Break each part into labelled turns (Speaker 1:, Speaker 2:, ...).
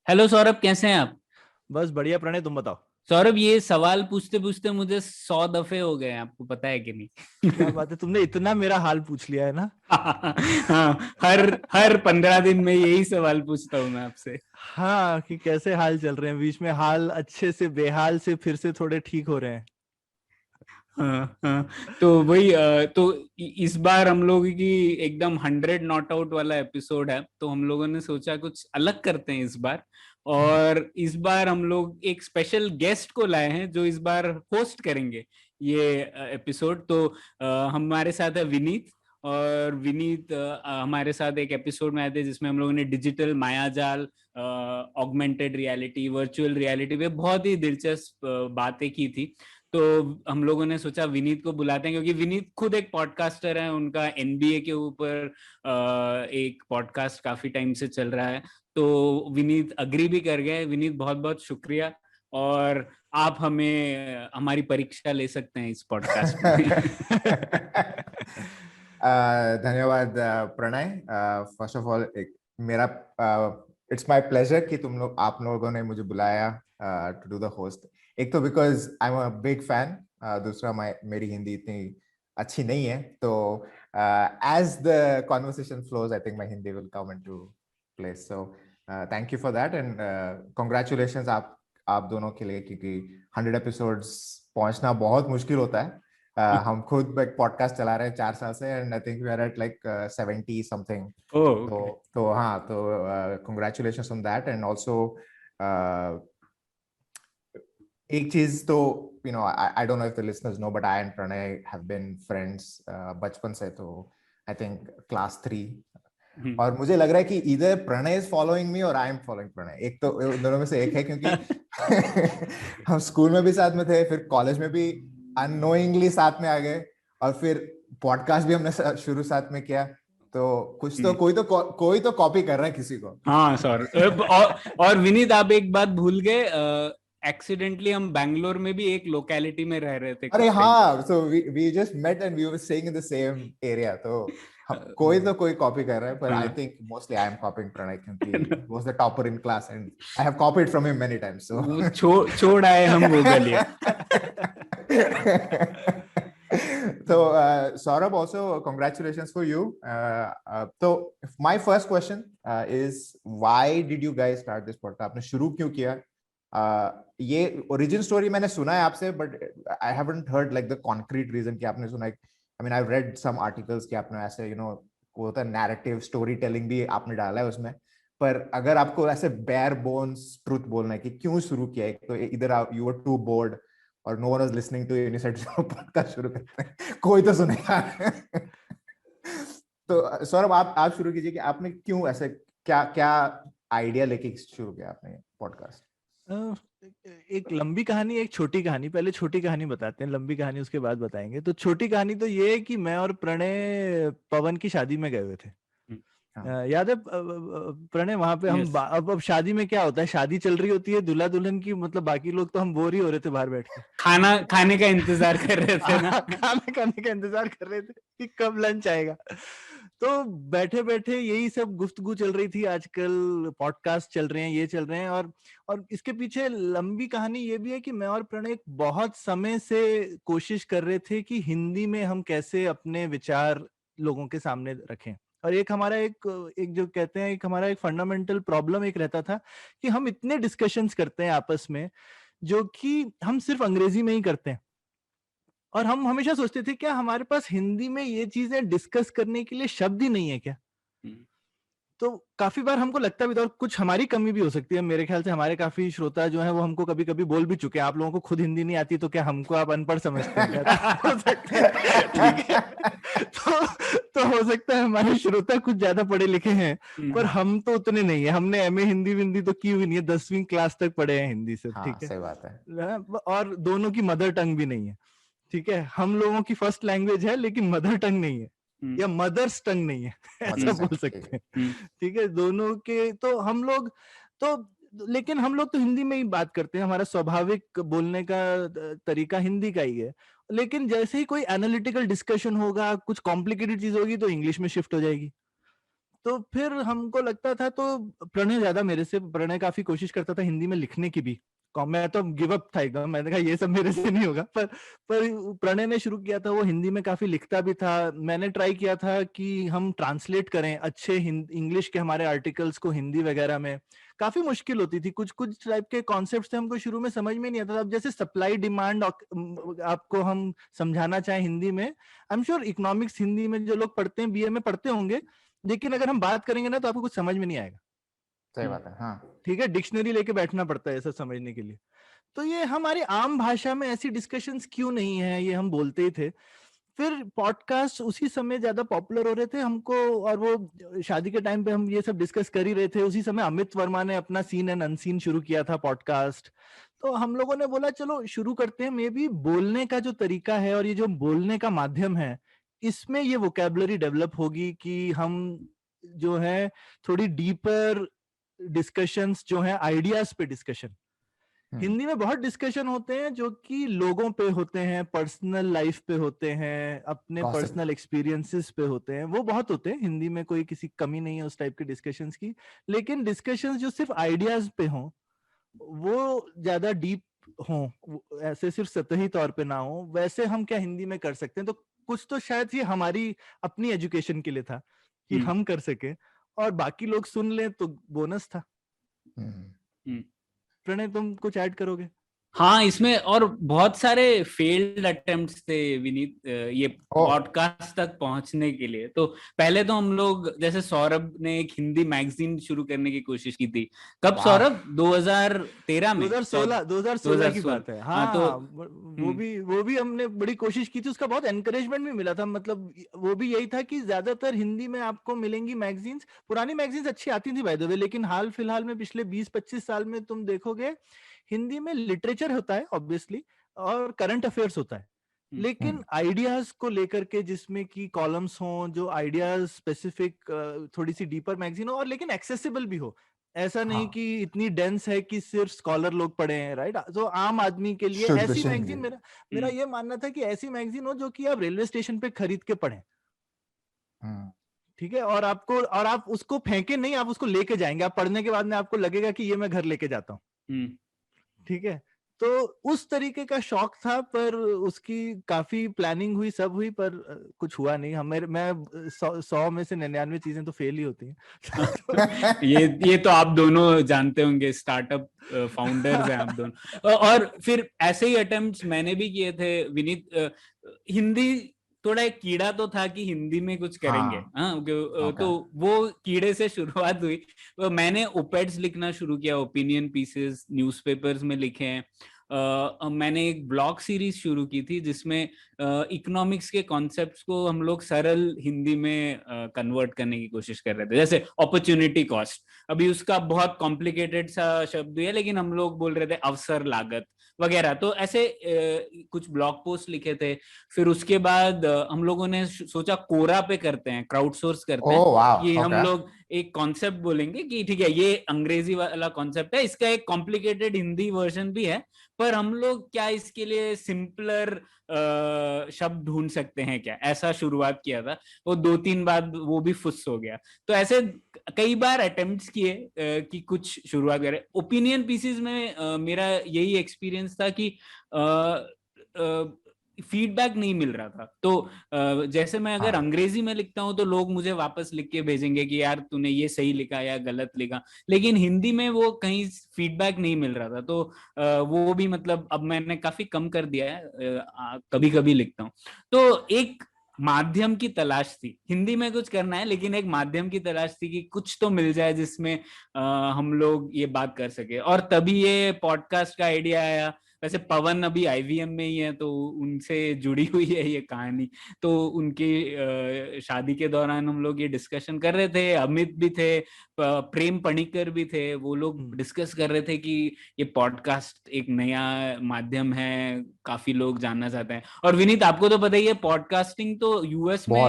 Speaker 1: Hello Saurabh, कैसे हैं आप?
Speaker 2: बस बढ़िया प्रणय, तुम बताओ।
Speaker 1: सौरभ, ये सवाल पूछते पूछते मुझे 100 दफे हो गए हैं, आपको पता है कि
Speaker 2: क्या
Speaker 1: नहीं?
Speaker 2: बात है, तुमने इतना मेरा हाल पूछ लिया है ना।
Speaker 1: हाँ, हर हर 15 दिन में यही सवाल पूछता हूँ मैं आपसे।
Speaker 2: हाँ, कि कैसे हाल चल रहे हैं, बीच में हाल अच्छे से बेहाल से फिर से थोड़े ठीक हो रहे हैं।
Speaker 1: हाँ हाँ। तो वही तो इस बार हम लोगों की एकदम 100 नॉट आउट वाला एपिसोड है, तो हम लोगों ने सोचा कुछ अलग करते हैं इस बार। और इस बार हम लोग एक स्पेशल गेस्ट को लाए हैं जो इस बार होस्ट करेंगे ये एपिसोड। तो हमारे साथ है विनीत। और विनीत हमारे साथ एक एपिसोड में आए थे जिसमें हम लोगों ने डिजिटल मायाजाल, ऑगमेंटेड रियलिटी, वर्चुअल रियलिटी पे बहुत ही दिलचस्प बातें की थी। तो हम लोगों ने सोचा विनीत को बुलाते हैं, क्योंकि विनीत खुद एक पॉडकास्टर है। उनका एनबीए के ऊपर एक पॉडकास्ट काफी टाइम से चल रहा है। तो विनीत अग्री भी कर गए। विनीत, बहुत बहुत शुक्रिया। और आप हमें हमारी परीक्षा ले सकते हैं इस पॉडकास्ट में।
Speaker 3: धन्यवाद प्रणय। फर्स्ट ऑफ ऑल मेरा इट्स माय प्लेजर कि आप लोगों ने मुझे बुलाया टू डू द होस्ट। एक तो because I am a big fan, दूसरा मेरी हिंदी इतनी अच्छी नहीं है, तो as the conversation flows I think my Hindi will come into place. So thank you for that and congratulations आप दोनों के लिए, क्योंकि 100 एपिसोड्स पहुंचना बहुत मुश्किल होता है। हम खुद एक पॉडकास्ट चला रहे हैं 4 साल से and I think we are at like 70 something. तो हाँ, तो congratulations on that and also एक चीज तो I don't know if the listeners know, but I and Pranay have been friends बचपन से, तो आई थिंक क्लास 3। और मुझे लग रहा है कि इधर प्रणय इज फॉलोइंग मी और आई एम फॉलोइंग प्रणय। एक तो उन दोनों में से एक है, क्योंकि हम स्कूल में भी साथ में थे, फिर कॉलेज में भी अननोइंगली साथ में आ गए, और फिर पॉडकास्ट भी हमने शुरू साथ में किया। तो कुछ तो कोई तो कॉपी कर रहा है किसी को।
Speaker 1: हाँ सर। और विनीत, आप एक बात भूल गए। एक्सीडेंटली हम बैंगलोर में भी एक लोकेलिटी में रह रहे थे
Speaker 3: अरे
Speaker 1: कुछ टाइम।
Speaker 3: हाँ, so we just met and we were staying in the same area. तो कोई कॉपी कर रहा है, पर I think mostly I am copying Pranay, क्योंकि he was the topper in class and I have copied from him many times. So
Speaker 1: वो छोड़ आए हम वो गलियां।
Speaker 3: So, Saurabh, also congratulations for you. So, my first question is, why did you guys start this podcast? आपने शुरू क्यों किया? ये origin story मैंने सुना है आपसे, but I haven't heard like the concrete reason कि आपने सुना है। I mean, I've read some articles कि आपने ऐसे वो होता है narrative storytelling भी आपने डाला है उसमें। पर अगर आपको ऐसे bare bones truth बोलना है कि क्यों शुरू किया है, तो इधर you were too bored और no one was listening to you, podcast शुरू करते हैं, कोई तो सुनेगा। तो सौरभ, आप शुरू कीजिए कि आपने क्यों ऐसे, क्या क्या आइडिया लेके शुरू किया आपने पॉडकास्ट?
Speaker 2: एक लंबी कहानी, एक छोटी कहानी। पहले छोटी कहानी बताते हैं, लंबी कहानी उसके बाद बताएंगे। तो छोटी कहानी तो ये है कि मैं और प्रणय पवन की शादी में गए हुए थे। याद है प्रणय? वहां पे हम अब शादी में क्या होता है, शादी चल रही होती है, दूल्हा दुल्हन की, मतलब बाकी लोग तो हम बोर ही हो रहे थे बाहर बैठ के।
Speaker 1: खाने का इंतजार कर रहे थे ना।
Speaker 2: खाना खाने का इंतजार कर रहे थे कि कब लंच आएगा। तो बैठे बैठे यही सब गुफ्तगू चल रही थी। आजकल पॉडकास्ट चल रहे हैं, ये चल रहे हैं। और इसके पीछे लंबी कहानी ये भी है कि मैं और प्रणय बहुत समय से कोशिश कर रहे थे कि हिंदी में हम कैसे अपने विचार लोगों के सामने रखें। और एक हमारा एक जो कहते हैं, एक हमारा एक फंडामेंटल प्रॉब्लम एक रहता था कि हम इतने डिस्कशंस करते हैं आपस में जो कि हम सिर्फ अंग्रेजी में ही करते हैं। और हम हमेशा सोचते थे क्या हमारे पास हिंदी में ये चीजें डिस्कस करने के लिए शब्द ही नहीं है क्या। तो काफी बार हमको लगता भी था, और कुछ हमारी कमी भी हो सकती है। मेरे ख्याल से हमारे काफी श्रोता जो है वो हमको कभी कभी बोल भी चुके हैं, आप लोगों को खुद हिंदी नहीं आती तो क्या हमको आप अनपढ़ समझते हैं क्या? हो सकता है, ठीक है। तो हो सकता है हमारे श्रोता कुछ ज्यादा पढ़े लिखे हैं, पर हम तो उतने नहीं है। हमने एमए हिंदी विंदी तो की हुई नहीं है, 10वीं क्लास तक पढ़े हैं हिंदी से, ठीक है।
Speaker 3: सही बात है।
Speaker 2: और दोनों की मदर टंग भी नहीं है, ठीक है। हम लोगों की फर्स्ट लैंग्वेज है लेकिन मदर टंग नहीं है, या मदर्स टंग नहीं है, ऐसा बोल सकते हैं, ठीक है। दोनों के तो हम लोग तो, लेकिन हम लोग तो हिंदी में ही बात करते हैं, हमारा स्वाभाविक बोलने का तरीका हिंदी का ही है। लेकिन जैसे ही कोई एनालिटिकल डिस्कशन होगा, कुछ कॉम्प्लिकेटेड चीज होगी, तो इंग्लिश में शिफ्ट हो जाएगी। तो फिर हमको लगता था, तो प्रणय काफी कोशिश करता था हिंदी में लिखने की भी। मैं तो गिव अप था एकदम, मैंने कहा ये सब मेरे से नहीं होगा। पर प्रणय ने शुरू किया था, वो हिंदी में काफी लिखता भी था। मैंने ट्राई किया था कि हम ट्रांसलेट करें अच्छे इंग्लिश के हमारे आर्टिकल्स को हिंदी वगैरह में। काफी मुश्किल होती थी, कुछ कुछ टाइप के कॉन्सेप्ट्स थे हमको शुरू में समझ में नहीं आता था। अब जैसे सप्लाई डिमांड आपको हम समझाना चाहें हिंदी में, I am sure economics Hindi में जो लोग पढ़ते हैं बीए में पढ़ते होंगे, लेकिन अगर हम बात करेंगे ना तो आपको कुछ समझ में नहीं आएगा।
Speaker 3: सही बात है, हाँ।
Speaker 2: ठीक है, डिक्शनरी लेके बैठना पड़ता है ऐसा समझने के लिए। तो ये हमारी आम भाषा में ऐसी डिस्कशंस क्यों नहीं है, ये हम बोलते ही थे। फिर पॉडकास्ट उसी समय ज्यादा पॉपुलर हो रहे थे हमको, और वो शादी के टाइम पे हम ये सब डिस्कस कर ही रहे थे। उसी समय अमित वर्मा ने अपना सीन एंड अनसीन शुरू किया था पॉडकास्ट। तो हम लोगों ने बोला चलो शुरू करते हैं। मे बी बोलने का जो तरीका है और ये जो बोलने का माध्यम है, इसमें ये वोकैबुलरी डेवलप होगी कि हम जो है थोड़ी डीपर डिस्कशंस जो है, आइडियाज पे डिस्कशन। हिंदी में बहुत डिस्कशन होते हैं जो कि लोगों पे होते हैं, पर्सनल लाइफ पे होते हैं, अपने
Speaker 3: Gossip.
Speaker 2: पर्सनल एक्सपीरियंसेस पे होते हैं, वो बहुत होते हैं हिंदी में, कोई किसी कमी नहीं है उस टाइप के डिस्कशंस की। लेकिन डिस्कशंस जो सिर्फ आइडियाज पे हों, वो ज्यादा डीप हों, ऐसे सिर्फ सतही तौर पे ना हो, वैसे हम क्या हिंदी में कर सकते हैं। तो कुछ तो शायद ये हमारी अपनी एजुकेशन के लिए था कि हम कर सके, और बाकी लोग सुन लें तो बोनस था। प्रणय, तुम कुछ ऐड करोगे?
Speaker 1: हाँ, इसमें और बहुत सारे फेल्ड अटेम्प्ट्स थे विनीत, ये पॉडकास्ट तक पहुंचने के लिए। तो पहले तो हम लोग, जैसे सौरभ ने एक हिंदी मैगजीन शुरू करने की कोशिश की थी। कब सौरभ? 2013 में?
Speaker 2: 2016 की बात है। हाँ,
Speaker 1: तो
Speaker 2: वो भी हमने बड़ी कोशिश की थी, उसका बहुत एनकरेजमेंट भी मिला था। मतलब वो भी यही था कि ज्यादातर हिंदी में आपको मिलेंगी मैगजीन्स। पुरानी मैगजीन्स अच्छी आती थी बाय द वे, लेकिन हाल फिलहाल में पिछले 20-25 साल में तुम देखोगे हिंदी में लिटरेचर होता है ऑब्वियसली, और करंट अफेयर्स होता है, लेकिन आइडियाज को लेकर के जिसमें कि कॉलम्स हों, जो आइडियाज स्पेसिफिक, थोड़ी सी डीपर मैगजीन हो, और लेकिन एक्सेसिबल भी हो। ऐसा नहीं कि इतनी डेंस है कि सिर्फ स्कॉलर लोग पढ़े हैं, राइट? तो आम आदमी के लिए ऐसी मैगजीन, मेरा ये मानना था कि ऐसी मैगजीन हो जो कि आप रेलवे स्टेशन पे खरीद के पढ़ें। ठीक है, और आप उसको फेंके नहीं, आप उसको लेके जाएंगे। आप पढ़ने के बाद में आपको लगेगा कि ये मैं घर लेके जाता हूँ। ठीक है, तो उस तरीके का शौक था, पर उसकी काफी प्लानिंग हुई, सब हुई, पर कुछ हुआ नहीं। मैं 100 में से 99 चीजें तो फेल ही होती हैं।
Speaker 1: ये तो आप दोनों जानते होंगे, स्टार्टअप फाउंडर्स हैं आप दोनों। और फिर ऐसे ही अटेम्प्ट्स मैंने भी किए थे विनीत। हिंदी थोड़ा एक कीड़ा तो था कि हिंदी में कुछ करेंगे। तो वो कीड़े से शुरुआत हुई। मैंने ओपेड्स लिखना शुरू किया, ओपिनियन पीसेस न्यूज़पेपर्स में लिखे हैं। मैंने एक ब्लॉग सीरीज शुरू की थी जिसमें इकोनॉमिक्स के कॉन्सेप्ट्स को हम लोग सरल हिंदी में कन्वर्ट करने की कोशिश कर रहे थे। जैसे अपॉर्चुनिटी कॉस्ट, अभी उसका बहुत कॉम्प्लिकेटेड सा शब्द है, लेकिन हम लोग बोल रहे थे अवसर लागत वगैरह। तो ऐसे कुछ ब्लॉग पोस्ट लिखे थे। फिर उसके बाद हम लोगों ने सोचा कोरा पे करते हैं, क्राउडसोर्स करते हैं। कि हम लोग एक कॉन्सेप्ट बोलेंगे कि ठीक है, ये अंग्रेजी वाला कॉन्सेप्ट है, इसका एक कॉम्प्लिकेटेड हिंदी वर्जन भी है, पर हम लोग क्या इसके लिए सिंपलर शब्द ढूंढ सकते हैं क्या, ऐसा शुरुआत किया था। वो 2-3 बार वो भी फुस हो गया। तो ऐसे कई बार अटेम्प्ट्स किए कि कुछ शुरुआत करें। ओपिनियन पीसेस में मेरा यही एक्सपीरियंस था कि फीडबैक नहीं मिल रहा था। तो जैसे मैं अगर अंग्रेजी में लिखता हूं तो लोग मुझे वापस लिख के भेजेंगे कि यार तूने ये सही लिखा या गलत लिखा, लेकिन हिंदी में वो कहीं फीडबैक नहीं मिल रहा था। तो वो भी मतलब अब मैंने काफी कम कर दिया है, कभी कभी लिखता हूँ। तो एक माध्यम की तलाश थी, हिंदी में कुछ करना है लेकिन एक माध्यम की तलाश थी कि कुछ तो मिल जाए जिसमें हम लोग ये बात कर सके। और तभी ये पॉडकास्ट का आइडिया आया। वैसे पवन अभी IVM में ही है, तो उनसे जुड़ी हुई है ये कहानी। तो उनकी शादी के दौरान हम लोग ये डिस्कशन कर रहे थे। अमित भी थे, प्रेम पणिकर भी थे। वो लोग डिस्कस कर रहे थे कि ये पॉडकास्ट एक नया माध्यम है, काफी लोग जानना चाहते हैं। और विनीत, आपको तो पता ही है, पॉडकास्टिंग तो US में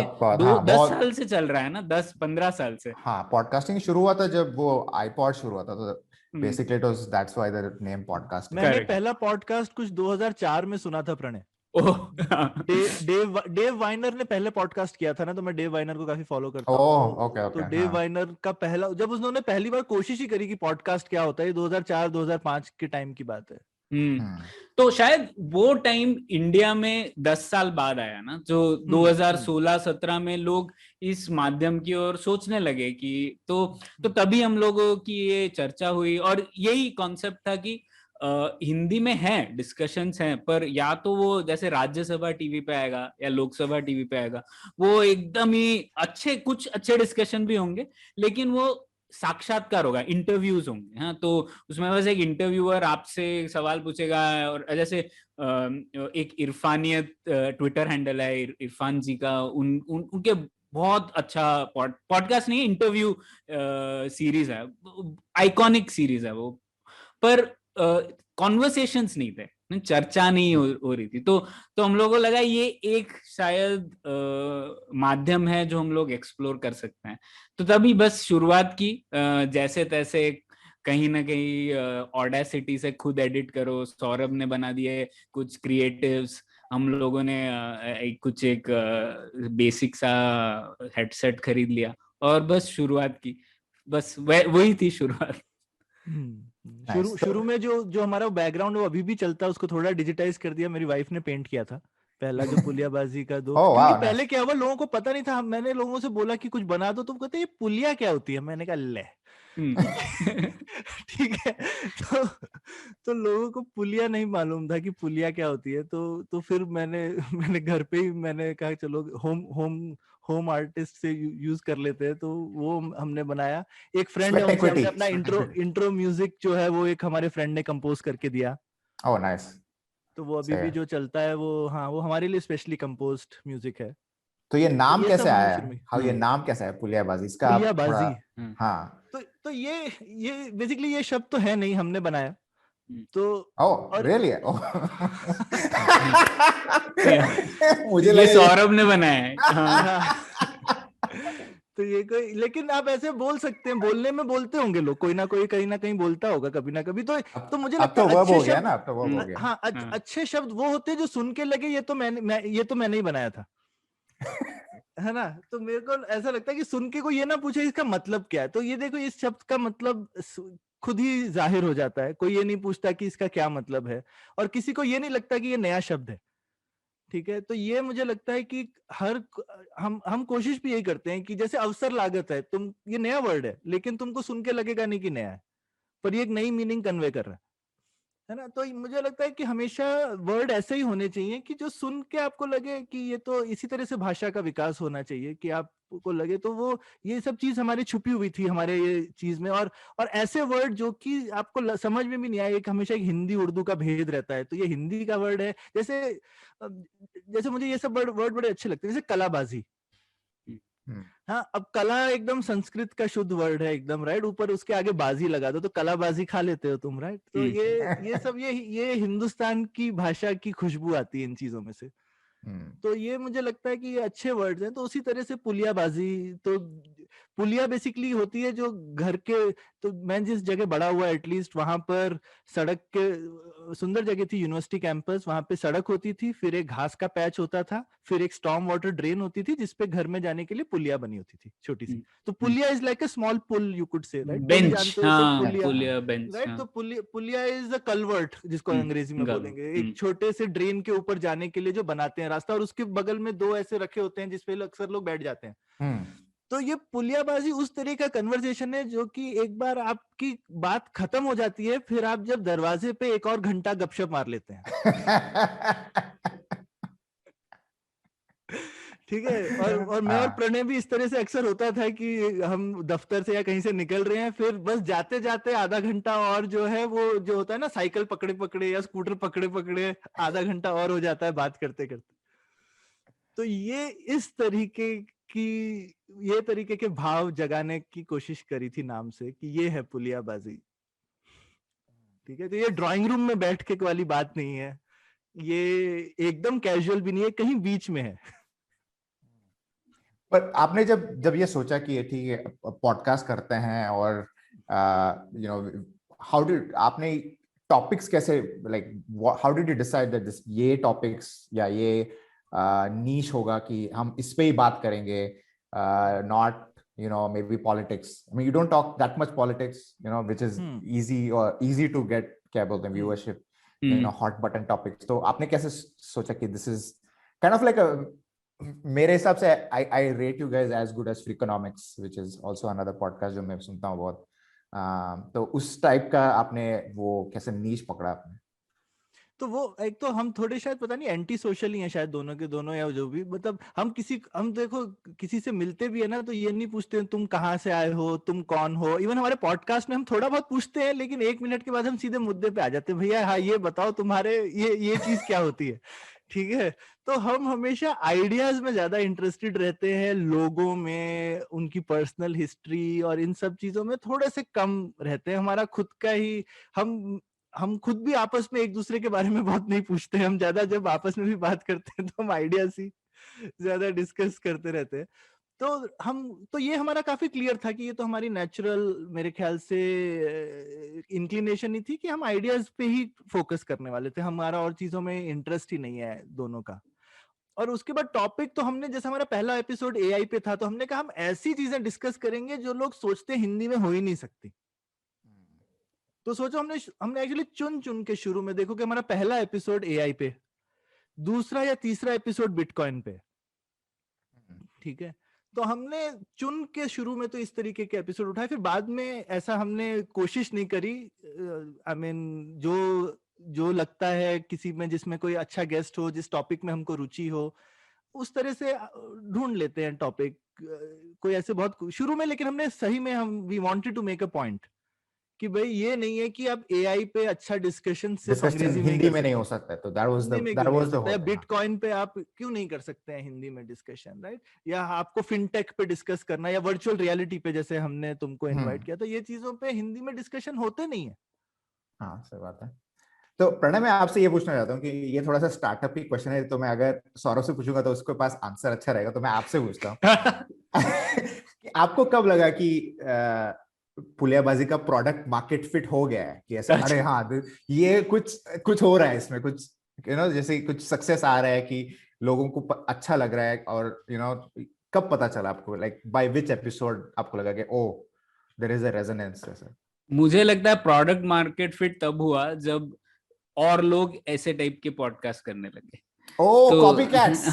Speaker 1: 10 साल से चल रहा है ना, 10-15 साल से।
Speaker 3: हाँ, पॉडकास्टिंग शुरू हुआ था जब वो iPod शुरू हुआ था, तो basically it was, that's why the name podcast.
Speaker 2: मैंने पहला पॉडकास्ट कुछ 2004 में सुना था प्रणय। डेव वाइनर ने पहले पॉडकास्ट किया था ना, तो मैं डेव वाइनर को काफी फॉलो करता हूँ।
Speaker 3: ओके
Speaker 2: तो डेव वाइनर का पहला, जब उन्होंने पहली बार कोशिश ही करी कि पॉडकास्ट क्या होता है, 2004-2005 के टाइम की बात है।
Speaker 1: तो शायद वो टाइम इंडिया में 10 साल बाद आया ना, जो 2016-17 में लोग इस माध्यम की ओर सोचने लगे कि तो तभी हम लोगों की ये चर्चा हुई, और यही कॉन्सेप्ट था कि हिंदी में है, डिस्कशंस हैं, पर या तो वो जैसे राज्यसभा टीवी पे आएगा या लोकसभा टीवी पे आएगा, वो एकदम ही कुछ अच्छे डिस्कशन भी होंगे, लेकिन वो साक्षात्कार होगा, इंटरव्यूज होंगे। हाँ, तो उसमें बस एक इंटरव्यूअर आपसे सवाल पूछेगा, और जैसे एक इरफानियत ट्विटर हैंडल है इरफान जी का, उनके बहुत अच्छा पॉडकास्ट नहीं, इंटरव्यू सीरीज है, आइकॉनिक सीरीज है वो, पर कॉन्वर्सेशंस नहीं थे, चर्चा नहीं हो रही थी। तो हम लोगों को लगा ये एक शायद माध्यम है जो हम लोग एक्सप्लोर कर सकते हैं। तो तभी बस शुरुआत की, जैसे तैसे कहीं ना कहीं ऑडेसिटी से खुद एडिट करो, सौरभ ने बना दिए कुछ क्रिएटिव्स, हम लोगों ने एक बेसिक सा हेडसेट खरीद लिया और बस शुरुआत की, बस वही थी शुरुआत।
Speaker 2: शुरू में जो हमारा बैकग्राउंड वो अभी भी चलता है, उसको थोड़ा डिजिटाइज कर दिया, मेरी वाइफ ने पेंट किया था पहला, जो पुलियाबाजी का क्योंकि पहले क्या हुआ, लोगों को पता नहीं था, मैंने लोगों से बोला कि कुछ बना दो, तो कहते ये पुलिया क्या होती है, मैंने कहा ले ठीक है। तो लोगों को पुलिया नहीं मालूम था कि पुलिया क्या होती है, तो फिर मैंने घर पे ही मैंने कहा चलो होम आर्टिस्ट से यूज कर लेते हैं, तो वो हमने बनाया। एक फ्रेंड है, उनसे हमने अपना इंट्रो म्यूजिक जो है वो एक हमारे फ्रेंड ने कंपोज करके दिया।
Speaker 3: नाइस।
Speaker 2: तो वो अभी भी जो चलता है वो, हाँ, वो हमारे लिए स्पेशली कंपोज्ड म्यूजिक है।
Speaker 3: तो ये नाम कैसे आया? ये नाम कैसा है पुलियाबाजी इसका?
Speaker 2: पुलियाबाजी,
Speaker 3: हाँ,
Speaker 2: तो ये बेसिकली ये शब्द तो है नहीं, हमने बनाया। तो
Speaker 3: रियली
Speaker 1: मुझे ये सौरभ ने बनाया है।
Speaker 2: तो ये कोई, लेकिन आप ऐसे बोल सकते हैं, बोलने में बोलते होंगे लोग, कोई ना कोई कहीं ना कहीं बोलता होगा कभी ना कभी, तो मुझे लगता है अच्छे शब्द, हाँ, अच्छे शब्द वो होते हैं जो सुन के लगे ये तो मैंने ही बनाया था है ना। तो मेरे को ऐसा लगता है कि सुन के कोई ये ना पूछे इसका मतलब क्या है, तो ये देखो इस शब्द का मतलब खुद ही जाहिर हो जाता है, कोई ये नहीं पूछता कि इसका क्या मतलब है, और किसी को ये नहीं लगता कि ये नया शब्द है। ठीक है, तो ये मुझे लगता है कि हम कोशिश भी यही करते हैं कि जैसे अवसर लागत है, ये नया वर्ड है, लेकिन तुमको सुन के लगेगा नहीं कि नया है, पर ये एक नई मीनिंग कन्वे कर रहा है ना। तो मुझे लगता है कि हमेशा वर्ड ऐसे ही होने चाहिए कि जो सुन के आपको लगे कि ये तो, इसी तरह से भाषा का विकास होना चाहिए कि आपको लगे तो वो, ये सब चीज हमारी छुपी हुई थी हमारे ये चीज में, और ऐसे वर्ड जो कि आपको समझ में भी नहीं आए, हमेशा एक हिंदी उर्दू का भेद रहता है, तो ये हिंदी का वर्ड है। जैसे मुझे ये सब वर्ड बड़े अच्छे लगते हैं, जैसे कलाबाजी। हाँ, अब कला एकदम संस्कृत का शुद्ध वर्ड है एकदम, राइट, ऊपर उसके आगे बाजी लगा दो तो कलाबाजी खा लेते हो तुम, राइट। तो ये सब ये हिंदुस्तान की भाषा की खुशबू आती है इन चीजों में से। तो ये मुझे लगता है कि ये अच्छे वर्ड्स हैं। तो उसी तरह से पुलियाबाजी, तो पुलिया बेसिकली होती है जो घर के, तो मैं जिस जगह बड़ा हुआ एटलीस्ट वहां पर सड़क के, सुंदर जगह थी यूनिवर्सिटी कैंपस, वहां पे सड़क होती थी, फिर एक घास का पैच होता था, फिर एक स्टॉर्म वाटर ड्रेन होती थी जिसपे घर में जाने के लिए पुलिया बनी होती थी छोटी सी। तो पुलिया इज लाइक अ स्मॉल पुल you could say, right,
Speaker 1: bench, पुलिया बेंच,
Speaker 2: राइट। तो पुलिया इज अ कलवर्ट जिसको अंग्रेजी में बोलेंगे, एक छोटे से ड्रेन के ऊपर जाने के लिए जो बनाते हैं रास्ता, और उसके बगल में दो ऐसे रखे होते हैं जिसपे अक्सर लोग बैठ जाते हैं। तो ये पुलियाबाजी उस तरह का कन्वर्सेशन है जो कि एक बार आपकी बात खत्म हो जाती है, फिर आप जब दरवाजे पे एक और घंटा गपशप मार लेते हैं ठीक है। और मैं और प्रणय भी इस तरह से अक्सर होता था कि हम दफ्तर से या कहीं से निकल रहे हैं, फिर बस जाते जाते आधा घंटा और जो है वो जो होता है ना, साइकिल पकड़े पकड़े या स्कूटर पकड़े पकड़े आधा घंटा और हो जाता है बात करते करते। तो ये इस तरीके के भाव जगाने की कोशिश करी थी नाम से कि ये है पुलियाबाजी। ठीक है, तो ये ड्राइंग रूम में बैठ के वाली बात नहीं है, ये एकदम कैजुअल भी नहीं है, कहीं बीच में है।
Speaker 3: पर आपने जब ये सोचा कि ये ठीक है पॉडकास्ट करते हैं, और हाउ डिड आपने टॉपिक्स कैसे, like how did you decide that this ये टॉपिक्स या ये नीश होगा कि हम इस पे ही बात करेंगे, not maybe politics. I mean, you don't talk that much politics, which is easy to get क्या बोलते हैं viewership, hot button topics. तो आपने कैसे सोचा कि this is kind of like a, मेरे हिसाब से I rate you guys as good as Freakonomics, which is also another podcast जो मैं सुनता हूँ बहुत. तो उस टाइप का आपने वो कैसे नीश पकड़ा आपने?
Speaker 2: तो वो एक तो हम थोड़े शायद पता नहीं एंटी सोशल ही हैं शायद दोनों के दोनों, या जो भी, मतलब हम देखो किसी से मिलते भी है ना तो ये नहीं पूछते तुम कहाँ से आए हो, तुम कौन हो. इवन हमारे पॉडकास्ट में हम थोड़ा बहुत पूछते हैं, लेकिन 1 मिनट के बाद हम सीधे मुद्दे पे आ जाते हैं. भैया हाँ ये बताओ तुम्हारे ये चीज क्या होती है. ठीक है, तो हम हमेशा आइडियाज में ज्यादा इंटरेस्टेड रहते हैं, लोगों में, उनकी पर्सनल हिस्ट्री और इन सब चीजों में थोड़े से कम रहते हैं. हमारा खुद का ही, हम खुद भी आपस में एक दूसरे के बारे में बहुत नहीं पूछते हैं. हम ज्यादा जब आपस में भी बात करते हैं तो हम आइडियाज ही ज्यादा डिस्कस करते रहते हैं. तो ये हमारा काफी क्लियर था कि ये तो हमारी नेचुरल मेरे ख्याल से इंक्लिनेशन ही थी कि हम आइडियाज पे ही फोकस करने वाले थे. हमारा और चीजों में इंटरेस्ट ही नहीं है दोनों का. और उसके बाद टॉपिक तो हमने, जैसे हमारा पहला एपिसोड एआई पे था, तो हमने कहा हम ऐसी चीजें डिस्कस करेंगे जो लोग सोचते हिंदी में हो ही नहीं सकती. तो सोचो हमने एक्चुअली चुन के शुरू में, देखो कि हमारा पहला एपिसोड एआई पे, दूसरा या तीसरा एपिसोड बिटकॉइन पे. ठीक है, तो हमने चुन के शुरू में तो इस तरीके के एपिसोड उठाए. फिर बाद में ऐसा हमने कोशिश नहीं करी. आई मीन जो लगता है किसी में, जिसमें कोई अच्छा गेस्ट हो, जिस टॉपिक में हमको रुचि हो, उस तरह से ढूंढ लेते हैं टॉपिक. कोई ऐसे बहुत शुरू में, लेकिन हमने सही में we wanted to make a point कि भाई ये नहीं है कि आप एआई पे अच्छा डिस्कशन सिर्फ अंग्रेजी में
Speaker 3: हिंदी में नहीं हो सकता है. तो that was the whole.
Speaker 2: Bitcoin पे आप क्यों नहीं कर सकते हैं हिंदी में डिस्कशन, राइट? या आपको फिनटेक पे डिस्कस करना, या वर्चुअल रियलिटी पे जैसे हमने तुमको इनवाइट किया, तो ये चीजों पे हिंदी में डिस्कशन होते नहीं है.
Speaker 3: हाँ सही बात है. तो प्रणय, मैं आपसे ये पूछना चाहता हूँ कि ये थोड़ा सा स्टार्टअप की क्वेश्चन है, तो मैं अगर सौरभ से पूछूंगा तो उसके पास आंसर अच्छा रहेगा, तो मैं आपसे पूछता हूँ आपको कब लगा कि पुलियाबाजी का प्रोडक्ट मार्केट फिट हो गया है, कि ऐसा अरे हाँ ये कुछ हो रहा है इसमें, कुछ जैसे कुछ सक्सेस आ रहा है कि लोगों को अच्छा लग रहा है, और कब पता चला आपको, लाइक बाय विच एपिसोड आपको लगा कि oh there is a resonance? ऐसा मुझे लगता है प्रोडक्ट मार्केट फिट तब हुआ जब और लोग ऐसे टाइप के पॉडकास्ट करने लगे. कॉपीकैट्स.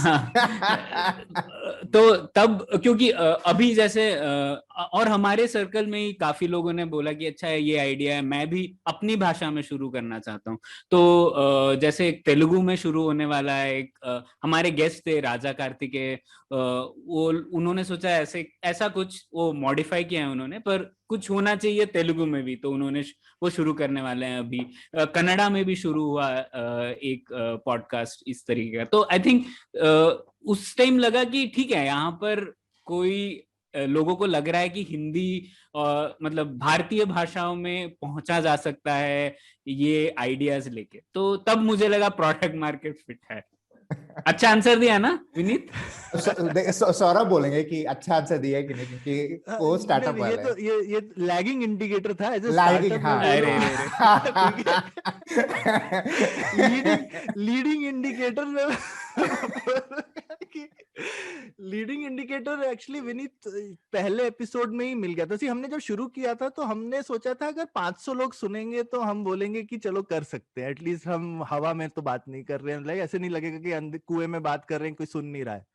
Speaker 3: तो तब, क्योंकि अभी जैसे और हमारे सर्कल में ही काफी लोगों ने बोला कि अच्छा है ये आइडिया है, मैं भी अपनी भाषा में शुरू करना चाहता हूँ. तो जैसे तेलुगु में शुरू होने वाला है. हमारे गेस्ट थे राजा कार्तिकेय, वो उन्होंने सोचा ऐसा कुछ वो मॉडिफाई किया है उन्होंने, पर कुछ होना चाहिए तेलुगु में भी, तो उन्होंने वो शुरू करने वाले हैं. अभी कन्नड़ा में भी शुरू हुआ एक पॉडकास्ट इस तरीके का. तो आई थिंक उस टाइम लगा कि ठीक है, यहाँ पर कोई लोगों को लग रहा है कि हिंदी मतलब भारतीय भाषाओं में पहुंचा जा सकता है ये आइडियाज लेके. तो तब मुझे लगा प्रोडक्ट मार्केट फिट है. अच्छा आंसर दिया ना विनीत? सौरभ बोलेंगे कि अच्छा आंसर दिया कि नहीं, क्योंकि वो स्टार्टअप वाला है.
Speaker 2: ये लैगिंग इंडिकेटर था. लीडिंग इंडिकेटर में लीडिंग इंडिकेटर एक्चुअली विनीत पहले एपिसोड में ही मिल गया था. हमने जब शुरू किया था तो हमने सोचा था अगर 500 लोग सुनेंगे तो हम बोलेंगे कि चलो कर सकते हैं, एटलीस्ट हम हवा में तो बात नहीं कर रहे हैं, लाइक ऐसे नहीं लगेगा कि कुएं में बात कर रहे हैं, कोई सुन नहीं रहा है.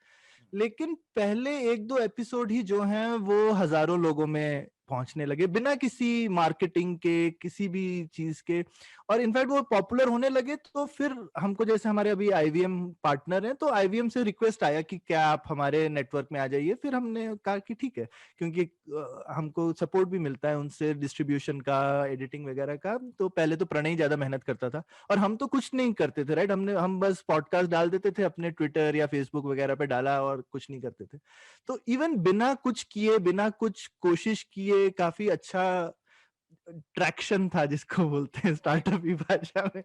Speaker 2: लेकिन पहले 1-2 एपिसोड ही जो हैं वो हजारों लोगों में पहुंचने लगे बिना किसी मार्केटिंग के, किसी भी चीज के. और इनफैक्ट वो पॉपुलर होने लगे. तो फिर हमको, जैसे हमारे अभी आईवीएम पार्टनर हैं, तो आईवीएम से रिक्वेस्ट आया कि क्या आप हमारे नेटवर्क में आ जाइए. फिर हमने कहा कि ठीक है, क्योंकि हमको सपोर्ट भी मिलता है उनसे, डिस्ट्रीब्यूशन का, एडिटिंग वगैरह का. तो पहले तो प्रणय ज्यादा मेहनत करता था और हम तो कुछ नहीं करते थे, राइट? हम बस पॉडकास्ट डाल देते थे अपने ट्विटर या फेसबुक वगैरह पे डाला और कुछ नहीं करते थे. तो इवन बिना कुछ किए, बिना कुछ कोशिश किए, काफी अच्छा ट्रैक्शन था, जिसको बोलते हैं स्टार्टअप की भाषा में.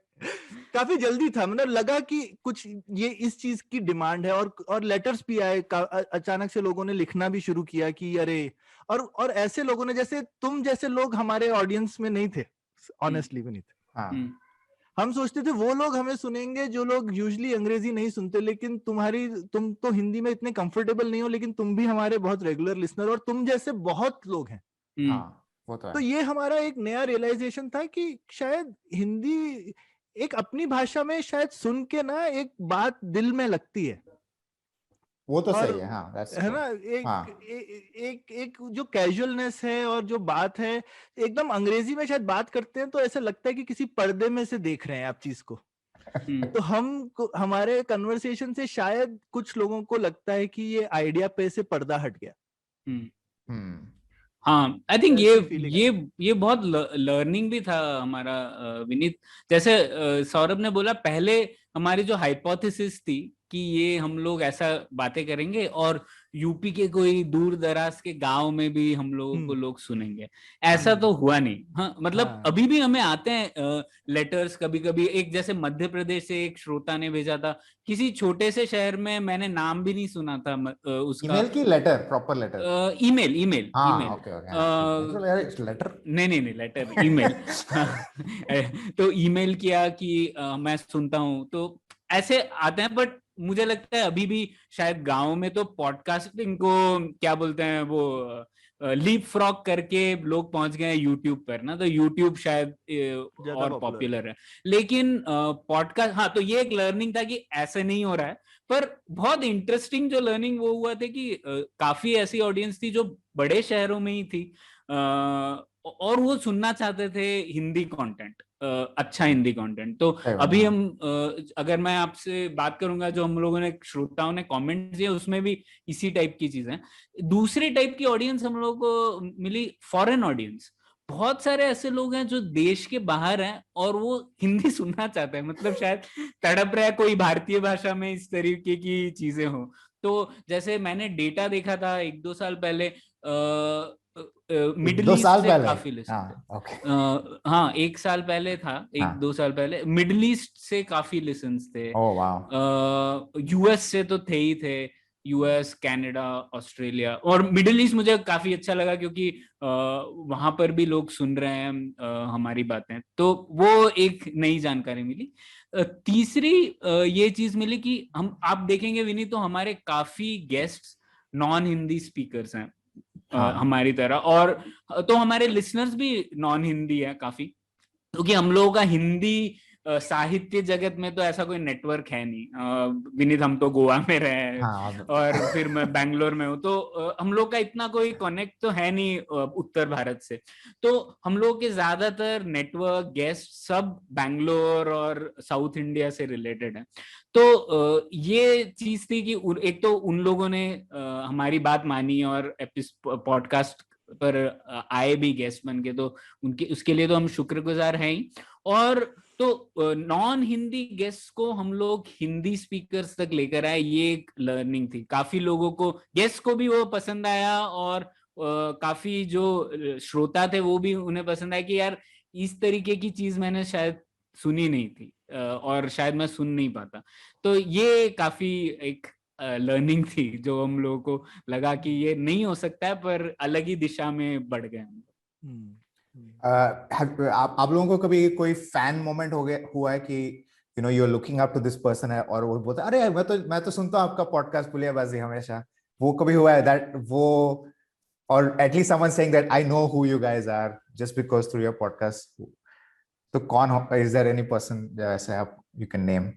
Speaker 2: काफी जल्दी था, मतलब लगा कि कुछ ये इस चीज की डिमांड है. और लेटर्स भी आए, अचानक से लोगों ने लिखना भी शुरू किया कि अरे, और ऐसे लोगों ने, जैसे तुम जैसे लोग हमारे ऑडियंस में नहीं थे ऑनेस्टली विनीत. हम सोचते थे वो लोग हमें सुनेंगे जो लोग यूजुअली अंग्रेजी नहीं सुनते, लेकिन तुम तो हिंदी में इतने कंफर्टेबल नहीं हो, लेकिन तुम भी हमारे बहुत रेगुलर लिसनर, और तुम जैसे बहुत लोग हैं।
Speaker 3: हाँ वो तो
Speaker 2: तो
Speaker 3: है।
Speaker 2: ये हमारा एक नया रियलाइजेशन था कि शायद हिंदी एक अपनी भाषा में शायद सुन के ना एक बात दिल में लगती है,
Speaker 3: वो तो
Speaker 2: और
Speaker 3: सही है, हाँ दैट्स
Speaker 2: है
Speaker 3: ट्रू।
Speaker 2: ना,
Speaker 3: हाँ
Speaker 2: एक जो कैजुअलनेस है और जो बात है, एकदम अंग्रेजी में शायद बात करते हैं तो ऐसा लगता है कि किसी पर्दे में से देख रहे हैं आप चीज को। तो हमारे कन्वर्सेशन से शायद कुछ लोगों को लगता है कि ये आइडिया पे से पर्दा हट गया।
Speaker 3: हम्म
Speaker 1: हाँ, आई थिंक
Speaker 2: ऐसी फीलिंग है।
Speaker 1: ये बहुत लर्निंग भी था हमारा, विनीत। जैसे सौरभ ने बोला, पहले हमारी जो हाइपोथेसिस थी कि ये हम लोग ऐसा बातें करेंगे और यूपी के कोई दूर दराज के गांव में भी हम लोगों को लोग सुनेंगे, ऐसा तो हुआ नहीं। हाँ, मतलब
Speaker 2: हाँ।
Speaker 1: अभी भी हमें आते हैं लेटर्स कभी कभी। एक जैसे मध्य प्रदेश से एक श्रोता ने भेजा था, किसी छोटे से शहर में, मैंने नाम भी नहीं सुना था उसका।
Speaker 3: ईमेल की letter, proper letter?
Speaker 1: Email email
Speaker 3: हाँ
Speaker 1: ईमेल।
Speaker 3: ओके ओके, हाँ ठीक है, चलो यार लेटर।
Speaker 1: नहीं नहीं नहीं, लेटर, ईमेल। तो ईमेल किया कि मैं सुनता हूँ, तो ऐसे आते हैं। बट मुझे लगता है अभी भी शायद गांव में तो पॉडकास्टिंग को क्या बोलते हैं, वो लीप फ्रॉग करके लोग पहुंच गए हैं यूट्यूब पर ना, तो यूट्यूब शायद
Speaker 2: ज्यादा
Speaker 1: और
Speaker 2: पॉपुलर है।
Speaker 1: पॉपुलर है। लेकिन पॉडकास्ट, हाँ, तो ये एक लर्निंग था कि ऐसे नहीं हो रहा है। पर बहुत इंटरेस्टिंग जो लर्निंग वो हुआ था कि काफी ऐसी ऑडियंस थी जो बड़े शहरों में ही थी, और वो सुनना चाहते थे हिंदी कंटेंट, अच्छा हिंदी कंटेंट। तो
Speaker 3: सही बात,
Speaker 1: अभी
Speaker 3: हाँ।
Speaker 1: हम अगर मैं आपसे बात करूंगा, जो हम लोगों ने, श्रोताओं ने कमेंट दिए, उसमें भी इसी टाइप की चीजें। दूसरी टाइप की ऑडियंस हम लोगों को मिली, फॉरेन ऑडियंस। बहुत सारे ऐसे लोग हैं जो देश के बाहर हैं और वो हिंदी सुनना चाहते हैं, मतलब शायद तड़प रहा है कोई भारतीय भाषा में, इस तरीके की चीजें हो। तो जैसे मैंने डेटा देखा था 1-2 साल पहले,
Speaker 3: एक
Speaker 1: मिडिल
Speaker 3: दो
Speaker 1: ईस्ट
Speaker 3: साल
Speaker 1: से
Speaker 3: पहले?
Speaker 1: काफी लिसन थे।
Speaker 3: हाँ ओके।
Speaker 1: हाँ, 1 साल पहले था, एक
Speaker 3: हाँ।
Speaker 1: दो साल पहले मिडिल ईस्ट से काफी लिसन्स थे।
Speaker 3: ओह वाह।
Speaker 1: यूएस से तो थे ही थे, यूएस, कनाडा, ऑस्ट्रेलिया। और मिडिल ईस्ट मुझे काफी अच्छा लगा क्योंकि वहां पर भी लोग सुन रहे हैं हमारी बातें, तो वो एक नई जानकारी मिली। तीसरी ये चीज मिली कि हम, आप देखेंगे विनी, तो हमारे काफी गेस्ट नॉन हिंदी स्पीकर्स हैं
Speaker 3: हाँ
Speaker 1: हमारी तरह। और तो हमारे लिसनर्स भी नॉन हिंदी है काफी, क्योंकि हम लोगों का हिंदी साहित्य जगत में तो ऐसा कोई नेटवर्क है नहीं। विनीत, हम तो गोवा में रहे हैं
Speaker 3: हाँ
Speaker 1: और फिर मैं बैंगलोर में हूँ, तो हम लोग का इतना कोई कनेक्ट तो है नहीं उत्तर भारत से। तो हम लोग के ज्यादातर नेटवर्क गेस्ट सब बैंगलोर और साउथ इंडिया से रिलेटेड है। तो ये चीज थी कि एक तो उन लोगों ने हमारी बात मानी और पॉडकास्ट पर आए भी गेस्ट बन के, तो उनके, उसके लिए तो हम शुक्रगुजार हैं ही। और तो नॉन हिंदी गेस्ट को हम लोग हिंदी स्पीकर्स तक लेकर आए, ये एक लर्निंग थी। काफी लोगों को, गेस्ट को भी वो पसंद आया, और काफी जो श्रोता थे वो भी, उन्हें पसंद आया कि यार इस तरीके की चीज मैंने शायद सुनी नहीं थी, और शायद मैं सुन नहीं पाता। तो ये काफी एक लर्निंग थी, जो हम लोगों को लगा कि ये नहीं हो सकता है, पर अलग ही दिशा में बढ़ गए हम।
Speaker 3: आप लोगों को कभी कोई फैन मोमेंट हो गया हुआ है कि you know you are looking up to this person है और वो बोलता है अरे मैं तो सुनता हूँ आपका पॉडकास्ट पुलियाबाजी हमेशा, वो कभी हुआ है दैट वो, और at least someone saying that I know who you guys are just because through your podcast? तो कौन हो, इज देयर एनी पर्सन जैसे आप यू कैन नेम?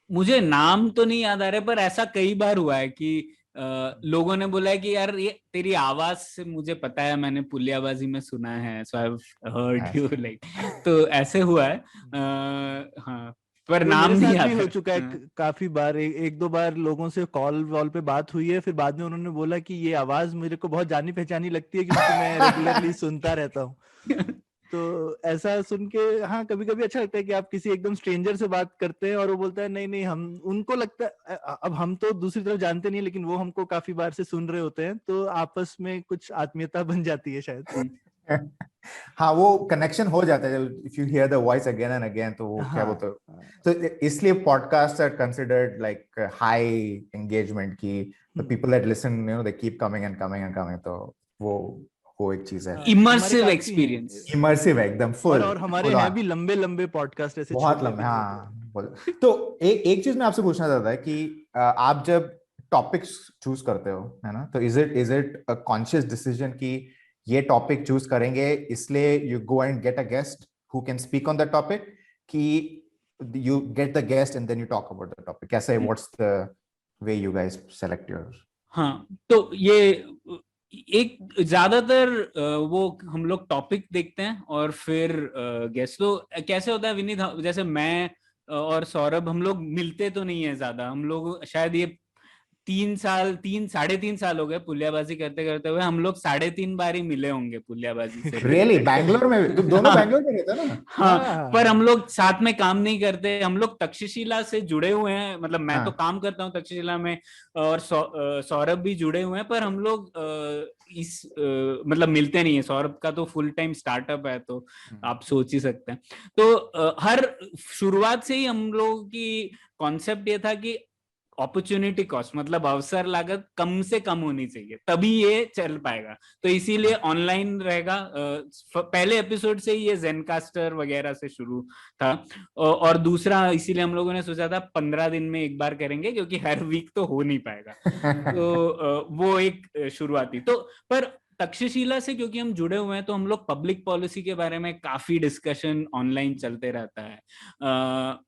Speaker 1: मुझे नाम तो नहीं याद आ रहा, पर ऐसा कई बार हुआ है कि लोगों ने बोला है कि यार ये तेरी आवाज से मुझे पता है, मैंने पुलियाबाजी में सुना है, so I have heard you, like. तो ऐसे हुआ है, हाँ, पर
Speaker 2: ये
Speaker 1: नाम
Speaker 2: मेरे
Speaker 1: नहीं
Speaker 2: साथ
Speaker 1: याद
Speaker 2: भी हो
Speaker 1: है।
Speaker 2: चुका है काफी बार। एक दो बार लोगों से कॉल वॉल पे बात हुई है, फिर बाद में उन्होंने बोला कि ये आवाज मेरे को बहुत जानी पहचानी लगती है क्योंकि मैं रेगुलरली सुनता रहता हूँ। तो ऐसा सुन के हाँ, कभी कभी अच्छा लगता है कि आप किसी एकदम स्ट्रेंजर से बात करते हैं और वो बोलता है नहीं नहीं, हम, उनको लगता है अब हम तो दूसरी तरफ जानते नहीं है, लेकिन वो हमको काफी बार से सुन रहे होते हैं, तो आपस में कुछ आत्मीयता बन जाती है शायद।
Speaker 3: हाँ वो कनेक्शन हो जाता है if you hear the voice again and again, तो वो क्या
Speaker 2: हाँ।
Speaker 3: बोलते तो इसलिए podcast are considered like high engagement की the people that listen you know they keep coming and coming and coming, तो वो वो एक चीज है।
Speaker 1: इमर्सिव एक्सपीरियंस,
Speaker 3: इमर्सिव है एकदम फुल।
Speaker 2: और हमारे हैं भी लंबे लंबे पॉडकास्ट ऐसे,
Speaker 3: बहुत लंबे। हाँ, तो एक चीज मैं आपसे पूछना चाहता है कि आप जब टॉपिक्स चूज करते हो, है ना, तो is it a conscious decision कि ये टॉपिक चूज करेंगे इसलिए you go and get a guest who can speak on the topic, कि you get the guest and then you talk about the topic? कैसे, what's the way you guys select yours?
Speaker 1: हाँ, तो ये एक ज्यादातर वो हम लोग टॉपिक देखते हैं और फिर गेस्ट। तो कैसे होता है विनीत, जैसे मैं और सौरभ हम लोग मिलते तो नहीं है ज्यादा, हम लोग शायद ये 3 साढ़े 3 साल हो गए पुलियाबाजी करते करते हुए, हम लोग 3.5 बार ही मिले होंगे पुलियाबाजी से।
Speaker 3: Really? बैंगलोर में तुम दोनों बैंगलोर में रहते हो ना?
Speaker 1: हाँ, पर हम लोग साथ में काम नहीं करते। हम लोग तक्षशिला से जुड़े हुए हैं, मतलब मैं तो काम करता हूँ तक्षशिला में और सौरभ भी जुड़े हुए हैं, पर हम लोग मतलब मिलते नहीं है। सौरभ का तो फुल टाइम स्टार्टअप है, तो आप सोच ही सकते हैं। तो हर शुरुआत से ही हम लोगों की कॉन्सेप्ट ये था कि अपॉर्चुनिटी कॉस्ट, मतलब अवसर लागत कम से कम होनी चाहिए, तभी ये चल पाएगा। तो इसीलिए ऑनलाइन रहेगा। पहले एपिसोड से ही ये जेनकास्टर वगैरह से शुरू था। और दूसरा इसीलिए हम लोगों ने सोचा था 15 दिन में एक बार करेंगे, क्योंकि हर वीक तो हो नहीं पाएगा। तो वो एक शुरुआत थी। तो पर तक्षशिला से क्योंकि हम जुड़े हुए हैं, तो हम लोग पब्लिक पॉलिसी के बारे में काफी डिस्कशन ऑनलाइन चलते रहता है।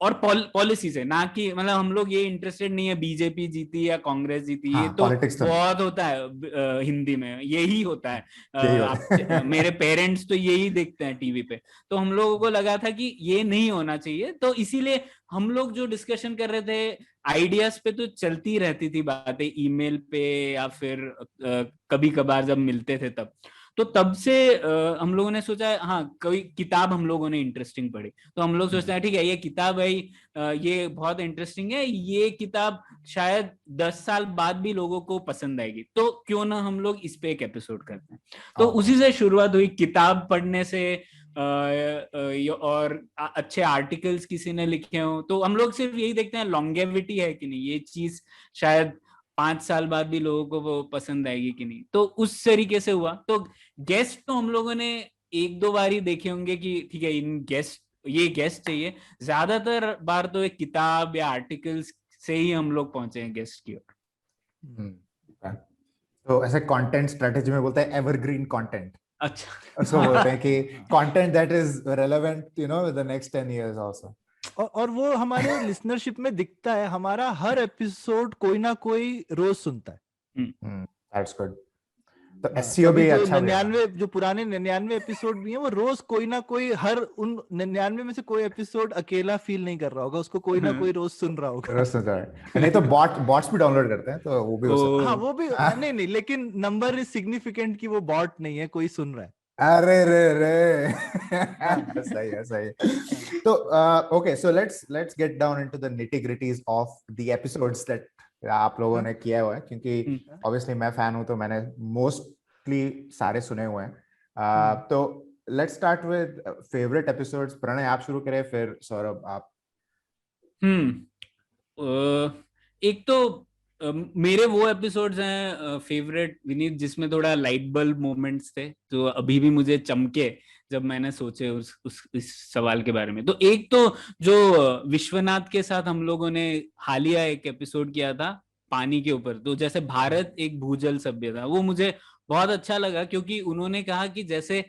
Speaker 1: और पॉलिसी से ना, कि मतलब हम लोग ये इंटरेस्टेड नहीं है बीजेपी जीती या कांग्रेस जीती। ये तो बहुत होता है हिंदी में, यही होता है। मेरे पेरेंट्स तो यही देखते हैं टीवी पे। तो हम लोगों को लगा था कि ये नहीं होना चाहिए, तो इसीलिए हम लोग जो डिस्कशन कर रहे थे आइडियाज पे, तो चलती रहती थी बातें ईमेल पे या फिर कभी कभार जब मिलते थे तब। तो तब से हम लोगों ने सोचा, हाँ कोई किताब हम लोगों ने इंटरेस्टिंग पढ़ी, तो हम लोग सोचते हैं ठीक है ये किताब है, ये बहुत इंटरेस्टिंग है, ये किताब शायद 10 साल बाद भी लोगों को पसंद आएगी, तो क्यों ना हम लोग इस पे एक एपिसोड करते हैं। तो उसी से शुरुआत हुई, किताब पढ़ने से और अच्छे आर्टिकल्स किसी ने लिखे हो, तो हम लोग सिर्फ यही देखते हैं लॉन्गेविटी है कि नहीं, ये चीज शायद 5 साल बाद भी लोगों को वो पसंद आएगी कि नहीं। तो उस तरीके से हुआ। तो गेस्ट तो हम लोगों ने 1-2 बार ही देखे होंगे कि ठीक है ये गेस्ट चाहिए। ज्यादातर बार तो एक किताब या आर्टिकल्स से ही हम लोग पहुंचे हैं गेस्ट की ओर।
Speaker 3: तो ऐसे कंटेंट स्ट्रेटेजी में बोलते हैं एवरग्रीन कंटेंट।
Speaker 1: अच्छा,
Speaker 3: उसको बोलते हैं कि content that is relevant with the next 10 years also.
Speaker 2: और वो हमारे लिसनरशिप में दिखता है। हमारा हर एपिसोड कोई ना कोई रोज सुनता है।
Speaker 3: That's good. तो एसईओ भी अच्छा,
Speaker 2: 99 जो पुराने 99 एपिसोड भी हैं, वो रोज कोई ना कोई, हर उन 99 में से कोई एपिसोड अकेला फील नहीं कर रहा होगा, उसको कोई ना कोई रोज सुन रहा होगा।
Speaker 3: रोज सुन रहा है। नहीं तो बॉट्स भी डाउनलोड करते हैं, तो वो भी हो सकता है।
Speaker 2: हाँ वो भी नहीं, लेकिन नंबर इज सिग्निफिकेंट कि वो बॉट नहीं है, कोई सुन रहा है।
Speaker 3: अरे रे सही है। तो okay, so let's get down into the nitty-gritties of the episodes that आप लोगों ने किया हुआ है, क्योंकि ऑब्वियसली मैं फैन हूं, तो मैंने मोस्टली सारे सुने हुए हैं। तो let's start with favourite episodes. Pranay आप शुरू करें, फिर सौरभ आप।
Speaker 1: एक तो मेरे वो एपिसोड्स हैं फेवरेट विनीत, जिसमें थोड़ा लाइट बल्ब मोमेंट्स थे, जो अभी भी मुझे चमके जब मैंने सोचे इस सवाल के बारे में। तो एक तो जो विश्वनाथ के साथ हम लोगों ने हालिया एक एपिसोड किया था पानी के ऊपर, तो जैसे भारत एक भूजल सभ्यता, वो मुझे बहुत अच्छा लगा, क्योंकि उन्होंने कहा कि जैसे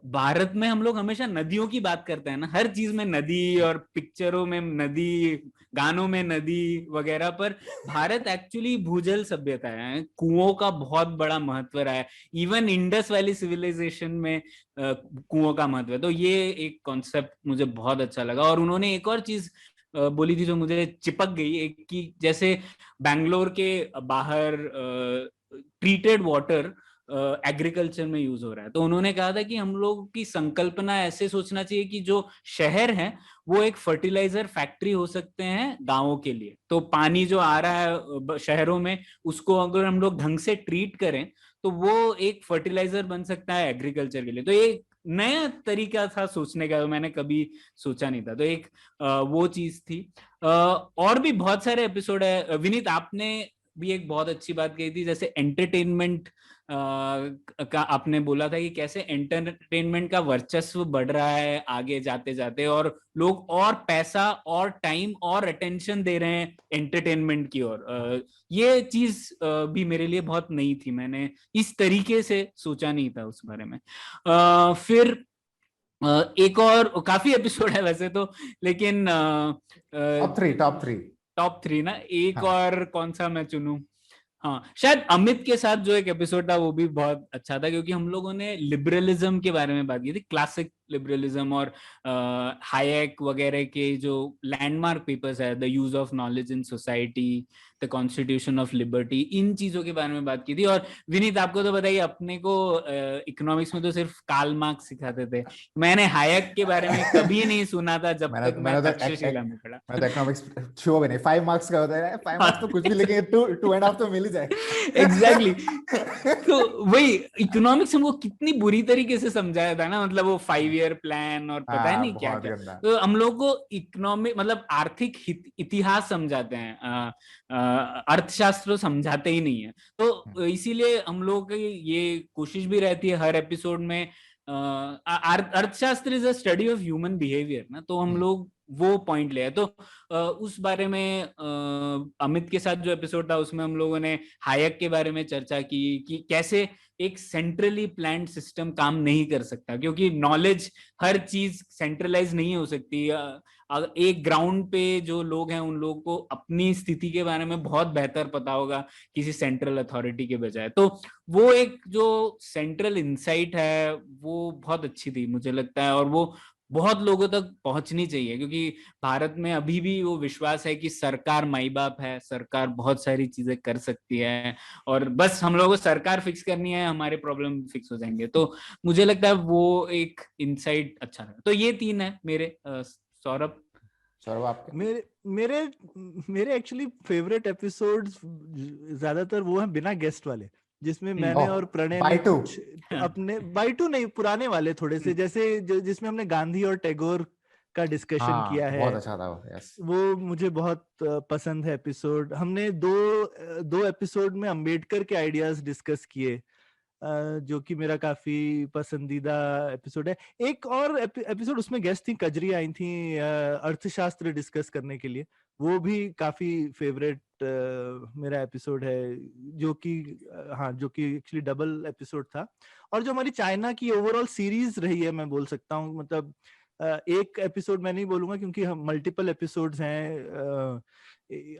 Speaker 1: भारत में हम लोग हमेशा नदियों की बात करते हैं ना, हर चीज में नदी, और पिक्चरों में नदी, गानों में नदी वगैरह, पर भारत एक्चुअली भूजल सभ्यता है। कुओं का बहुत बड़ा महत्व रहा है, इवन इंडस वैली सिविलाइजेशन में कुओं का महत्व है। तो ये एक कॉन्सेप्ट मुझे बहुत अच्छा लगा। और उन्होंने एक और चीज बोली थी जो मुझे चिपक गई, एक कि जैसे बैंगलोर के बाहर ट्रीटेड वाटर एग्रीकल्चर में यूज हो रहा है, तो उन्होंने कहा था कि हम लोग की संकल्पना ऐसे सोचना चाहिए कि जो शहर है वो एक फर्टिलाइजर फैक्ट्री हो सकते हैं गांवों के लिए। तो पानी जो आ रहा है शहरों में, उसको अगर हम लोग ढंग से ट्रीट करें तो वो एक फर्टिलाइजर बन सकता है एग्रीकल्चर के लिए। तो एक नया तरीका था सोचने का, मैंने कभी सोचा नहीं था। तो एक वो चीज थी। और भी बहुत सारे एपिसोड है विनीत, आपने भी एक बहुत अच्छी बात कही थी, जैसे एंटरटेनमेंट का आपने बोला था कि कैसे एंटरटेनमेंट का वर्चस्व बढ़ रहा है आगे जाते जाते, और लोग और पैसा और टाइम और अटेंशन दे रहे हैं एंटरटेनमेंट की ओर। ये चीज भी मेरे लिए बहुत नई थी, मैंने इस तरीके से सोचा नहीं था उस बारे में। फिर एक और काफी एपिसोड है वैसे तो, लेकिन टॉप थ्री ना, एक
Speaker 3: हाँ.
Speaker 1: और कौन सा मैं चुनूं? हाँ, शायद अमित के साथ जो एक एपिसोड था वो भी बहुत अच्छा था, क्योंकि हम लोगों ने लिबरलिज्म के बारे में बात की थी, क्लासिक लिबरलिज्म और हायेक वगैरह के जो लैंडमार्क पेपर्स है, the use of knowledge in society, the constitution of liberty, इन चीजों के बारे में बात की थी। और विनीत, आपको तो बताइए, अपने को इकोनॉमिक्स में तो सिर्फ कार्ल मार्क्स सिखाते थे, मैंने हायेक के बारे में कभी नहीं सुना था जब तक मैं तक्षशिला में पढ़ा।
Speaker 3: मैं तो इकोनॉमिक्स छुआ भी नहीं। 5 मार्क्स का होता है, 5 मार्क्स तो कुछ भी लिखेंगे, 2.5 तो मिल ही जाएगा।
Speaker 1: एग्जैक्टली। तो वही इकोनॉमिक्स हमको कितनी बुरी तरीके से समझाया था ना, मतलब वो 5 ईयर प्लान और पता है नहीं क्या
Speaker 3: बहुत
Speaker 1: क्या।
Speaker 3: गंदा।
Speaker 1: तो हम लोग को इकोनॉमिक मतलब आर्थिक इतिहास समझाते हैं, अर्थशास्त्र समझाते ही नहीं है। तो इसीलिए हम लोग की ये कोशिश भी रहती है हर एपिसोड में, अर्थशास्त्र is a study of human behaviour ना, तो हम लोग वो पॉइंट ले आए। तो उस बारे में अमित के साथ जो एपिसोड था उसमें हम लोगों ने हायक के बारे में चर्चा की कि कैसे एक सेंट्रली प्लान्ड सिस्टम काम नहीं कर सकता, क्योंकि नॉलेज, हर चीज सेंट्रलाइज नहीं हो सकती। एक ग्राउंड पे जो लोग हैं उन लोगों को अपनी स्थिति के बारे में बहुत बेहतर पता होगा किसी सेंट्रल अथॉरिटी के बजाय। तो वो एक जो सेंट्रल इंसाइट है वो बहुत अच्छी थी मुझे लगता है, और वो बहुत लोगों तक पहुंचनी चाहिए, क्योंकि भारत में अभी भी वो विश्वास है कि सरकार माई बाप है, सरकार बहुत सारी चीजें कर सकती है, और बस हम लोगों को सरकार फिक्स करनी है, हमारे प्रॉब्लम फिक्स हो जाएंगे। तो मुझे लगता है वो एक इनसाइट अच्छा है। तो ये 3 है मेरे। सौरभ
Speaker 2: आपके? मेरे मेरे एक्चुअली फेवरेट एपिसोड्स ज्यादातर वो हैं बिना गेस्ट वाले, जिसमें मैंने और प्रणय ने कुछ अपने बाइटू नहीं, पुराने वाले थोड़े से, जैसे जिसमें हमने गांधी और टैगोर का डिस्कशन किया है।
Speaker 3: बहुत अच्छा था वो। यस,
Speaker 2: वो मुझे बहुत पसंद है एपिसोड। हमने दो एपिसोड में अंबेडकर के आइडियाज डिस्कस किए, जो कि मेरा काफी पसंदीदा एपिसोड है। एक और एपिसोड उसमें गेस्ट थी, कजरी आई थी अर्थशास्त्र डिस्कस करने के लिए, वो भी काफी फेवरेट मेरा एपिसोड है, जो कि हाँ, जो कि एक्चुअली डबल एपिसोड था। और जो हमारी चाइना की ओवरऑल सीरीज रही है, मैं बोल सकता हूँ, मतलब एक एपिसोड मैं नहीं बोलूंगा क्योंकि हम मल्टीपल एपिसोड्स हैं।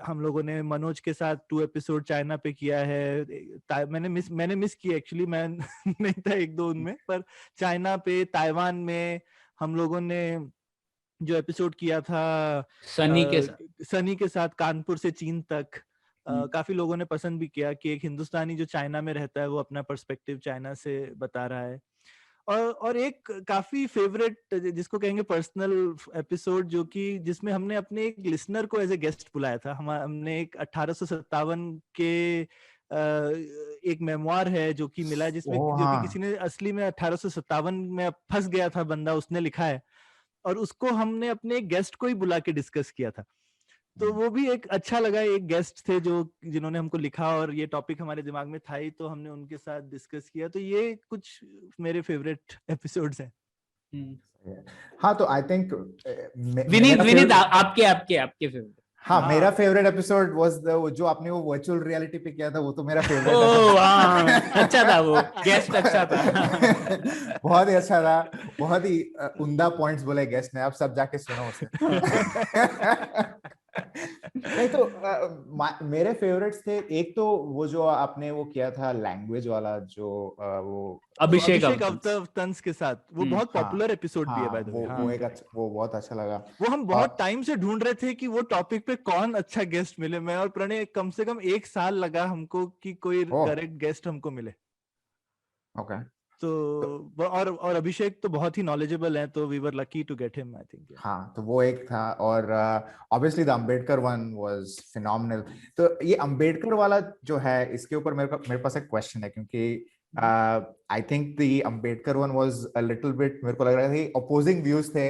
Speaker 2: हम लोगों ने मनोज के साथ 2 एपिसोड चाइना पे किया है। मैंने मिस किया एक्चुअली, मैं नहीं था 1-2 उनमें, पर चाइना पे, ताइवान में हम लोगों ने जो एपिसोड किया था सनी के साथ कानपुर से चीन तक, काफी लोगों ने पसंद भी किया कि एक हिंदुस्तानी जो चाइना में रहता है वो अपना पर्सपेक्टिव चाइना से बता रहा है। और एक काफी फेवरेट जिसको कहेंगे पर्सनल एपिसोड, जो कि जिसमें हमने अपने एक लिसनर को एज ए गेस्ट बुलाया था। हमने एक 1857 के एक मेमोir है जो कि मिला है, जिसमें जो कि किसी ने असली में 1857 में फंस गया था बंदा, उसने लिखा है, और उसको हमने अपने एक गेस्ट को ही बुला के डिस्कस किया था। तो वो भी एक अच्छा लगा। एक गेस्ट थे जिन्होंने हमको लिखा, और ये टॉपिक हमारे दिमाग में था ही, तो हमने उनके साथ डिस्कस किया। तो ये कुछ मेरे फेवरेट एपिसोड्स हैं।
Speaker 3: हाँ, तो आई थिंक
Speaker 1: विनीत आपके फेवरेट।
Speaker 3: हाँ, मेरा फेवरेट एपिसोड वाज जो आपने वो वर्चुअल रियलिटी पे किया था, वो तो मेरा फेवरेट
Speaker 1: अच्छा था, वो गेस्ट अच्छा था।
Speaker 3: बहुत ही अच्छा था, बहुत ही उम्दा पॉइंट्स बोले गेस्ट ने, आप सब जाके सुनो उसे। नहीं तो मेरे फेवरेट्स थे, एक तो वो जो आपने वो किया था लैंग्वेज वाला, जो वो
Speaker 1: अभिषेक
Speaker 2: अवतंस के साथ, वो बहुत पॉपुलर एपिसोड भी है बाय द वे।
Speaker 3: वो बहुत अच्छा लगा।
Speaker 2: वो हम बहुत टाइम से ढूंढ रहे थे कि वो टॉपिक पे कौन अच्छा गेस्ट मिले। मैं और प्रणय कम से कम 1 साल लगा हमको कि कोई करेक्ट गेस्ट हमको मिले।
Speaker 3: ओके।
Speaker 2: तो और अभिषेक तो बहुत ही नॉलेजेबल है, तो we were lucky to get him, I think.
Speaker 3: हाँ, तो वो एक था, और obviously the Ambedkar one was phenomenal. तो ये अंबेडकर वाला जो है, इसके ऊपर मेरे पास एक क्वेश्चन है, क्योंकि आई think the Ambedkar one was a little bit, मेरे को लग रहा था अपोजिंग व्यूज थे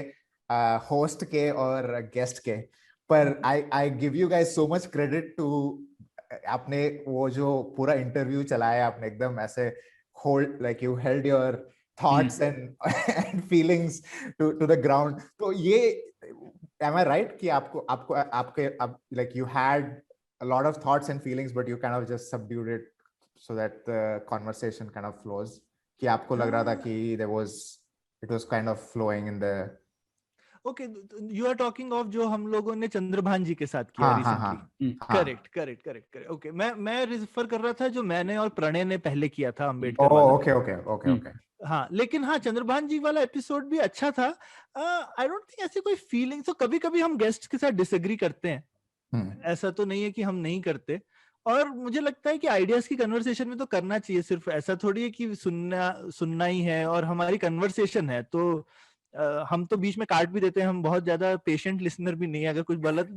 Speaker 3: होस्ट के और गेस्ट के, पर I give you guys so much credit to आपने वो जो पूरा इंटरव्यू चलाया आपने एकदम ऐसे hold like you held your thoughts and feelings to the ground. तो ये am I right कि आपको आपको आपके like you had a lot of thoughts and feelings but you kind of just subdued it so that the conversation kind of flows, कि आपको लग रहा था कि it was kind of flowing in the
Speaker 2: okay, you are talking of जो हम लोगों ने चंद्रभान जी के साथ किया रिसेंटली. करेक्ट. ओके, मैं रेफर कर रहा था जो मैंने और प्रणय ने पहले किया था अंबेडकर वाला.
Speaker 3: ओके.
Speaker 2: हाँ, लेकिन हाँ, चंद्रभान जी वाला एपिसोड भी अच्छा था. आई डोंट थिंक ऐसी कोई फीलिंग. तो कभी कभी हम गेस्ट के साथ डिसएग्री करते हैं, ऐसा तो नहीं है कि हम नहीं करते. और मुझे लगता है कि आइडियाज की कन्वर्सेशन में तो करना चाहिए. सिर्फ ऐसा थोड़ी है कि सुनना ही है. और हमारी कन्वर्सेशन है तो हम तो बीच में काट भी देते हैं. हम बहुत ज्यादा पेशेंट लिसनर भी नहीं है. अगर कुछ गलत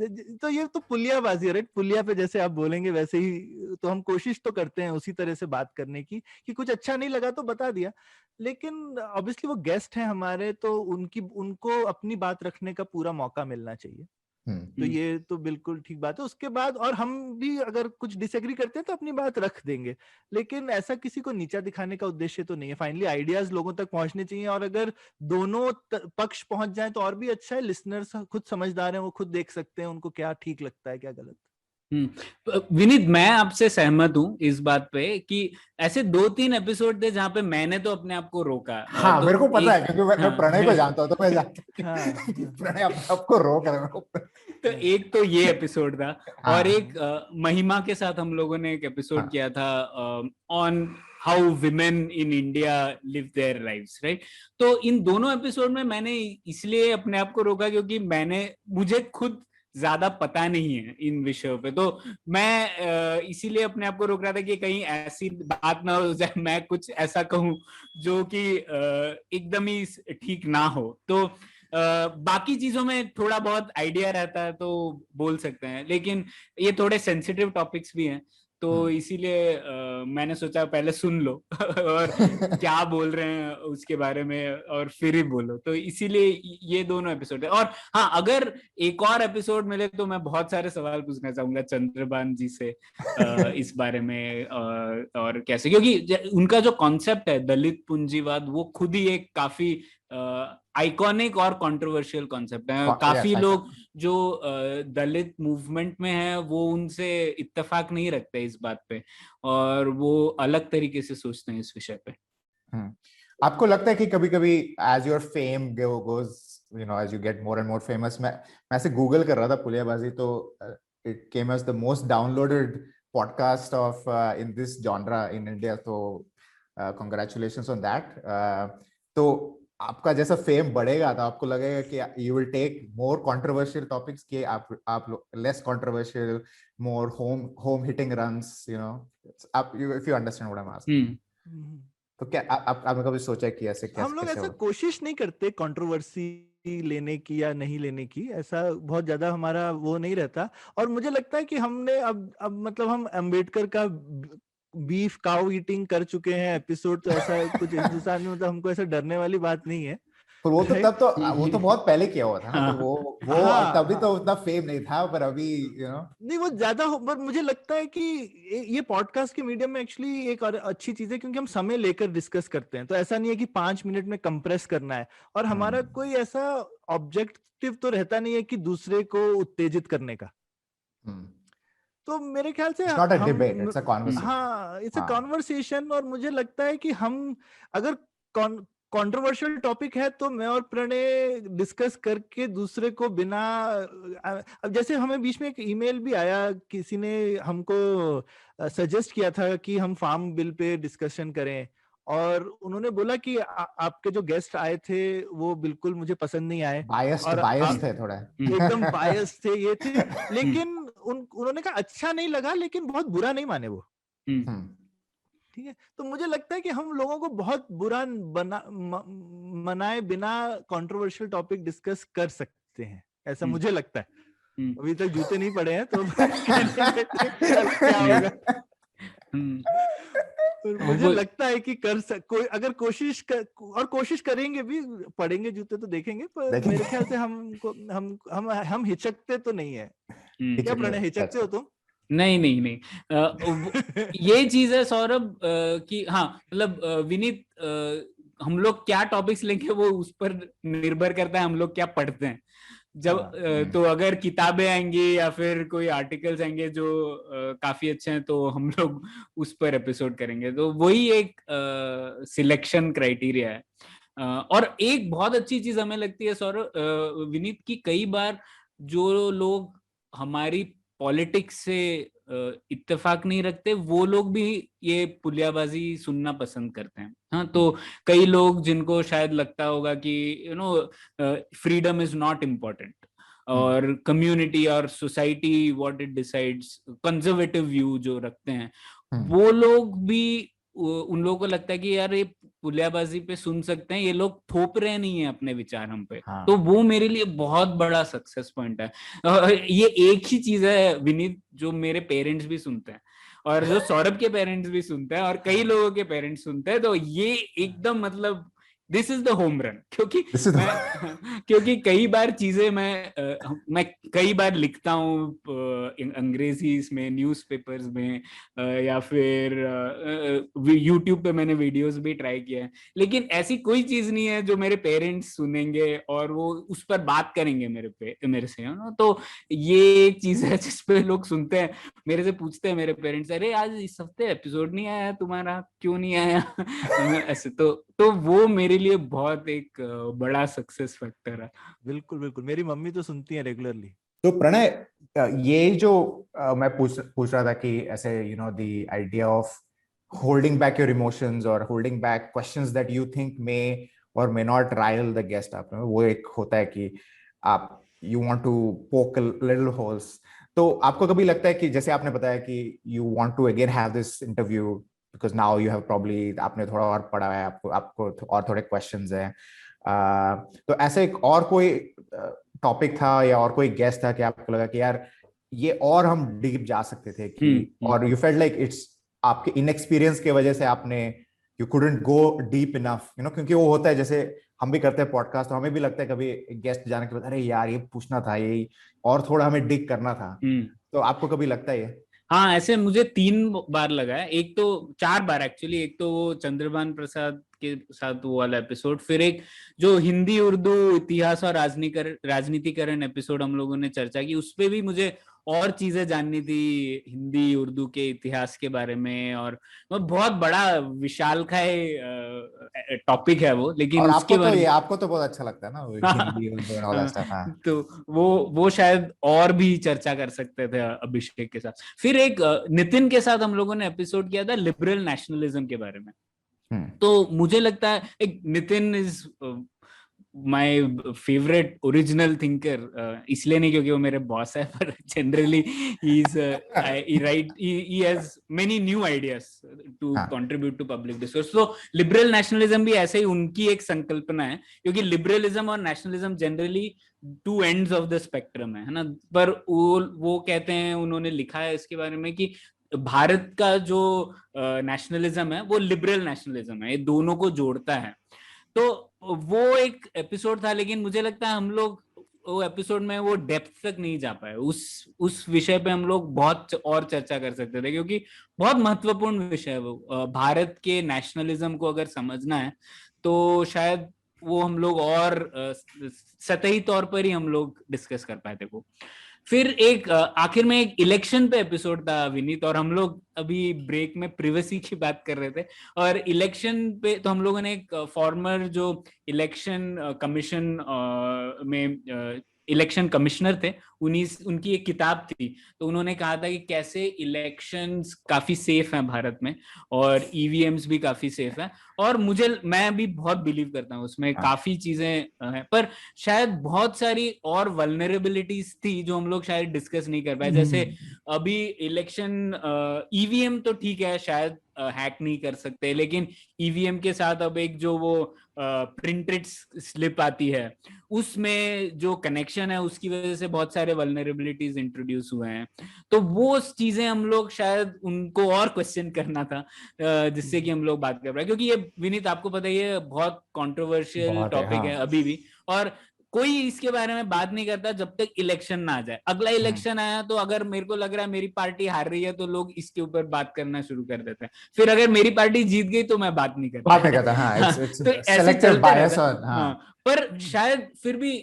Speaker 2: तो ये तो पुलियाबाजी है, राइट? पुलिया पे जैसे आप बोलेंगे वैसे ही. तो हम कोशिश तो करते हैं उसी तरह से बात करने की कि कुछ अच्छा नहीं लगा तो बता दिया. लेकिन ऑब्वियसली वो गेस्ट हैं हमारे, तो उनको अपनी बात रखने का पूरा मौका मिलना चाहिए. तो ये तो बिल्कुल ठीक बात है. उसके बाद और हम भी अगर कुछ डिसएग्री करते हैं तो अपनी बात रख देंगे. लेकिन ऐसा किसी को नीचा दिखाने का उद्देश्य तो नहीं है. फाइनली आइडियाज लोगों तक पहुंचने चाहिए. और अगर दोनों पक्ष पहुंच जाए तो और भी अच्छा है. लिसनर्स खुद समझदार हैं, वो खुद देख सकते हैं उनको क्या ठीक लगता है क्या गलत.
Speaker 1: विनीत, मैं आपसे सहमत हूँ इस बात पे कि ऐसे 2-3 एपिसोड थे जहाँ पे मैंने तो अपने आप को रोका.
Speaker 3: हाँ,
Speaker 1: तो
Speaker 3: मेरे को पता है क्योंकि मैं प्रणय को जानता हूँ, तो मैं जानता
Speaker 2: हाँ.
Speaker 3: प्रणय अपने आप को रोक रहा है.
Speaker 1: तो एक तो ये एपिसोड था. और एक महिमा के साथ हम लोगों ने एक एपिसोड किया था on how women in India live their lives, right? तो इन दोनों एपिसोड में मैंने इसलिए अपने आप को रोका क्योंकि मुझे खुद ज्यादा पता नहीं है इन विषयों पे. तो मैं इसीलिए अपने आप को रोक रहा था कि कहीं ऐसी बात ना हो जाए, मैं कुछ ऐसा कहूं जो कि एकदम ही ठीक ना हो. तो बाकी चीजों में थोड़ा बहुत आइडिया रहता है तो बोल सकते हैं. लेकिन ये थोड़े सेंसिटिव टॉपिक्स भी हैं, तो इसीलिए मैंने सोचा पहले सुन लो और क्या बोल रहे हैं उसके बारे में और फिर ही बोलो. तो इसीलिए ये दोनों एपिसोड है. और हाँ, अगर एक और एपिसोड मिले तो मैं बहुत सारे सवाल पूछना चाहूंगा चंद्रभान जी से इस बारे में. और कैसे, क्योंकि उनका जो कॉन्सेप्ट है दलित पूंजीवाद, वो खुद ही एक काफी आइकॉनिक और कंट्रोवर्शियल कॉन्सेप्ट है. काफी लोग जो दलित मूवमेंट में है वो उनसे इत्तेफाक नहीं रखते इस बात पे, और वो अलग तरीके से सोचते हैं इस विषय पे.
Speaker 3: आपको लगता है कि कभी-कभी as your fame goes, you know, as you get more and more famous, मैं ऐसे गूगल कर रहा था पुलियाबाजी, तो it came as the most downloaded podcast of in this genre in India. तो congratulations on that. तो आपका जैसा फेम बढ़ेगा तो आपको लगेगा कि you will take more controversial topics, के आप less controversial, more home hitting runs, you know, आप if you understand what I am asking. तो क्या आपने कभी सोचा कि ऐसे कैसे?
Speaker 2: हम लोग ऐसा कोशिश नहीं करते कंट्रोवर्सी लेने की या नहीं लेने की. ऐसा बहुत ज्यादा हमारा वो नहीं रहता. और मुझे लगता है कि हमने अब मतलब हम अम्बेडकर का बीफ काउ ईटिंग कर चुके हैं एपिसोड. तो ऐसा कुछ हिंदुस्तान में मतलब हमको ऐसा डरने वाली बात नहीं है.
Speaker 3: पर वो तो तब तो वो तो बहुत पहले किया हुआ था ना. तो वो तभी तो उतना फेम नहीं था. पर अभी यू नो
Speaker 2: नहीं, वो ज्यादा पर मुझे लगता है कि ये पॉडकास्ट के मीडियम में एक्चुअली एक अच्छी चीज है क्योंकि हम समय लेकर डिस्कस करते हैं. तो ऐसा नहीं है कि 5 मिनट में कंप्रेस करना है. और हमारा कोई ऐसा ऑब्जेक्टिव तो रहता नहीं है कि दूसरे को उत्तेजित करने का. तो मेरे ख्याल से
Speaker 3: it's not a debate, it's a conversation.
Speaker 2: हाँ, इट्स अ कॉन्वर्सेशन. और मुझे लगता है कि हम अगर कंट्रोवर्शियल टॉपिक है तो मैं और प्रणय डिस्कस करके दूसरे को बिना, अब जैसे हमें बीच में एक ईमेल भी आया, किसी ने हमको सजेस्ट किया था कि हम फार्म बिल पे डिस्कशन करें. और उन्होंने बोला कि आपके जो गेस्ट आए थे वो बिल्कुल मुझे पसंद नहीं आए.
Speaker 3: बायस्ड थे थोड़ा,
Speaker 2: एकदम बायस्ड थे, ये थे. लेकिन उन्होंने कहा अच्छा नहीं लगा, लेकिन बहुत बुरा नहीं माने वो. ठीक है. तो मुझे लगता है कि हम लोगों को बहुत बुरा मनाए बिना कंट्रोवर्शियल टॉपिक डिस्कस कर सकते हैं, ऐसा मुझे लगता है. अभी तक जूते नहीं पड़े हैं तो क्या होगा. मुझे लगता है कि कोई अगर कोशिश करेंगे भी, पड़ेंगे जूते तो देखेंगे. पर मेरे ख्याल से हम हिचकते तो नहीं है. क्या प्रणय, हिचकते हो तुम?
Speaker 1: नहीं नहीं नहीं, ये चीज है सौरभ, कि हाँ मतलब विनीत, हम लोग क्या टॉपिक्स लेंगे वो उस पर निर्भर करता है हम लोग क्या पढ़ते हैं। जब तो अगर किताबें आएंगी या फिर कोई आर्टिकल्स आएंगे जो काफी अच्छे हैं तो हम लोग उस पर एपिसोड करेंगे, तो वही एक सिलेक्शन क्राइटेरिया है। और एक बहुत अच्छी चीज हमें लगती है सौरभ, विनीत, की कई बार जो लोग हमारी पॉलिटिक्स से इत्तेफाक नहीं रखते वो लोग भी ये पुलियाबाजी सुनना पसंद करते हैं। हाँ, तो कई लोग जिनको शायद लगता होगा कि फ्रीडम इज नॉट इम्पोर्टेंट, और कम्युनिटी और society what it decides, conservative view जो रखते हैं, वो लोग भी उन लोगों को लगता है कि यार ये पुलियाबाजी पे सुन सकते हैं, ये लोग थोप रहे नहीं है अपने विचार हम पे।
Speaker 3: हाँ.
Speaker 1: तो वो मेरे लिए बहुत बड़ा सक्सेस पॉइंट है। ये एक ही चीज है विनीत जो मेरे पेरेंट्स भी सुनते हैं, और जो सौरभ के पेरेंट्स भी सुनते हैं, और कई लोगों के पेरेंट्स सुनते हैं, तो ये एकदम मतलब this is the home run. क्योंकि क्योंकि कई बार चीजें मैं कई बार लिखता हूँ अंग्रेजी में, न्यूज़पेपर्स में, या फिर यूट्यूब पे मैंने वीडियोस भी ट्राई किया है, लेकिन ऐसी कोई चीज नहीं है जो मेरे पेरेंट्स सुनेंगे और वो उस पर बात करेंगे मेरे से, ना। तो ये एक चीज है जिस पे लोग सुनते हैं, मेरे से पूछते हैं मेरे पेरेंट्स, अरे आज इस हफ्ते एपिसोड नहीं आया तुम्हारा, क्यों नहीं आया? ऐसे तो वो मेरे लिए बहुत एक बड़ा सक्सेस फैक्टर है।
Speaker 2: बिल्कुल बिल्कुल, मेरी मम्मी तो सुनती है रेगुलरली।
Speaker 3: तो प्रणय, ये जो मैं पूछ रहा था कि ऐसे the idea of holding back your emotions और holding back questions that you think may or may not rile the guest, आप वो एक होता है कि आप you want to poke little holes. तो आपको कभी लगता है कि जैसे आपने बताया कि you want to again have this interview because now you have probably, आपने थोड़ा और पढ़ा है, आपको और थोड़े क्वेश्चंस हैं, तो ऐसे एक और कोई टॉपिक था या और कोई गेस्ट था कि आपको लगा कि यार ये और हम डीप जा सकते थे कि और यू फेल्ट लाइक इट्स आपके इनएक्सपीरियंस के वजह से आपने you couldn't go deep enough, क्योंकि वो होता है जैसे हम भी करते हैं पॉडकास्ट, तो हमें भी लगता है कभी गेस्ट जाने के बाद अरे यार ये पूछना था, ये और थोड़ा हमें डिग करना था। तो आपको कभी लगता है ये?
Speaker 1: हाँ, ऐसे मुझे 3 बार लगा है, एक तो 4 बार एक्चुअली। एक तो वो चंद्रभान प्रसाद के साथ वो वाला एपिसोड, फिर एक जो हिंदी उर्दू इतिहास और राजनीतिकरण एपिसोड हम लोगों ने चर्चा की, उसपे भी मुझे और चीजें जाननी थी हिंदी उर्दू के इतिहास के बारे में, और बहुत बड़ा विशालकाय टॉपिक है वो, लेकिन
Speaker 3: और
Speaker 1: उसके बारे में
Speaker 3: आपको तो बहुत अच्छा लगता है ना Hindi Urdu all that stuff.
Speaker 1: तो वो शायद और भी चर्चा कर सकते थे अभिषेक के साथ। फिर एक नितिन के साथ हम लोगों ने एपिसोड किया था लिबरल नेशनलिज्म के बारे में। तो मुझे लगता है एक Nitin is my favourite original thinker, इसलिए नहीं क्योंकि वो मेरे बॉस है, पर generally he has many new ideas to contribute to public discourse. तो लिबरल नेशनलिज्म भी ऐसे ही उनकी एक संकल्पना है, क्योंकि लिबरलिज्म और nationalism generally 2 ends of the spectrum है ना। पर वो कहते हैं, उन्होंने लिखा है इसके बारे में कि भारत का जो नेशनलिज्म है वो लिबरल नेशनलिज्म है, ये दोनों को जोड़ता है। तो वो एक एपिसोड था, लेकिन मुझे लगता है हम लोग वो एपिसोड में वो डेप्थ तक नहीं जा पाए। उस विषय पे हम लोग बहुत और चर्चा कर सकते थे, क्योंकि बहुत महत्वपूर्ण विषय है वो। भारत के नेशनलिज्म को अगर समझना है तो शायद वो हम लोग और सतही तौर पर ही हम लोग डिस्कस कर पाए थे वो। फिर एक आखिर में एक इलेक्शन पे एपिसोड था विनीत, और हम लोग अभी ब्रेक में प्रिवेसी की बात कर रहे थे, और इलेक्शन पे तो हम लोगों ने एक फॉर्मर जो इलेक्शन कमीशन में इलेक्शन कमिश्नर थे, उनकी एक किताब थी, तो उन्होंने कहा था कि कैसे इलेक्शंस काफी सेफ हैं भारत में, और ईवीएम्स भी काफी सेफ हैं। और मैं भी बहुत बिलीव करता हूँ उसमें, काफी चीजें हैं, पर शायद बहुत सारी और वल्नरेबिलिटीज थी जो हम लोग शायद डिस्कस नहीं कर पाए। जैसे अभी इलेक्शन ईवीएम तो ठीक है, शायद हैक नहीं कर सकते, लेकिन ईवीएम के साथ अब एक जो वो प्रिंटेड स्लिप आती है, उसमें जो कनेक्शन है उसकी वजह से बहुत सारे वल्नरेबिलिटीज इंट्रोड्यूस हुए हैं। तो वो चीजें हम लोग शायद उनको और क्वेश्चन करना था, जिससे कि हम लोग बात कर रहे हैं, क्योंकि ये विनीत आपको पता ही है बहुत कंट्रोवर्शियल टॉपिक है अभी भी। और कोई इसके बारे में बात नहीं करता जब तक इलेक्शन ना आ जाए। अगला इलेक्शन आया तो अगर मेरे को लग रहा है मेरी पार्टी हार रही है तो लोग इसके ऊपर बात करना शुरू कर देते हैं, फिर अगर मेरी पार्टी जीत गई तो मैं बात नहीं करता।
Speaker 3: हाँ, it's
Speaker 1: तो ऐसे
Speaker 3: selective
Speaker 1: चलते
Speaker 3: bias
Speaker 1: रहता है।
Speaker 3: on, हाँ।
Speaker 1: पर शायद फिर भी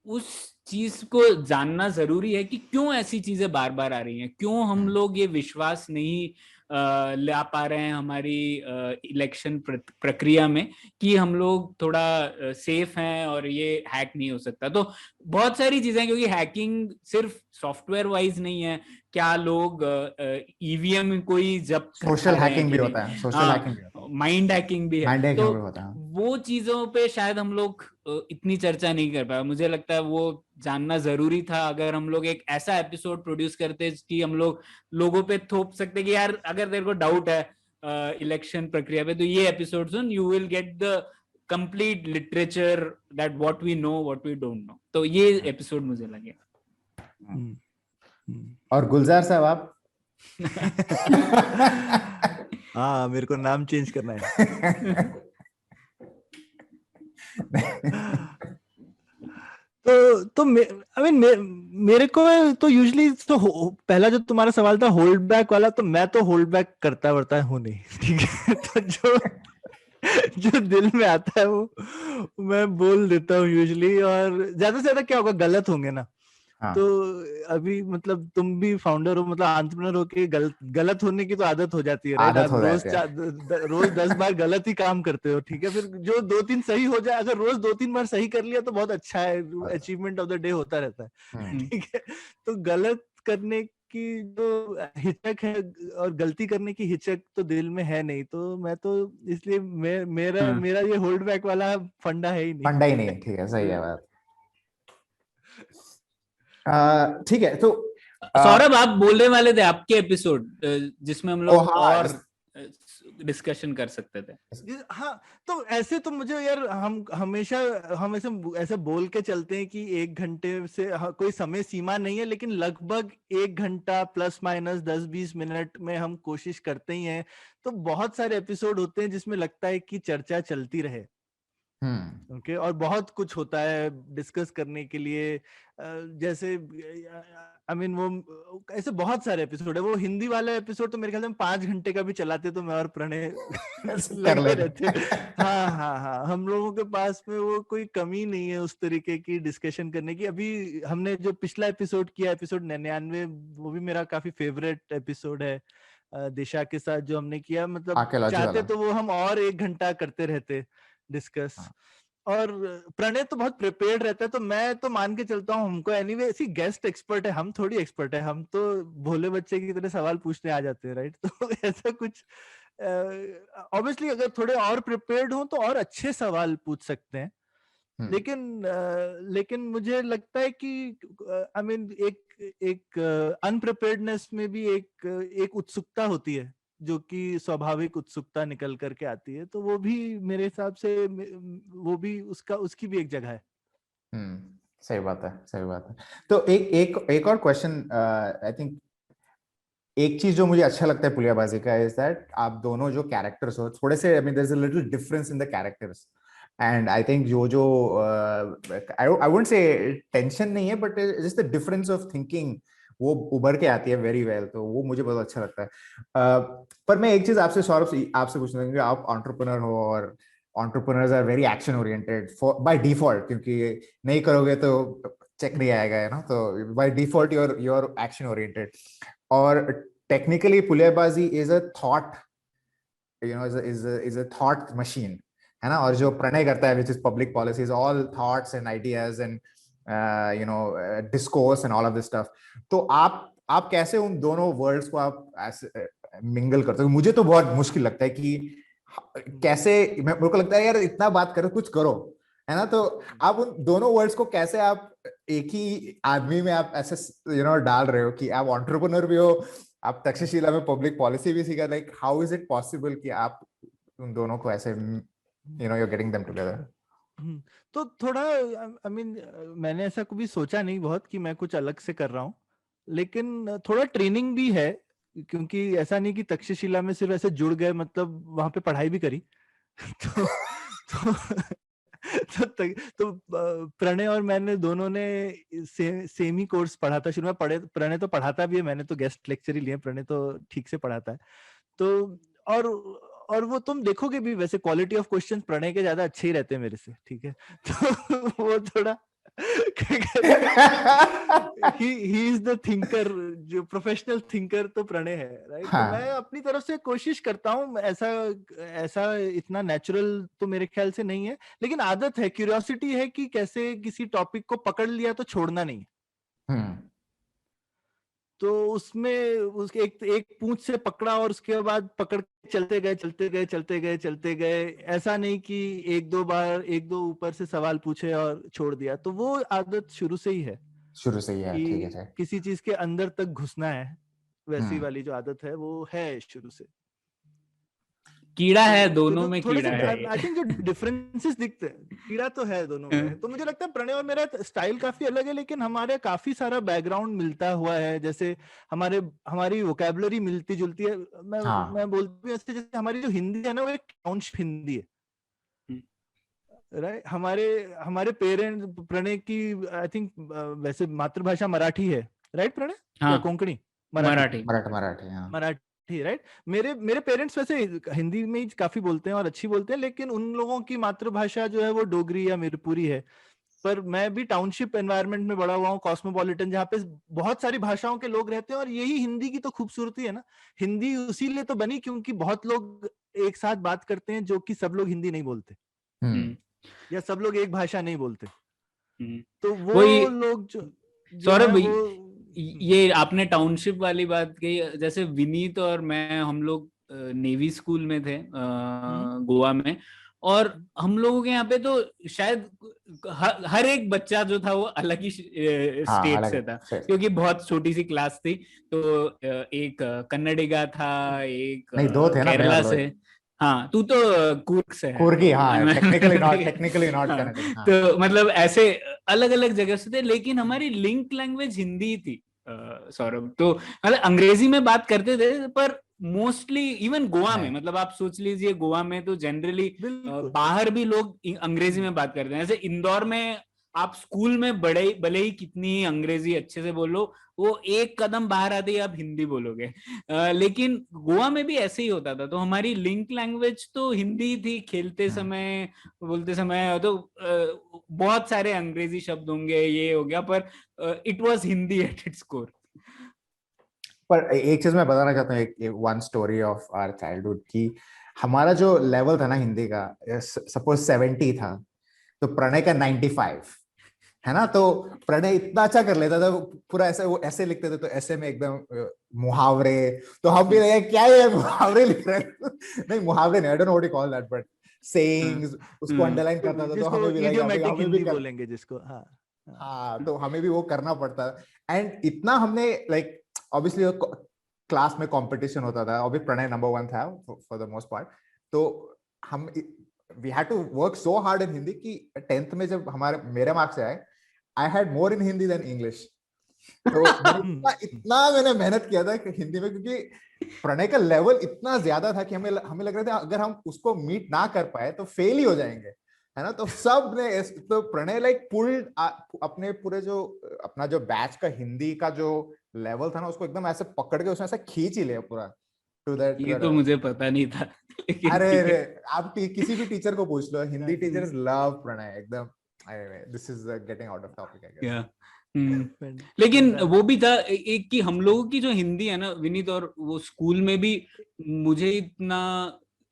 Speaker 1: उस चीज को जानना जरूरी है कि क्यों ऐसी चीजें बार बार आ रही हैं, क्यों हम लोग ये विश्वास नहीं ला पा रहे हैं हमारी इलेक्शन प्रक्रिया में कि हम लोग थोड़ा सेफ हैं और ये हैक नहीं हो सकता। तो बहुत सारी चीजें, क्योंकि हैकिंग सिर्फ सॉफ्टवेयर वाइज नहीं है, क्या लोग ईवीएम कोई जब्त
Speaker 3: सोशल
Speaker 1: कर रहे हैं
Speaker 3: हैकिंग
Speaker 1: कि
Speaker 3: भी
Speaker 1: नहीं,
Speaker 3: होता है, सोशल हैकिंग भी होता है,
Speaker 1: माइंड हैकिंग भी है।
Speaker 3: माइंड हैकिंग
Speaker 1: तो
Speaker 3: भी होता है।
Speaker 1: वो चीजों पे शायद हम लोग इतनी चर्चा नहीं कर पाए। मुझे लगता है वो जानना जरूरी था। अगर हम लोग एक ऐसा एपिसोड प्रोड्यूस करते कि हम लोग लोगों पे थोप सकते कि यार अगर तेरे को डाउट है इलेक्शन प्रक्रिया पे तो ये एपिसोड सुन, you will get the complete literature that what we know what we don't know. तो ये एपिसोड मुझे लगे।
Speaker 3: और गुलजार साहब आप
Speaker 2: हाँ, मेरे को नाम चेंज करना है। तो आई मीन मेरे को तो यूजुअली तो पहला जो तुम्हारा सवाल था होल्ड बैक वाला, तो मैं तो होल्ड बैक करता वर्ता हूँ नहीं, ठीक है। तो जो दिल में आता है वो मैं बोल देता हूँ यूजुअली, और ज्यादा से ज्यादा क्या होगा, गलत होंगे ना।
Speaker 3: हाँ।
Speaker 2: तो अभी मतलब तुम भी फाउंडर हो, मतलब एंटरप्रेन्योर हो के गलत होने की तो आदत हो जाती है, राइट?
Speaker 3: आदत
Speaker 2: आप
Speaker 3: हो
Speaker 2: रोज
Speaker 3: जाती है।
Speaker 2: रोज 10 बार गलत ही काम करते हो, ठीक है। फिर जो 2-3 सही हो जाए, अगर रोज 2-3 बार सही कर लिया तो बहुत अच्छा है, अचीवमेंट ऑफ द डे होता रहता है, ठीक है। तो गलत करने की जो हिचक है और गलती करने की हिचक तो दिल में है नहीं, तो मैं तो इसलिए मेरा ये होल्ड बैक वाला फंडा है ही नहीं।
Speaker 3: फंडा ही नहीं, ठीक है, सही है बात। ठीक है, तो
Speaker 1: सौरभ आप बोलने वाले थे आपके एपिसोड जिसमें हम लोग
Speaker 3: हाँ,
Speaker 1: और डिस्कशन कर सकते थे।
Speaker 2: हाँ, तो ऐसे तो मुझे यार हम हमेशा हम ऐसे बोल के चलते हैं कि 1 घंटे से कोई समय सीमा नहीं है, लेकिन लगभग 1 घंटा प्लस माइनस 10-20 मिनट में हम कोशिश करते ही हैं। तो बहुत सारे एपिसोड होते हैं जिसमें लगता है कि चर्चा चलती रहे, ओके, और बहुत कुछ होता है डिस्कस करने के लिए। जैसे आई मीन वो ऐसे बहुत सारे एपिसोड है। वो हिंदी वाला एपिसोड तो मेरे ख्याल से 5 घंटे का भी चलाते तो मैं और प्रणय
Speaker 3: कर
Speaker 2: लगे रहते।
Speaker 3: लेते।
Speaker 2: हाँ हाँ हाँ, हम लोगों के पास में वो कोई कमी नहीं है उस तरीके की डिस्कशन करने की। अभी हमने जो पिछला एपिसोड किया, एपिसोड 99, वो भी मेरा काफी फेवरेट एपिसोड है। दिशा के साथ जो हमने किया, मतलब
Speaker 3: आर्कियोलॉजी
Speaker 2: चाहते
Speaker 3: वाला।
Speaker 2: तो वो हम और 1 घंटा करते रहते डिस्कस। और प्रणय तो बहुत प्रिपेयर्ड रहता है, तो मैं तो मान के चलता हूँ हमको एनीवे ऐसी गेस्ट एक्सपर्ट है, हम थोड़ी एक्सपर्ट है, हम तो भोले बच्चे की तरह सवाल पूछने आ जाते हैं, राइट? तो ऐसा कुछ ऑब्वियसली अगर थोड़े और प्रिपेयर्ड हो तो और अच्छे सवाल पूछ सकते हैं। लेकिन मुझे लगता है कि आई मीन एक अनप्रिपेयर्डनेस में भी एक उत्सुकता होती है, जो कि स्वाभाविक उत्सुकता निकल करके आती है। तो वो भी मेरे हिसाब से वो भी उसकी भी एक जगह है।
Speaker 3: सही बात है, सही बात है। तो एक और क्वेश्चन, आई थिंक एक चीज जो मुझे अच्छा लगता है पुलियाबाजी का इज दैट आप दोनों जो कैरेक्टर्स हो थोड़े से, I mean there is a little difference in the characters, and I think जो आई वुडंट से टेंशन नहीं है, but just the difference of thinking वो उभर के आती है वेरी वेल, तो वो मुझे बहुत अच्छा लगता है। पर मैं एक चीज आपसे सौरभ आपसे पूछना चाहूंगा, आप एंटरप्रेन्योर हो और entrepreneurs are very action oriented by default, क्योंकि नहीं करोगे तो चेक नहीं आएगा, है ना, तो by default you're action oriented. और technically Puliyabaazi is a thought, you know, is a thought machine, है ना। और जो प्रणय करता है which is public policies, all thoughts and ideas and you know discourse and all of this stuff. तो आप कैसे उन दोनों वर्ड्स को आप ऐसे मिंगल करते हो? मुझे तो बहुत मुश्किल लगता है कि कैसे, मेरे को लगता है यार इतना बात करो, कुछ करो, है ना। तो आप उन दोनों वर्ड्स को कैसे आप एक ही आदमी में आप ऐसे यू नो डाल रहे हो कि आप एंटरप्रेन्योर भी हो, आप तक्षशिला में पब्लिक पॉलिसी भी सीखा, like how is it possible कि आप उन दोनों को ऐसे you know you are getting them together?
Speaker 2: तो थोड़ा आई मीन मैंने ऐसा कभी सोचा नहीं बहुत कि मैं कुछ अलग से कर रहा हूँ, लेकिन थोड़ा ट्रेनिंग भी है, क्योंकि ऐसा नहीं कि तक्षशिला में सिर्फ ऐसे जुड़ गए, मतलब वहां पे पढ़ाई भी करी। तो तो प्रणय और मैंने दोनों ने सेम ही कोर्स पढ़ा था शुरू में। प्रणय तो पढ़ाता भी है, मैंने तो गेस्ट लेक्चर ही लिए, प्रणय तो ठीक से पढ़ाता है। तो और वो तुम देखोगे भी वैसे क्वालिटी ऑफ क्वेश्चंस प्रणय के ज्यादा अच्छे ही रहते हैं मेरे से, ठीक है। तो वो थोड़ा ही इज द थिंकर, जो प्रोफेशनल थिंकर तो प्रणय है, राइट। तो मैं अपनी तरफ से कोशिश करता हूँ, ऐसा इतना नेचुरल तो मेरे ख्याल से नहीं है, लेकिन आदत है, क्यूरियोसिटी है कि कैसे किसी टॉपिक को पकड़ लिया तो छोड़ना नहीं। तो उसमें उसके एक पूंछ से पकड़ा और उसके बाद पकड़ के चलते गए, ऐसा नहीं कि एक दो ऊपर से सवाल पूछे और छोड़ दिया। तो वो आदत शुरू से ही है,
Speaker 3: ठीक है।
Speaker 2: किसी चीज के अंदर तक घुसना है, वैसी वाली जो आदत है वो है शुरू से।
Speaker 1: कीड़ा है दोनों में, कीड़ा है।
Speaker 2: आई थिंक जो डिफरेंसेस दिखते हैं, कीड़ा तो है दोनों में। तो मुझे लगता है प्रणय और मेरा स्टाइल काफी अलग है, लेकिन हमारे काफी सारा बैकग्राउंड मिलता हुआ है। जैसे हमारी वोकैबुलरी मिलती जुलती है। मैं बोलती हूँ ऐसे, जैसे हमारी जो हिंदी है ना, वो एक टाउनशिप हिंदी है, राइट। हमारे पेरेंट्स, प्रणय की आई थिंक वैसे मातृभाषा मराठी है, राइट प्रणय?
Speaker 1: हाँ,
Speaker 2: कोंकणी,
Speaker 3: मराठी,
Speaker 2: राइट। मेरे पेरेंट्स वैसे हिंदी में ही काफी बोलते हैं और अच्छी बोलते हैं, लेकिन उन लोगों की मातृभाषा जो है वो डोगरी या मिरपुरी है। पर मैं भी टाउनशिप एनवायरनमेंट में बड़ा हुआ हूँ, कॉस्मोपॉलिटन, जहाँ पे बहुत सारी भाषाओं के लोग रहते हैं। और यही हिंदी की तो खूबसूरती है ना। हिंदी उसीलिए तो बनी क्योंकि बहुत लोग एक साथ बात करते हैं, जो कि सब लोग हिंदी नहीं बोलते, या सब लोग एक भाषा नहीं बोलते। तो वो लोग जो
Speaker 1: सौरभ, ये आपने टाउनशिप वाली बात कही। जैसे विनीत और मैं, हम लोग नेवी स्कूल में थे गोवा में, और हम लोगों के यहाँ पे तो शायद हर एक बच्चा जो था वो अलग ही स्टेट से था, क्योंकि बहुत छोटी सी क्लास थी। तो एक कन्नडिगा था, एक केरला से। हाँ, तू तो कूर्ग से है,
Speaker 3: कूर्गी, हाँ, टेक्निकली नॉट कनेक्टेड।
Speaker 1: तो मतलब ऐसे अलग अलग जगह से थे, लेकिन हमारी लिंक लैंग्वेज हिंदी थी सौरभ। तो मतलब अंग्रेजी में बात करते थे, पर मोस्टली इवन गोवा में, मतलब आप सोच लीजिए गोवा में तो जनरली बाहर भी लोग अंग्रेजी में बात करते हैं। जैसे इंदौर में आप स्कूल में भले ही कितनी अंग्रेजी अच्छे से बोलो, वो एक कदम बाहर आते ही आप हिंदी बोलोगे। लेकिन गोवा में भी ऐसे ही होता था। तो हमारी लिंक लैंग्वेज तो हिंदी थी। खेलते समय, बोलते समय तो बहुत सारे अंग्रेजी शब्द होंगे, ये हो गया, पर it was Hindi at its core.
Speaker 3: पर एक चीज मैं बताना चाहता हूँ, एक one story of our childhood की। हमारा जो लेवल था ना हिंदी का, सपोज 70 था, तो प्रणय का 95 है ना। तो प्रणय इतना अच्छा कर लेता था, पूरा ऐसे वो ऐसे लिखते थे, तो ऐसे में एकदम मुहावरे। तो हम भी लगे क्या ये मुहावरे लिख रहे हैं। नहीं, मुहावरे नहीं, आई don't know what you call that, but sayings, उसको अंडरलाइन करता था। तो हमें भी लगा हमें भी बोलेंगे जिसको। हाँ, तो हमें भी वो करना पड़ता। एंड इतना हमने लाइक ऑब्वियसली क्लास में कंपटीशन होता था, अभी प्रणय नंबर 1 था फॉर द मोस्ट पार्ट। तो हम we had to work so hard in Hindi कि 10th में जब मेरे मार्क्स आए, I had more in Hindi than English. तो इतना मैंने मेहनत किया था हिंदी में, क्योंकि प्रणय का लेवल इतना ज्यादा था कि हमें लग रहा था अगर हम उसको मीट ना कर पाए तो फेल ही हो जाएंगे, है ना। तो सब ने, तो प्रणय लाइक पुल्ड अपने पूरे जो अपना जो बैच का हिंदी का जो लेवल था ना, उसको एकदम ऐसे पकड़ के उसने ऐसे खींच ही लिया पूरा टू दैट।
Speaker 1: ये तो मुझे पता नहीं था।
Speaker 3: अरे आप किसी भी टीचर को पूछ लो, हिंदी टीचर्स लव प्रणय एकदम। This is getting out of topic I guess.
Speaker 1: लेकिन वो भी था एक कि हम लोगों की जो हिंदी है ना विनीत, और वो स्कूल में भी मुझे इतना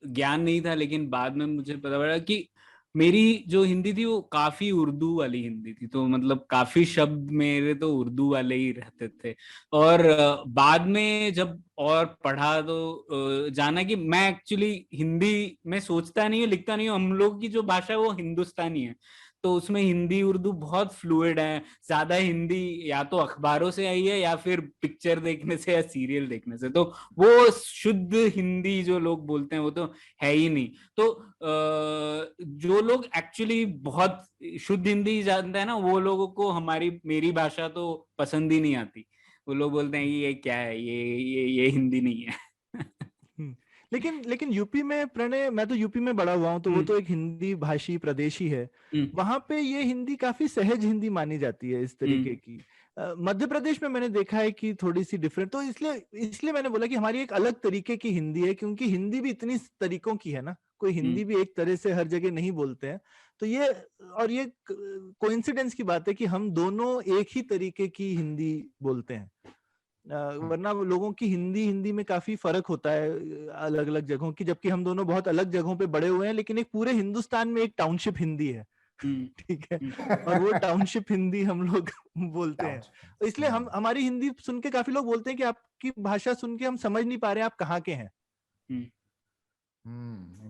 Speaker 1: ज्ञान नहीं था, लेकिन बाद में मुझे पता पड़ा कि मेरी जो हिंदी थी वो काफी उर्दू वाली हिंदी थी। तो मतलब काफी शब्द मेरे तो उर्दू वाले ही रहते थे। और बाद में जब और पढ़ा तो जाना कि मैं एक्चुअली हिंदी में सोचता नहीं हूँ, लिखता नहीं हूँ। हम लोग की जो भाषा है वो हिंदुस्तानी है, तो उसमें हिंदी उर्दू बहुत फ्लूइड है। ज्यादा हिंदी या तो अखबारों से आई है या फिर पिक्चर देखने से या सीरियल देखने से। तो वो शुद्ध हिंदी जो लोग बोलते हैं वो तो है ही नहीं। तो जो लोग एक्चुअली बहुत शुद्ध हिंदी जानते हैं ना, वो लोगों को मेरी भाषा तो पसंद ही नहीं आती। वो लोग बोलते हैं ये क्या है, ये हिंदी नहीं है।
Speaker 2: लेकिन यूपी में प्रणय, मैं तो यूपी में बड़ा हुआ हूँ, तो वो तो एक हिंदी भाषी प्रदेश ही है। वहां पे ये हिंदी काफी सहज हिंदी मानी जाती है इस तरीके की। मध्य प्रदेश में मैंने देखा है कि थोड़ी सी डिफरेंट, तो इसलिए मैंने बोला कि हमारी एक अलग तरीके की हिंदी है, क्योंकि हिंदी भी इतनी तरीकों की है ना, कोई हिंदी भी एक तरह से हर जगह नहीं बोलते हैं। तो ये कोइंसिडेंस की बात है कि हम दोनों एक ही तरीके की हिंदी बोलते हैं। वरना लोगों की हिंदी में काफी फर्क होता है अलग अलग जगहों की, जबकि हम दोनों बहुत अलग जगहों पे बड़े हुए हैं, लेकिन एक पूरे हिंदुस्तान में एक टाउनशिप हिंदी है। ठीक है, और वो टाउनशिप हिंदी हम लोग बोलते हैं। तो इसलिए हमारी हिंदी सुन के काफी लोग बोलते हैं कि आपकी भाषा सुन के हम समझ नहीं पा रहे आप कहाँ के हैं।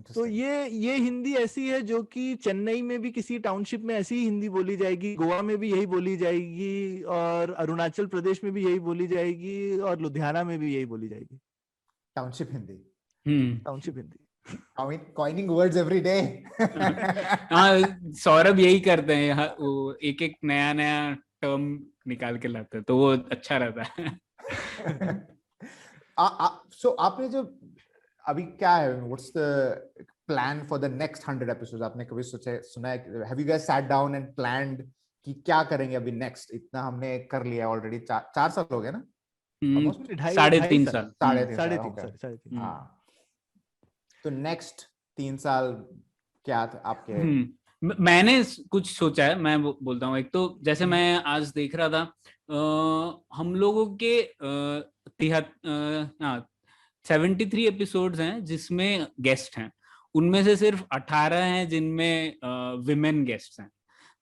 Speaker 2: तो ये हिंदी ऐसी है जो कि चेन्नई में भी किसी टाउनशिप में ऐसी ही हिंदी बोली जाएगी, गोवा में भी यही बोली जाएगी, और अरुणाचल प्रदेश में भी यही बोली जाएगी, और लुधियाना में भी यही बोली जाएगी।
Speaker 3: Township Hindi,
Speaker 2: township Hindi,
Speaker 3: coining words every day.
Speaker 1: हाँ, सौरभ यही करते हैं, वो एक एक नया नया टर्म निकाल के लाते हैं, तो वो अच्छा रहता है।
Speaker 3: सो आपने जो अभी क्या है, what's the plan for the next 100 episodes? आपने कभी सुना है, have you guys sat down and planned कि क्या करेंगे अभी नेक्स्ट? इतना हमने कर लिया ऑलरेडी, 4 साल हो गए ना?
Speaker 1: 3.5 साल।
Speaker 2: 3.5
Speaker 3: हाँ, तो नेक्स्ट 3 साल क्या आपके?
Speaker 1: मैंने कुछ सोचा है, मैं बोलता हूँ। एक तो जैसे मैं आज देख रहा था, हम लोगों के 73 एपिसोड्स हैं जिसमें गेस्ट हैं, उनमें से सिर्फ 18 हैं जिनमें विमेन गेस्ट हैं।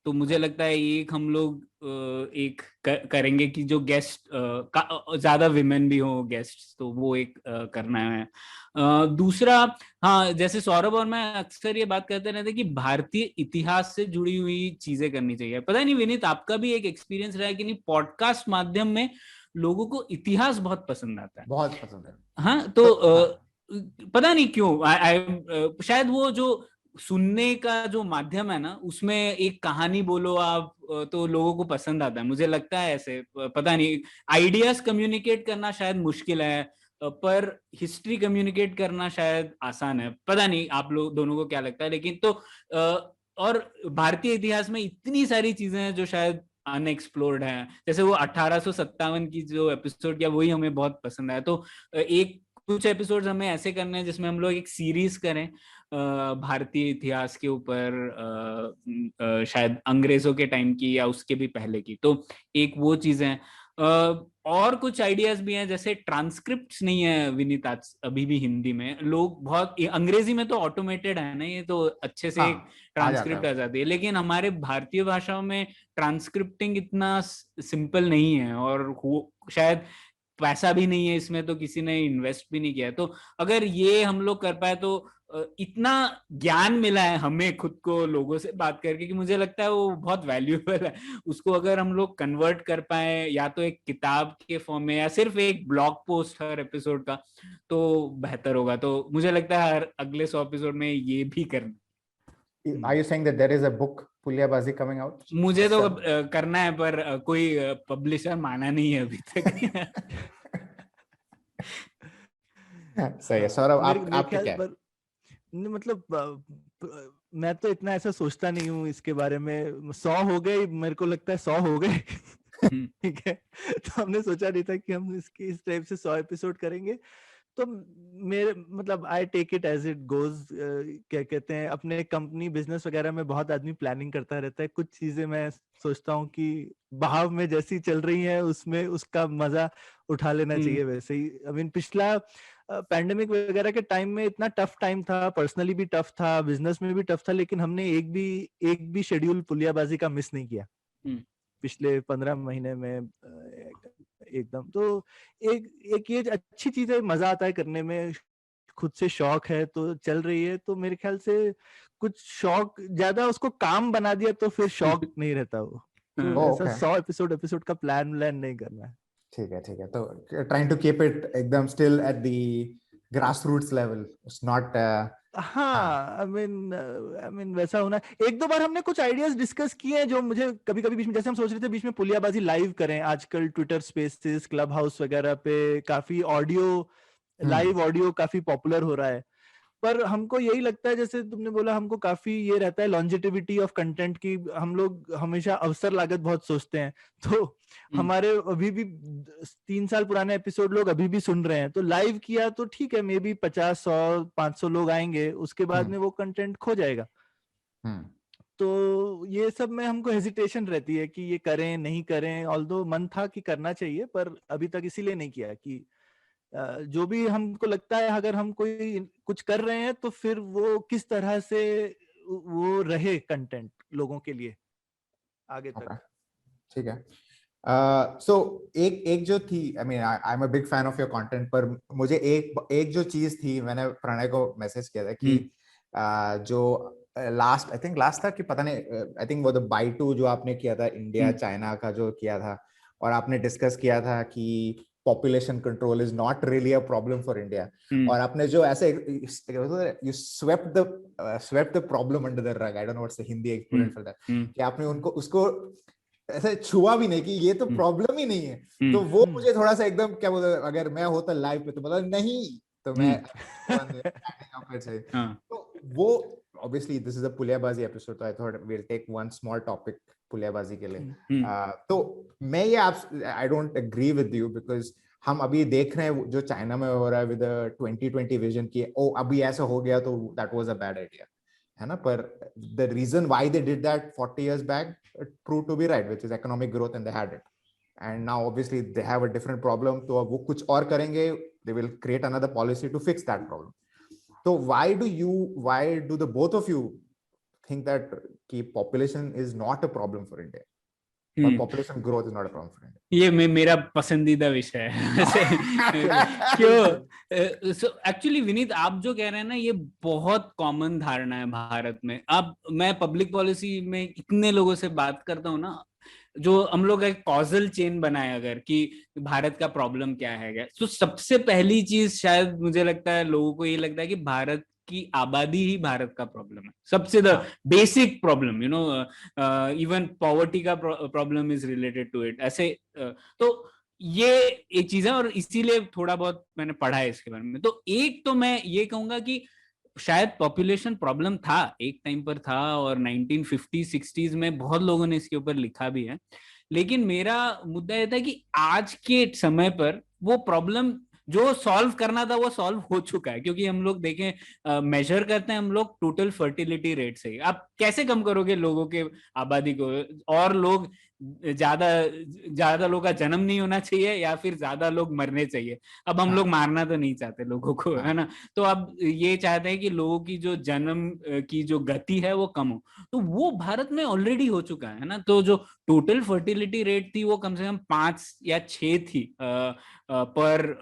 Speaker 1: तो मुझे लगता है एक हम लोग एक करेंगे कि जो गेस्ट ज्यादा विमेन भी हो गेस्ट, तो वो एक करना है। दूसरा, हाँ, जैसे सौरभ और मैं अक्सर ये बात करते रहते कि भारतीय इतिहास से जुड़ी हुई चीजें करनी चाहिए। पता नहीं विनीत, आपका भी एक एक्सपीरियंस रहा है कि नहीं, पॉडकास्ट माध्यम में लोगों को इतिहास बहुत पसंद आता है।
Speaker 3: बहुत पसंद है।
Speaker 1: हाँ, तो पता नहीं क्यों, शायद वो जो सुनने का जो माध्यम है ना, उसमें एक कहानी बोलो आप, तो लोगों को पसंद आता है। मुझे लगता है ऐसे, पता नहीं, आइडियाज कम्युनिकेट करना शायद मुश्किल है, पर हिस्ट्री कम्युनिकेट करना शायद आसान है। पता नहीं आप लोग दोनों को क्या लगता है, लेकिन तो और भारतीय इतिहास में इतनी सारी चीजें हैं जो शायद अनएक्सप्लोर्ड है। जैसे वो 1857 की जो एपिसोड किया, वही हमें बहुत पसंद आया। तो एक कुछ एपिसोड्स हमें ऐसे करने हैं जिसमें हम लोग एक सीरीज करें भारतीय इतिहास के ऊपर, शायद अंग्रेजों के टाइम की या उसके भी पहले की। तो एक वो चीजें, और कुछ आइडियाज भी हैं, जैसे ट्रांसक्रिप्ट्स नहीं है विनीत आज अभी भी हिंदी में। लोग बहुत, अंग्रेजी में तो ऑटोमेटेड है ना, ये तो अच्छे से ट्रांसक्रिप्ट आ जाती है, लेकिन हमारे भारतीय भाषाओं में ट्रांसक्रिप्टिंग इतना सिंपल नहीं है, और शायद पैसा भी नहीं है इसमें, तो किसी ने इन्वेस्ट भी नहीं किया है। तो अगर ये हम लोग कर पाए तो इतना ज्ञान मिला है हमें खुद को लोगों से बात करके कि मुझे लगता है वो बहुत वैल्यूएबल है। उसको अगर हम लोग कन्वर्ट कर पाए, या तो एक किताब के फॉर्म में या सिर्फ एक ब्लॉग पोस्ट हर एपिसोड का, तो बेहतर होगा। तो मुझे लगता है हर अगले 100 एपिसोड में ये भी करना।
Speaker 3: Are you saying that there is a book Puliyabaazi coming out?
Speaker 1: मुझे तो करना है, पर कोई पब्लिशर माना नहीं है अभी तक।
Speaker 3: सही है। सौरभ, आपके क्या है?
Speaker 2: मतलब मैं तो इतना ऐसा सोचता नहीं हूँ इसके बारे में। 100 हो गए, मेरे को लगता है 100 हो गए। ठीक है, तो हमने सोचा नहीं था कि हम इस टाइप से 100 एपिसोड करेंगे। तो मेरे मतलब I take it as it goes. क्या कहते हैं, अपने कंपनी बिजनेस वगैरह में बहुत आदमी प्लानिंग करता रहता है। कुछ चीजें मैं सोचता हूँ कि बहाव में जैसी चल रही है उसमें उसका मजा उठा लेना चाहिए वैसे ही। आई मीन पिछला पैंडेमिक वगैरह के टाइम में इतना टफ टाइम था, पर्सनली भी टफ था, बिजनेस में भी टफ था, लेकिन हमने एक भी शेड्यूल पुलियाबाजी का मिस नहीं किया पिछले 15 महीने में एकदम। तो एक ये अच्छी चीज है, मजा आता है करने में, खुद से शौक है तो चल रही है। तो मेरे ख्याल से कुछ शौक ज्यादा उसको काम बना दिया तो फिर शौक नहीं रहता वो। तो ऐसा 100 एपिसोड का प्लान नहीं करना है।
Speaker 3: ठीक है। तो trying to keep it एकदम still at the grassroots level. It's not
Speaker 2: हाँ, आई मीन वैसा होना। एक दो बार हमने कुछ आइडियाज डिस्कस किए हैं जो मुझे कभी कभी बीच में, जैसे हम सोच रहे थे बीच में पुलियाबाजी लाइव करें। आजकल ट्विटर स्पेसेस, क्लब हाउस वगैरह पे काफी ऑडियो लाइव ऑडियो काफी पॉपुलर हो रहा है, पर हमको यही लगता है, जैसे तुमने बोला, हमको काफी ये रहता है लॉन्जेटिविटी ऑफ कंटेंट की, हम लोग हमेशा अवसर लागत बहुत सोचते हैं, तो हमारे अभी भी 3 साल पुराने एपिसोड लोग अभी भी सुन रहे हैं, तो लाइव किया तो ठीक है, मे बी 50, 100, 500 लोग आएंगे, उसके बाद में वो कंटेंट खो जाएगा। तो ये सब में हमको हेजिटेशन रहती है कि ये करें नहीं करें, ऑल्दो मन था कि करना चाहिए, पर अभी तक इसीलिए नहीं किया कि जो भी हमको लगता है अगर हम कोई कुछ कर रहे हैं तो फिर वो किस तरह से वो रहे कंटेंट लोगों के लिए आगे तक।
Speaker 3: ठीक है। सो एक जो थी, I mean I am a big fan of your content, पर मुझे एक जो चीज थी, मैंने प्रणय को मैसेज किया था कि जो लास्ट था कि पता नहीं, आई थिंक वो द बाई टू जो आपने किया था इंडिया चाइना का जो किया था, और आपने डिस्कस किया था कि population control is not really a problem for India, और आपने जो ऐसे you swept the problem under the rug, I don't know what's the Hindi equivalent for that, कि आपने उसको ऐसे छुआ भी नहीं कि ये तो प्रॉब्लम ही नहीं है, तो वो मुझे थोड़ा सा एकदम क्या बोलते, अगर मैं होता लाइव पे तो मतलब नहीं, तो मैं तो वो obviously this is a Puliyabaazi episode, so I thought we'll take one small topic Puliyabaazi के लिए। तो मैं ये I don't agree with you, because हम अभी देख रहे हैं जो चाइना में हो रहा है विद 2020 विजन की, ओ अभी ऐसा हो गया तो that was a bad idea, है ना, पर the reason why they did that 40 years back proved to be right, which is economic growth, and they had it, and now obviously they have a different problem, तो अब वो कुछ और करेंगे, they will create another policy to fix that problem. So why do the both of you think that population is not a problem for India, or population growth is not a problem for India?
Speaker 1: ये मेरा पसंदीदा विषय है। क्यों? Actually Vineet, आप जो कह रहे हैं ना, ये बहुत कॉमन धारणा है भारत में। अब मैं पब्लिक पॉलिसी में इतने लोगों से बात करता हूँ ना, जो हम लोग एक कॉजल चेन बनाए अगर कि भारत का प्रॉब्लम क्या है, तो सबसे पहली चीज शायद मुझे लगता है लोगों को ये लगता है कि भारत की आबादी ही भारत का प्रॉब्लम है, सबसे the basic problem, you know, even poverty का problem is related to it, ऐसे। तो ये एक चीज है, और इसीलिए थोड़ा बहुत मैंने पढ़ा है इसके बारे में। तो एक तो मैं ये कहूंगा कि शायद पॉपुलेशन प्रॉब्लम था, एक टाइम पर था, और 1950-60s में बहुत लोगों ने इसके ऊपर लिखा भी है, लेकिन मेरा मुद्दा यह था कि आज के समय पर वो प्रॉब्लम जो सॉल्व करना था वो सॉल्व हो चुका है, क्योंकि हम लोग देखें, मेजर करते हैं हम लोग टोटल फर्टिलिटी रेट से। आप कैसे कम करोगे लोगों के आबादी को, और लोग ज्यादा लोगों का जन्म नहीं होना चाहिए या फिर ज्यादा लोग मरने चाहिए। अब हम लोग मारना तो नहीं चाहते लोगों को, है ना, तो अब ये चाहते हैं कि लोगों की जो जन्म की जो गति है वो कम हो, तो वो भारत में ऑलरेडी हो चुका है ना। तो जो टोटल फर्टिलिटी रेट थी वो कम से कम 5 या 6 थी पर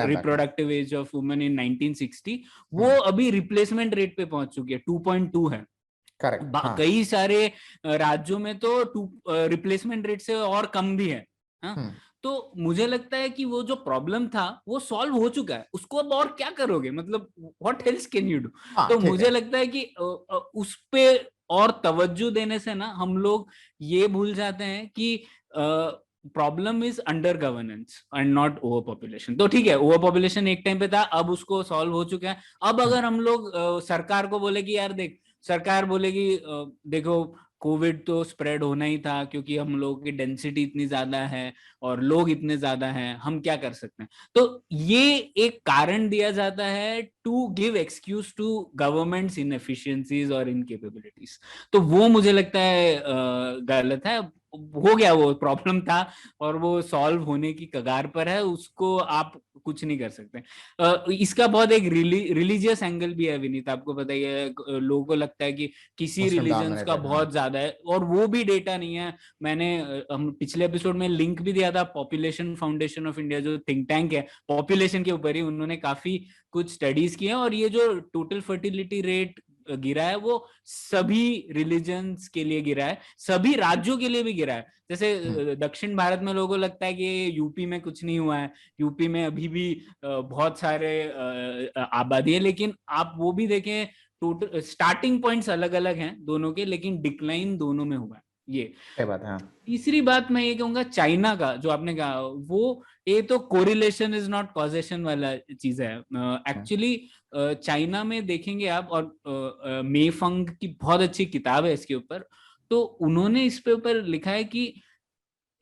Speaker 1: reproductive age of women in 1960, वो अभी रिप्लेसमेंट रेट पे पहुंच चुकी है, 2.2 है। कई सारे राज्यों में तो रिप्लेसमेंट रेट से और कम भी है। तो मुझे लगता है कि वो जो प्रॉब्लम था वो सॉल्व हो चुका है, उसको अब और क्या करोगे, मतलब what else can you do. तो मुझे लगता है कि उस पे और तवज्जो देने से ना हम लोग ये भूल जाते हैं कि problem is under governance and not over population. तो ठीक है, ओवर पॉपुलेशन एक टाइम पे था, अब उसको सॉल्व हो चुका है। अब अगर हम लोग सरकार को बोले कि यार देख, सरकार बोलेगी देखो कोविड तो स्प्रेड होना ही था क्योंकि हम लोगों की डेंसिटी इतनी ज्यादा है और लोग इतने ज्यादा हैं, हम क्या कर सकते हैं। तो ये एक कारण दिया जाता है to give excuse to governments inefficiencies और इनकेपेबिलिटीज। तो वो मुझे लगता है गलत है। हो गया, वो प्रॉब्लम था और वो सॉल्व होने की कगार पर है, उसको आप कुछ नहीं कर सकते। इसका बहुत एक रिलीजियस एंगल भी है विनीत, आपको पता ही है। लोगों को लगता है कि किसी रिलीजन्स का बहुत ज्यादा है, और वो भी डेटा नहीं है। मैंने हम पिछले एपिसोड में लिंक भी दिया था, पॉपुलेशन फाउंडेशन ऑफ इंडिया जो थिंक टैंक है पॉपुलेशन के ऊपर ही, उन्होंने काफी कुछ स्टडीज किए हैं, और ये जो टोटल फर्टिलिटी रेट गिरा है वो सभी रिलीजन्स के लिए गिरा है, सभी राज्यों के लिए भी गिरा है। जैसे दक्षिण भारत में लोगों को लगता है कि यूपी में कुछ नहीं हुआ है, यूपी में अभी भी बहुत सारे आबादी है, लेकिन आप वो भी देखें, टोटल स्टार्टिंग पॉइंट्स अलग अलग हैं दोनों के, लेकिन डिक्लाइन दोनों में हुआ है। ये
Speaker 3: सही बात है, हाँ।
Speaker 1: तीसरी बात मैं ये कहूंगा, चाइना का जो आपने कहा, वो ये तो कोरिलेशन इज नॉट कॉजेशन वाला चीज है एक्चुअली। चाइना में देखेंगे आप, और मेफंग की बहुत अच्छी किताब है इसके ऊपर, तो उन्होंने इस पे ऊपर लिखा है कि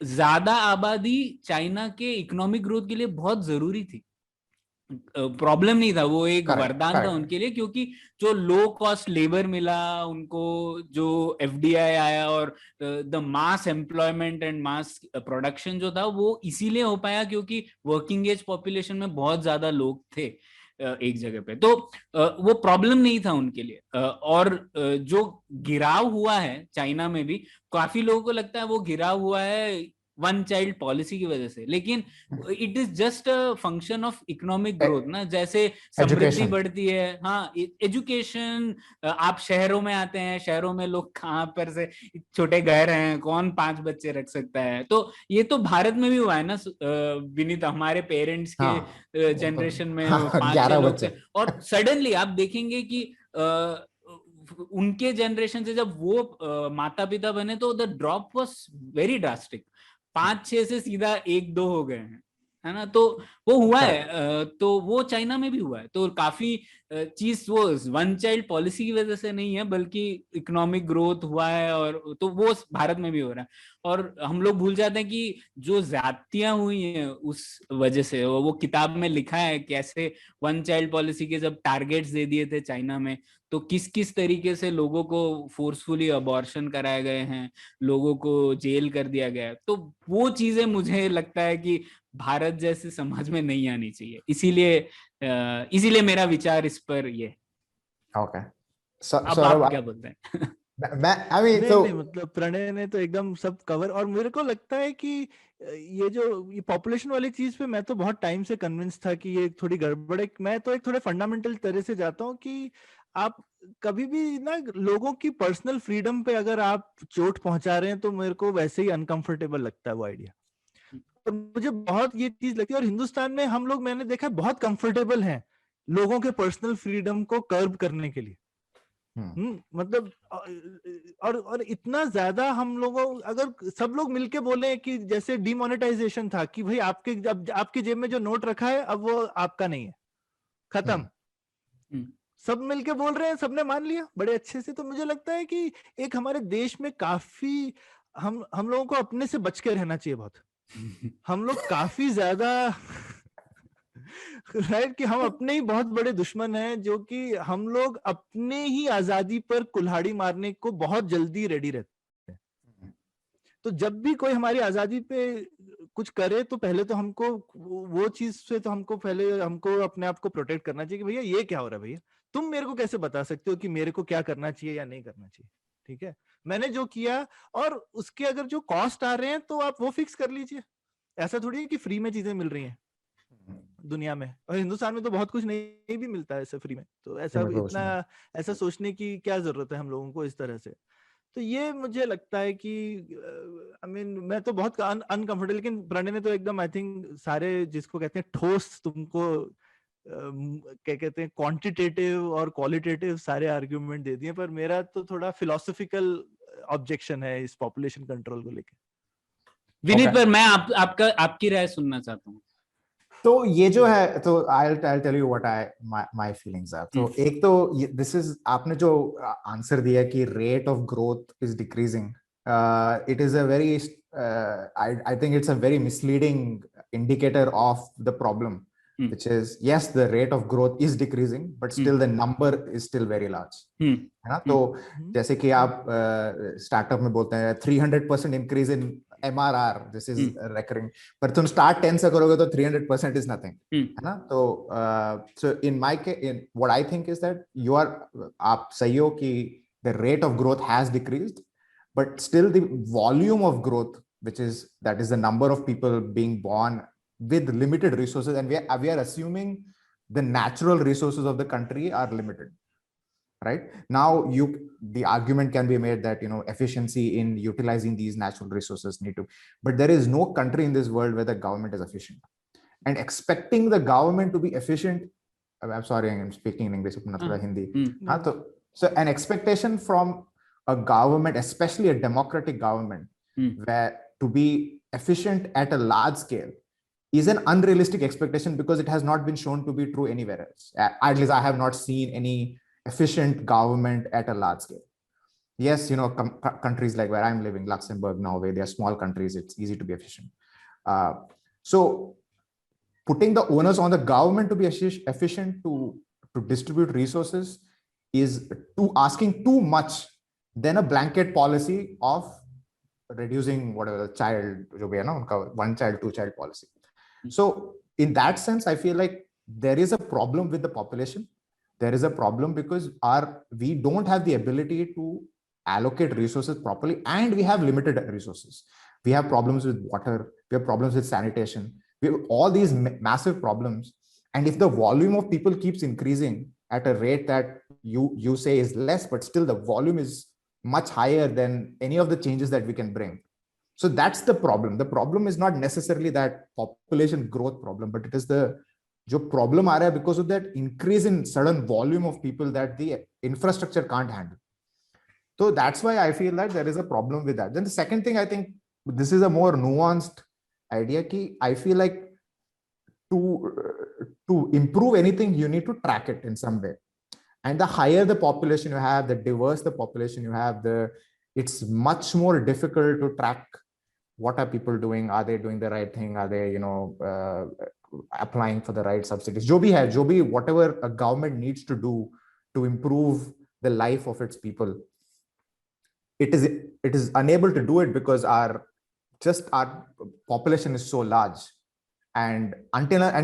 Speaker 1: ज्यादा आबादी चाइना के इकोनॉमिक ग्रोथ के लिए बहुत जरूरी थी। प्रॉब्लम नहीं था, वो एक
Speaker 3: करेक्ट,
Speaker 1: वरदान था
Speaker 3: करेक्ट।
Speaker 1: उनके लिए, क्योंकि जो लो कॉस्ट लेबर मिला उनको, जो एफडीआई आया, और the mass employment and mass production जो था, वो इसीलिए हो पाया क्योंकि वर्किंग एज पॉपुलेशन में बहुत ज्यादा लोग थे एक जगह पे। तो वो प्रॉब्लम नहीं था उनके लिए। और जो गिराव हुआ है चाइना में भी, काफी लोगों को लगता है वो गिराव हुआ है वन चाइल्ड पॉलिसी की वजह से, लेकिन it is just a function of economic growth ना। जैसे समृद्धि
Speaker 3: एजुकेशन।
Speaker 1: बढ़ती है, हाँ, एजुकेशन। आप शहरों में आते हैं, शहरों में लोग कहाँ पर से छोटे घर हैं, कौन 5 बच्चे रख सकता है। तो ये तो भारत में भी हुआ है ना विनीत, हमारे पेरेंट्स
Speaker 3: हाँ,
Speaker 1: के
Speaker 3: वो तो
Speaker 1: जनरेशन में
Speaker 3: हाँ,
Speaker 1: 5-6
Speaker 3: 11
Speaker 1: लोग थे,
Speaker 3: बच्चे।
Speaker 1: और सडनली आप देखेंगे कि उनके जनरेशन से जब वो माता पिता बने, तो the drop was very drastic. 5-6 से सीधा 1-2 हो गए हैं, है ना। तो वो हुआ है, तो वो चाइना में भी हुआ है। तो काफी चीज वो वन चाइल्ड पॉलिसी की वजह से नहीं है, बल्कि इकोनॉमिक ग्रोथ हुआ है, और तो वो भारत में भी हो रहा है। और हम लोग भूल जाते हैं कि जो ज्यादतियां हुई हैं उस वजह से, वो किताब में लिखा है कैसे वन चाइल्ड पॉलिसी के जब टारगेट्स दे दिए थे चाइना में, तो किस किस तरीके से लोगों को फोर्सफुली अबॉर्शन कराए गए हैं, लोगों को जेल कर दिया गया है। तो वो चीजें मुझे लगता है कि भारत जैसे समाज में नहीं आनी चाहिए, इसीलिए मेरा विचार इस पर ये।
Speaker 3: ओके,
Speaker 1: अब
Speaker 3: सौरभ,
Speaker 1: आप क्या बोलते हैं?
Speaker 3: मैं आई मीन
Speaker 2: नहीं
Speaker 3: तो
Speaker 2: नहीं, मतलब प्रणय ने तो एकदम सब कवर, और मेरे को लगता है कि ये जो ये पॉपुलेशन वाली चीज पे मैं तो बहुत टाइम से कन्विंस था कि ये थोड़ी गड़बड़ है। मैं तो एक थोड़े फंडामेंटल तरह से जाता हूँ कि आप कभी भी ना लोगों की पर्सनल फ्रीडम पे अगर आप चोट पहुंचा रहे हैं, तो मेरे को वैसे ही अनकंफर्टेबल लगता है वो आइडिया। और मुझे बहुत ये चीज लगती है, और हिंदुस्तान में हम लोग, मैंने देखा, बहुत कंफर्टेबल हैं लोगों के पर्सनल फ्रीडम को कर्ब करने के लिए। मतलब और इतना ज्यादा हम लोगों, अगर सब लोग मिलके बोले कि जैसे डिमोनेटाइजेशन था कि भाई आपके, अब आपकी जेब में जो नोट रखा है अब वो आपका नहीं है, खत्म। सब मिलके बोल रहे हैं, सबने मान लिया बड़े अच्छे से। तो मुझे लगता है कि एक हमारे देश में काफी हम लोगों को अपने से बच के रहना चाहिए बहुत। हम लोग काफी ज्यादा राइट, कि हम अपने ही बहुत बड़े दुश्मन हैं, जो कि हम लोग अपने ही आजादी पर कुल्हाड़ी मारने को बहुत जल्दी रेडी रहते हैं। तो जब भी कोई हमारी आजादी पे कुछ करे, तो पहले तो हमको वो चीज से, तो हमको पहले हमको अपने आप को प्रोटेक्ट करना चाहिए कि भैया ये क्या हो रहा है, भैया तुम मेरे को कैसे बता सकते हो कि मेरे को क्या करना चाहिए या नहीं करना चाहिए। ठीक है, मैंने जो किया, और उसके अगर जो कॉस्ट आ रहे हैं तो आप वो फिक्स कर लीजिए। ऐसा थोड़ी है कि फ्री में चीजें मिल रही हैं दुनिया में, और हिंदुस्तान में तो बहुत कुछ नहीं भी मिलता है ऐसे फ्री में। तो ऐसा इतना ऐसा सोचने की क्या जरूरत है हम लोगों को इस तरह से। तो ये मुझे लगता है कि आई मीन मैं तो बहुत अनकंफर्टेबल, लेकिन प्रणय ने तो एकदम आई थिंक सारे जिसको कहते हैं ठोस तुमको क्या कहते हैं क्वांटिटेटिव और क्वालिटेटिव सारे आर्ग्यूमेंट दे दिए। पर मेरा तो थोड़ा फिलोसॉफिकल ऑब्जेक्शन है इस पॉपुलेशन कंट्रोल को लेकर।
Speaker 1: विनीत, पर मैं आपकी राय सुनना चाहता हूँ।
Speaker 3: तो ये जो है, तो I'll tell you what my feelings are. तो एक तो this is, आपने जो आंसर दिया कि rate of growth is decreasing, it is a very I think it's a very misleading indicator of the problem, which is, yes, the rate of growth is decreasing, but still the number is still very large, है ना। तो जैसे कि आप startup में बोलते हैं 300% increase in MRR, this is recurring, पर तुम स्टार्ट 10 से करोगे तो 300% इज नथिंग, है ना। तो so in what I think is that आप सही हो कि the rate of growth has decreased, but still the volume of growth, that is the number of people being born with limited resources, and we are assuming the natural resources of the country are limited, right? Now the argument can be made that efficiency in utilizing these natural resources need to, but there is no country in this world where the government is efficient, and expecting the government to be efficient, I'm sorry, I'm speaking in English, not Hindi. So an expectation from a government, especially a democratic government, where to be efficient at a large scale is an unrealistic expectation because it has not been shown to be true anywhere else. At least I have not seen any efficient government at a large scale. Yes, you know, countries like where I'm living, Luxembourg, Norway, they are small countries. It's easy to be efficient. So putting the onus on the government to be efficient to distribute resources is asking too much than a blanket policy of reducing whatever the child, one child, two child policy. So in that sense, I feel like there is a problem with the population. There is a problem because we don't have the ability to allocate resources properly, and we have limited resources. We have problems with water, we have problems with sanitation, we have all these massive problems. And if the volume of people keeps increasing at a rate that you say is less, but still the volume is much higher than any of the changes that we can bring. So that's the problem. The problem is not necessarily that population growth problem, but it is the problem aa raha hai because of that increase in sudden volume of people that the infrastructure can't handle. So that's why I feel that there is a problem with that. Then the second thing, I think this is a more nuanced idea. I feel like to improve anything, you need to track it in some way. And the higher the population you have, the diverse the population you have, it's much more difficult to track what are people doing. Are they doing the right thing? Are they, applying for the right subsidies? Jo bhi whatever a government needs to do to improve the life of its people, it is unable to do it because our population is so large. And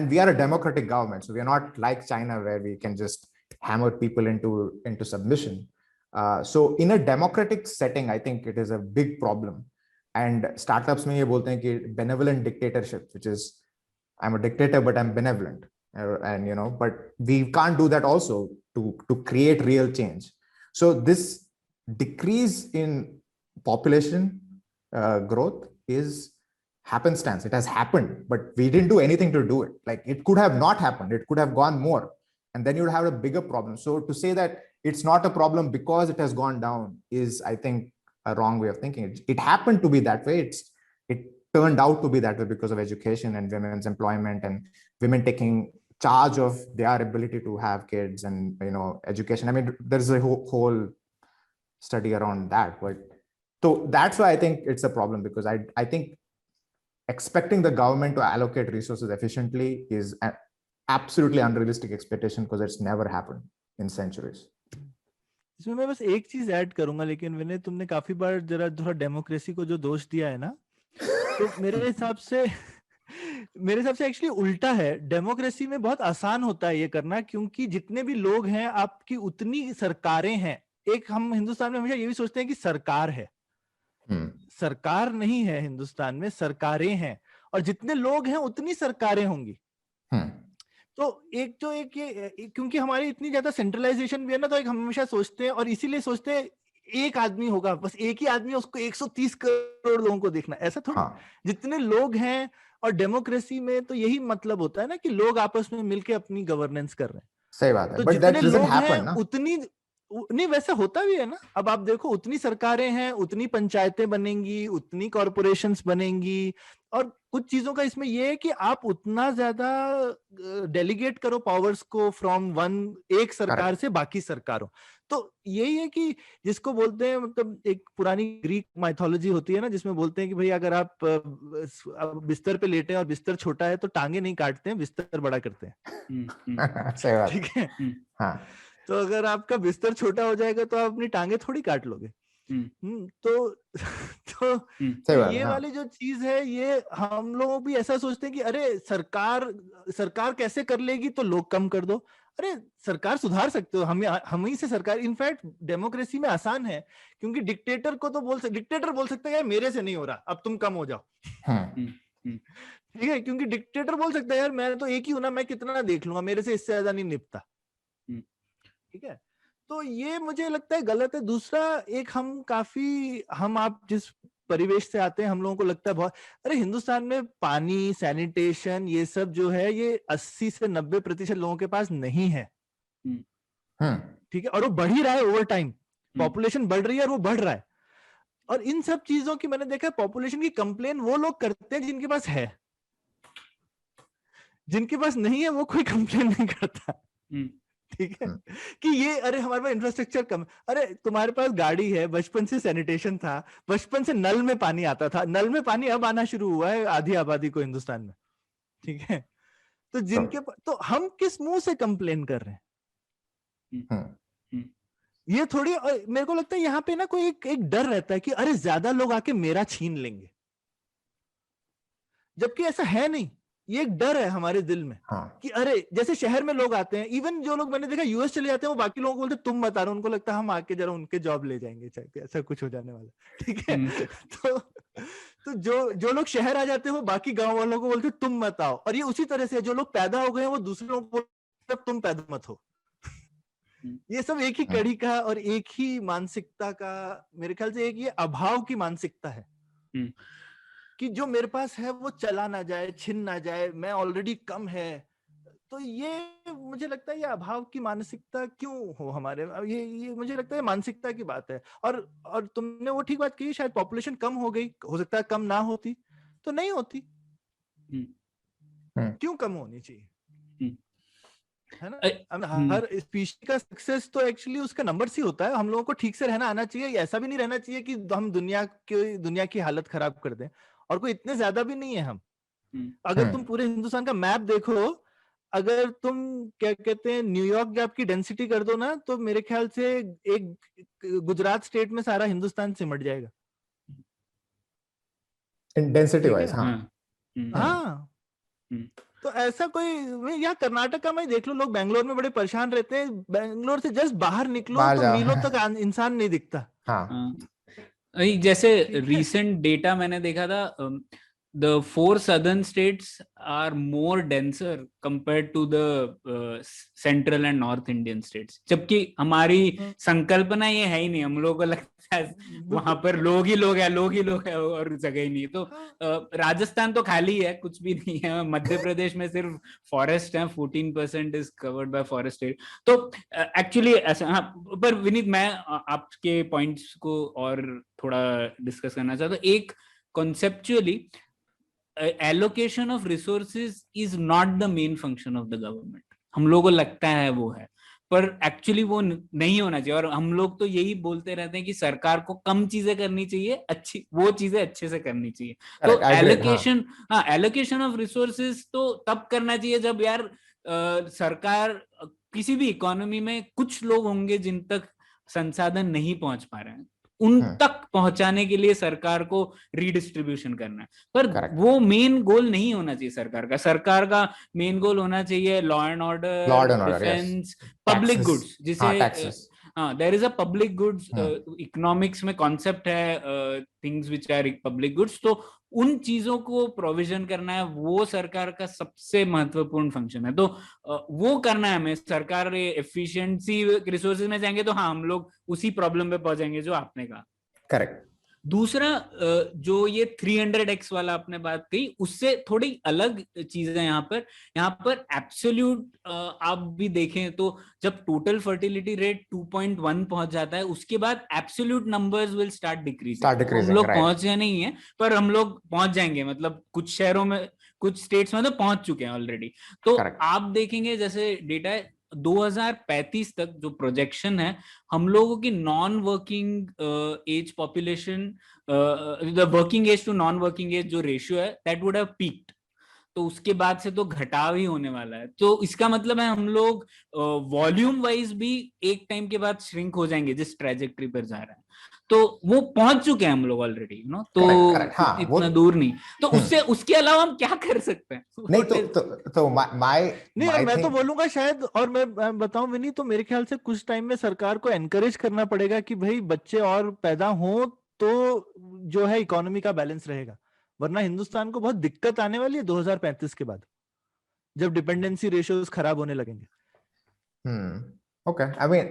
Speaker 3: we are a democratic government, so we are not like China where we can just hammer people into submission. So in a democratic setting, I think it is a big problem. And startups mein ye bolte hain ki benevolent dictatorship, which is I'm a dictator but I'm benevolent, and but we can't do that also to create real change. So this decrease in population growth is happenstance. It has happened, but we didn't do anything to do it. Like, it could have not happened, it could have gone more, and then you would have a bigger problem. So to say that it's not a problem because it has gone down is, I think, a wrong way of thinking. It happened to be that way. It turned out to be that way because of education and women's employment and women taking charge of their ability to have kids and education. I mean, there's a whole study around that. But so that's why I think it's a problem, because I think expecting the government to allocate resources efficiently is an absolutely unrealistic expectation, because it's never happened in centuries.
Speaker 2: इसमें मैं बस एक चीज add करूंगा, लेकिन विनय, तुमने काफी बार जरा थोड़ा डेमोक्रेसी को जो दोष दिया है ना, तो मेरे हिसाब से एक्चुअली उल्टा है। डेमोक्रेसी में बहुत आसान होता है ये करना, क्योंकि जितने भी लोग हैं आपकी उतनी सरकारें हैं। एक हम हिंदुस्तान में हमेशा ये भी सोचते हैं कि सरकार है, सरकार नहीं है। हिंदुस्तान में सरकारें हैं, और जितने लोग हैं उतनी सरकारें होंगी। तो एक क्योंकि हमारी इतनी ज्यादा सेंट्रलाइजेशन भी है ना, तो एक हम हमेशा सोचते हैं, और इसीलिए सोचते हैं एक आदमी होगा, बस एक ही आदमी, उसको 130 करोड़ लोगों को देखना, ऐसा थोड़ा। जितने लोग हैं, और डेमोक्रेसी में तो यही मतलब होता है ना कि लोग आपस में मिलके अपनी गवर्नेंस कर रहे हैं।
Speaker 3: सही बात है,
Speaker 2: तो
Speaker 3: but that doesn't happen,
Speaker 2: हैं,
Speaker 3: ना?
Speaker 2: उतनी नहीं, वैसा होता भी है ना। अब आप देखो, उतनी सरकारें हैं, उतनी पंचायतें बनेंगी, उतनी कॉर्पोरेशंस बनेंगी, और कुछ चीजों का इसमें ये है कि आप उतना ज्यादा डेलीगेट करो पावर्स को फ्रॉम एक सरकार से बाकी सरकारों। तो यही है कि जिसको बोलते हैं, मतलब एक पुरानी ग्रीक माइथोलॉजी होती है ना, जिसमें बोलते हैं कि भाई अगर आप बिस्तर पे लेटे हैं और बिस्तर छोटा है तो टांगे नहीं काटते हैं, बिस्तर बड़ा करते हैं।
Speaker 3: सही बात,
Speaker 2: ठीक है। हाँ, तो अगर आपका बिस्तर छोटा हो जाएगा तो आप अपनी टांगे थोड़ी काट लोगे। तो ये वाली जो चीज है, ये हम लोग भी ऐसा सोचते हैं कि अरे सरकार कैसे कर लेगी, तो लोग कम कर दो। अरे सरकार सुधार सकते हो, हम ही से सरकार। इनफैक्ट डेमोक्रेसी में आसान है, क्योंकि डिक्टेटर बोल सकता है यार मेरे से नहीं हो रहा, अब तुम कम हो जाओ। ठीक है, क्योंकि डिक्टेटर बोल सकता है यार मैं तो एक ही हूं ना, मैं कितना देख लूंगा, मेरे से इससे ज्यादा नहीं निपटा। ठीक है, तो ये मुझे लगता है गलत है। दूसरा, एक हम आप जिस परिवेश से आते हैं, हम लोगों को लगता है बहुत, अरे हिंदुस्तान में पानी, सैनिटेशन, ये सब जो है, ये 80 से 90% लोगों के पास नहीं है। ठीक है, और वो बढ़ ही रहा है ओवर टाइम। पॉपुलेशन बढ़ रही है और वो बढ़ रहा है। और इन सब चीजों की मैंने देखा पॉपुलेशन की कंप्लेन वो लोग करते हैं जिनके पास है, जिनके पास नहीं है वो कोई कंप्लेन नहीं करता। ठीक है कि ये अरे हमारे पास इंफ्रास्ट्रक्चर कम, अरे तुम्हारे पास गाड़ी है, बचपन से सैनिटेशन था, बचपन से नल में पानी आता था, नल में पानी अब आना शुरू हुआ है आधी आबादी को हिंदुस्तान में। ठीक है, तो जिनके तो हम किस मुंह से कंप्लेन कर रहे हैं? ये थोड़ी, मेरे को लगता है यहाँ पे ना कोई एक डर रहता है कि अरे ज्यादा लोग आके मेरा छीन लेंगे, जबकि ऐसा है नहीं। ये एक डर है हमारे दिल में कि अरे जैसे शहर में लोग आते हैं, इवन जो लोग मैंने देखा यूएस चले जाते हैं, वो बाकी लोगों को बोलते तुम बता रहे हो, उनको लगता है हम आके जरा उनके जॉब ले जाएंगे, चाहे ऐसा कुछ हो जाने वाला। ठीक है तो जो लोग शहर आ जाते हैं वो बाकी गांव वालों को बोलते तुम मत आओ, और ये उसी तरह से जो लोग पैदा हो गए हैं वो दूसरे लोगों को बोलते तुम पैदा मत हो। ये सब एक ही कड़ी का और एक ही मानसिकता का, मेरे ख्याल से एक ये अभाव की मानसिकता है कि जो मेरे पास है वो चला ना जाए, छिन ना जाए, मैं ऑलरेडी कम है। तो ये मुझे लगता है ये अभाव की मानसिकता क्यों हो हमारे, ये मुझे लगता है मानसिकता की बात है। और तुमने वो ठीक बात कही, शायद पॉपुलेशन कम हो गई, हो सकता है कम ना होती तो नहीं होती। क्यों कम होनी चाहिए, है ना? हर स्पीशीज का सक्सेस तो एक्चुअली उसका नंबर ही होता है। हम लोगों को ठीक से रहना आना चाहिए, ऐसा भी नहीं रहना चाहिए कि हम दुनिया की हालत खराब कर दें, और कोई इतने ज्यादा भी नहीं है हम। अगर तुम पूरे हिंदुस्तान का मैप देखो, अगर तुम क्या कहते हैं न्यूयॉर्क की आपकी डेंसिटी कर दो ना, तो मेरे ख्याल से एक गुजरात स्टेट में सारा हिंदुस्तान सिमट जाएगा
Speaker 3: डेंसिटी वाइज।
Speaker 2: हाँ तो ऐसा कोई, यहाँ कर्नाटका में देख लो, लोग बैंगलोर में बड़े परेशान रहते हैं, बैंगलोर से जस्ट बाहर निकलो तो मीलों तक इंसान नहीं दिखता।
Speaker 1: जैसे रीसेंट डेटा मैंने देखा था, the 4 southern states are more denser compared to the central and north Indian states, जबकि हमारी संकल्पना ये है ही नहीं, हम लोगों को लगता है वहां पर लोग ही लोग है और जगह ही नहीं। तो राजस्थान तो खाली है, कुछ भी नहीं है, मध्य प्रदेश में सिर्फ फॉरेस्ट है, 14% is covered by forest area. तो एक्चुअली ऐसा, हाँ, पर विनीत मैं आपके पॉइंट्स को और थोड़ा डिस्कस करना चाहता हूँ। एक conceptually allocation of resources is not the main function of the government, हम लोगों को लगता है वो है, पर एक्चुअली वो नहीं होना चाहिए। और हम लोग तो यही बोलते रहते हैं कि सरकार को कम चीजें करनी चाहिए, अच्छी वो चीजें अच्छे से करनी चाहिए। तो एलोकेशन, हाँ, एलोकेशन ऑफ रिसोर्सेज तो तब करना चाहिए जब यार सरकार, किसी भी इकोनॉमी में कुछ लोग होंगे जिन तक संसाधन नहीं पहुंच पा रहे हैं, उन तक पहुंचाने के लिए सरकार को रीडिस्ट्रीब्यूशन करना है। पर वो मेन गोल नहीं होना चाहिए सरकार का। सरकार का मेन गोल होना चाहिए law and order, defence, public goods, जिसे there is a public goods, economics में कॉन्सेप्ट है things which are public goods. तो उन चीजों को प्रोविजन करना है, वो सरकार का सबसे महत्वपूर्ण फंक्शन है। तो वो करना है हमें। सरकार एफिशिएंसी रिसोर्सेज में जाएंगे तो हाँ, हम लोग उसी प्रॉब्लम पे पहुंचेंगे जो आपने कहा।
Speaker 3: करेक्ट।
Speaker 1: दूसरा, जो ये 300x वाला आपने बात कही, उससे थोड़ी अलग चीज है यहाँ पर एब्सोल्यूट आप भी देखें तो जब टोटल फर्टिलिटी रेट 2.1 पहुंच जाता है, उसके बाद absolute numbers will start decreasing. हम लोग पहुंचे नहीं है, पर हम लोग पहुंच जाएंगे, मतलब कुछ शहरों में, कुछ स्टेट्स में तो पहुंच चुके हैं ऑलरेडी। तो आप देखेंगे जैसे डेटा है 2035 तक जो प्रोजेक्शन है, हम लोगों की non working age population, the working age to non working age जो रेशियो है, दैट वुड हैव पीक्ड। तो उसके बाद से तो घटाव ही होने वाला है। तो इसका मतलब है हम लोग वॉल्यूम वाइज भी एक टाइम के बाद श्रिंक हो जाएंगे जिस ट्रैजेक्टरी पर जा रहा है। तो वो पहुंच चुके हैं हम लोग ऑलरेडी, यू नो, तो हाँ, इतना दूर नहीं। तो उससे, उसके अलावा हम क्या कर सकते हैं?
Speaker 3: नहीं तो
Speaker 2: मैं तो बोलूंगा शायद, और मैं बताऊं विनी, तो मेरे ख्याल से कुछ टाइम में सरकार को एनकरेज करना पड़ेगा कि भाई बच्चे और पैदा हो तो जो है इकोनॉमी का बैलेंस रहेगा, वरना हिंदुस्तान को बहुत दिक्कत आने वाली है 2035 के बाद, जब डिपेंडेंसी रेशियोज खराब होने लगेंगे।
Speaker 3: Okay, I mean,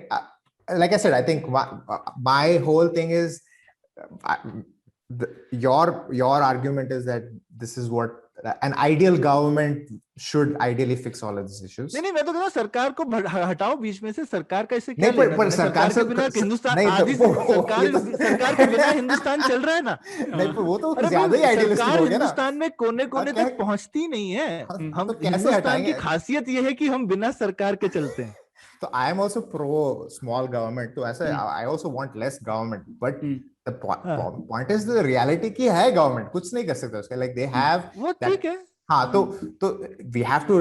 Speaker 3: like I said, I think my whole thing is your argument is that this is what an ideal government should ideally fix all of these issues.
Speaker 2: नहीं मैं तो कहता हूँ सरकार को हटाओ बीच में से, सरकार का इससे क्या
Speaker 3: नहीं,
Speaker 2: लेना
Speaker 3: पर
Speaker 2: देना?
Speaker 3: सरकार
Speaker 2: के बिना हिंदुस्तान आधी सरकार के बिना हिंदुस्तान चल रहा है ना।
Speaker 3: नहीं, पर वो तो
Speaker 2: अरे
Speaker 3: ज्यादा ही आइडियलिस्टिक हो गया ना।
Speaker 2: हिंदुस्तान में कोने कोने तक पहुंचती नहीं है। हम
Speaker 3: तो कैसे
Speaker 2: हिंदुस्तान
Speaker 3: हटाएंगे?
Speaker 2: की खासियत ये है कि हम बिना सरकार के चलते हैं।
Speaker 3: So I am also pro small government. तो ऐसा I also want less government. But the point is the reality की है government कुछ नहीं कर सकते उसके, like they have.
Speaker 2: वो ठीक है।
Speaker 3: हाँ, तो we have to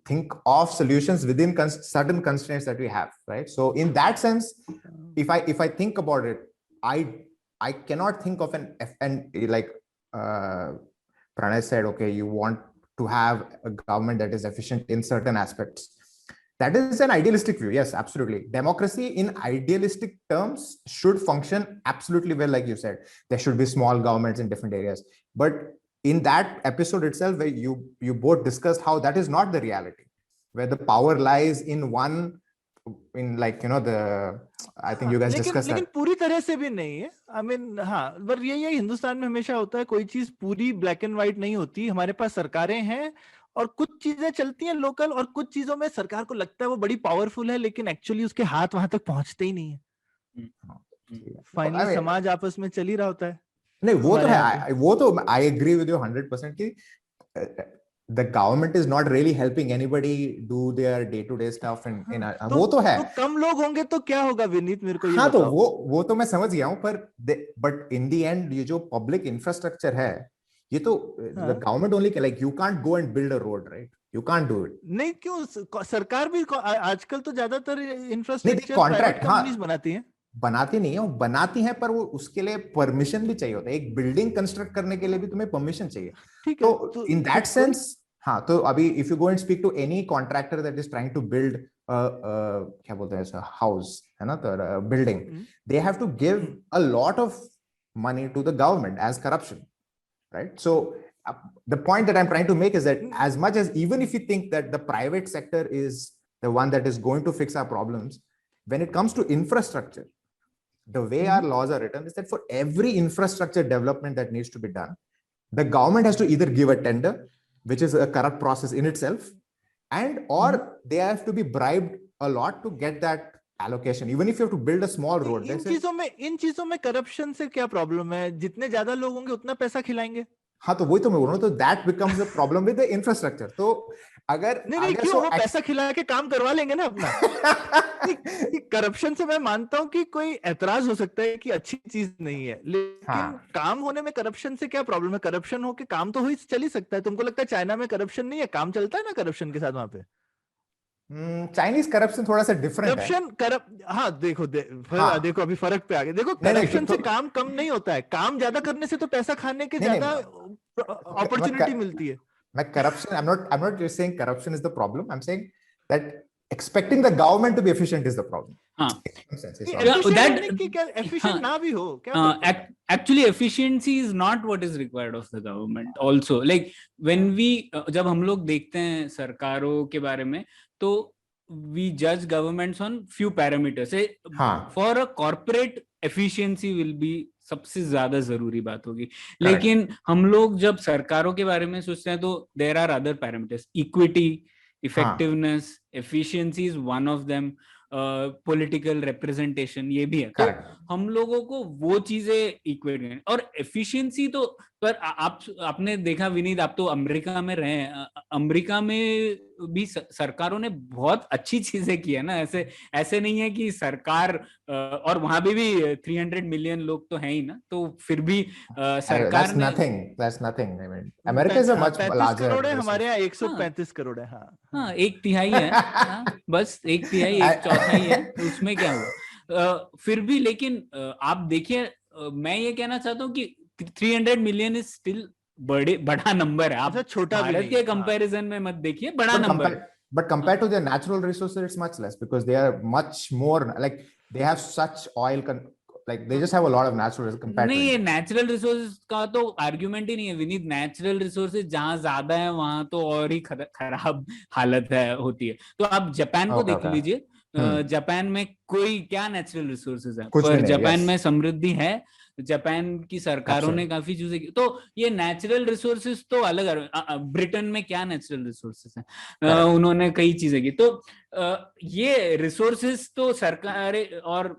Speaker 3: think of solutions within certain constraints that we have, right? So in that sense, if I think about it, I cannot think of an like Pranay said, okay, you want to have a government that is efficient in certain aspects. That is an idealistic view. Yes, absolutely. Democracy in idealistic terms should function absolutely well, like you said. There should be small governments in different areas. But in that episode itself, where you both discussed how that is not the reality, where the power lies in one, in like, you know, I think you guys discussed that.
Speaker 2: लेकिन पूरी तरह से भी नहीं है। I mean, हाँ, पर ये हिंदुस्तान में हमेशा होता है, कोई चीज पूरी ब्लैक एंड व्हाइट नहीं होती। हमारे पास सरकारें हैं और कुछ चीजें चलती हैं लोकल, और कुछ चीजों में सरकार को लगता है वो बड़ी पावरफुल है, लेकिन एक्चुअली उसके हाथ वहां तक पहुंचते ही नहीं है। फाइनली समाज आपस में चल ही रहा होता है।
Speaker 3: नहीं, वो तो है, वो तो I agree with you 100% कि the government is not really helping anybody do their day-to-day stuff in वो तो है।
Speaker 2: तो कम लोग होंगे तो क्या होगा विनीत, मेरे को ये
Speaker 3: हाँ,
Speaker 2: बताओ।
Speaker 3: तो वो तो मैं समझ गया हूँ, पर but in the end ये जो public infrastructure है, ये तो the government only, like you can't go and build a road, right? You can't do it.
Speaker 2: नहीं, क्यों? सरकार भी आजकल तो ज्यादातर इंफ्रास्ट्रक्चर
Speaker 3: कॉन्ट्रैक्ट
Speaker 2: कंपनीज बनाती हैं।
Speaker 3: बनाती नहीं है, वो बनाती हैं, पर वो उसके लिए परमिशन भी चाहिए होता है। एक बिल्डिंग कंस्ट्रक्ट करने के लिए भी तुम्हें परमिशन चाहिए।
Speaker 2: ठीक है,
Speaker 3: तो इन दैट सेंस, हाँ, तो अभी if you go and speak to any contractor that is trying to build क्या बोलते हैं, हाउस है ना, तो building, they have to give a lot of money to the government as corruption, right? So the point that I'm trying to make is that as much as, even if you think that the private sector is the one that is going to fix our problems, when it comes to infrastructure, the way our laws are written is that for every infrastructure development that needs to be done, the government has to either give a tender, which is a corrupt process in itself, and or they have to be bribed a lot to get that allocation, even if you have to build a small road.
Speaker 2: इन चीजों में corruption से क्या problem है? जितने ज्यादा लोग होंगे उतना पैसा खिलाएंगे।
Speaker 3: हाँ, तो वही तो मैं बोल रहा हूँ, तो that becomes a problem with the infrastructure. तो अगर
Speaker 2: नहीं क्यों, वो पैसा खिला के काम करवा लेंगे ना अपना। करप्शन से मैं मानता हूँ कि कोई एतराज हो सकता है कि अच्छी चीज नहीं है, लेकिन काम होने में करप्शन से क्या प्रॉब्लम है? करप्शन हो के काम तो चल ही सकता है। तुमको लगता है चाइना में करप्शन नहीं है? काम चलता है ना करप्शन के साथ वहां पे।
Speaker 3: चाइनीज करप्शन थोड़ा सा डिफरेंट है।
Speaker 2: हाँ, देखो अभी फर्क पे आ गया। देखो, करप्शन से काम कम नहीं होता है, काम ज्यादा करने से तो पैसा खाने के ज्यादा अपॉर्चुनिटी मिलती है।
Speaker 3: मैं corruption, I'm not just saying corruption is the problem. I'm saying that expecting the government to be efficient is the problem.
Speaker 2: Efficient ना भी हो क्या?
Speaker 1: Actually, efficiency is not what is required of the government. Also, like when we जब हम लोग देखते हैं सरकारों के बारे में, तो we judge governments on few parameters. For a corporate, efficiency will be सबसे ज्यादा जरूरी बात होगी। लेकिन हम लोग जब सरकारों के बारे में सोचते हैं तो there are other parameters. Equity, effectiveness, efficiency is one of them. Political representation ये भी है। तो हम लोगों को वो चीजें इक्वेट करें। और एफिशिएंसी तो, पर आपने देखा विनीत, आप तो अमेरिका में रहे हैं, अमेरिका में भी सरकारों ने बहुत अच्छी चीजें की है ना। ऐसे नहीं है कि सरकार, और वहां भी 300 मिलियन लोग तो हैं ही ना, तो फिर भी सरकार ने
Speaker 3: that's nothing. I mean, America is a much larger
Speaker 2: crore है, हमारे यहाँ 135 करोड़ है।
Speaker 1: हाँ, 1/3 है। बस 1/3, 1/4 है, उसमें क्या हुआ? फिर भी, लेकिन आप देखिए, मैं ये कहना चाहता हूँ कि 300 मिलियन इज स्टिल बड़ा नंबर है। आप
Speaker 2: छोटा
Speaker 1: भारत के कंपैरिजन में मत देखिए, बड़ा नंबर है।
Speaker 3: But compared to their natural resources, it's much less because they are much more, like they have such oil, like they just have a lot of natural resources compared
Speaker 1: नहीं, ये natural resources का तो argument ही नहीं है Vineet. Natural resources जहां ज्यादा है वहां तो और ही खराब हालत होती है। तो आप जापान को देख लीजिए। जापान में कोई क्या नेचुरल रिसोर्सेज है, पर जापान में समृद्धि है। जापान की सरकारों ने काफी चीजें की। तो ये नेचुरल रिसोर्सेज तो अलग, ब्रिटेन में क्या नेचुरल रिसोर्सेज हैं, उन्होंने कई चीजें की। तो ये रिसोर्सेज तो सरकारें और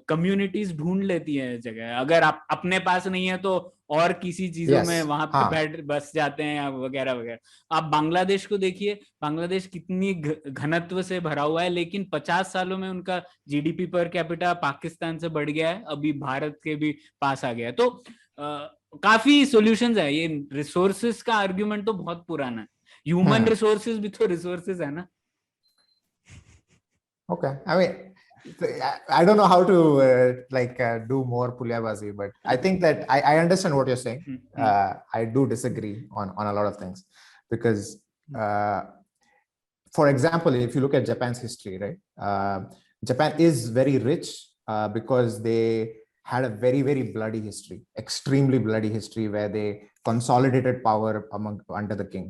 Speaker 1: कम्युनिटीज ढूंढ लेती है जगह, अगर आप अपने पास नहीं है तो और किसी चीजों में वहां पे बैठ बस जाते हैं या वगैरह वगैरह। आप बांग्लादेश को देखिए, बांग्लादेश कितनी घनत्व से भरा हुआ है, लेकिन 50 सालों में उनका जीडीपी पर कैपिटा पाकिस्तान से बढ़ गया है, अभी भारत के भी पास आ गया है। तो काफी सॉल्यूशंस है। ये रिसोर्सेज का आर्ग्यूमेंट तो बहुत पुराना है, ह्यूमन रिसोर्सेज भी तो रिसोर्सेज है ना।
Speaker 3: Okay, I mean, I don't know how to do more pulyabazi, but I think that I understand what you're saying. I do disagree on a lot of things, because for example, if you look at Japan's history, right? Japan is very rich because they had a very, very bloody history, extremely bloody history, where they consolidated power under the king,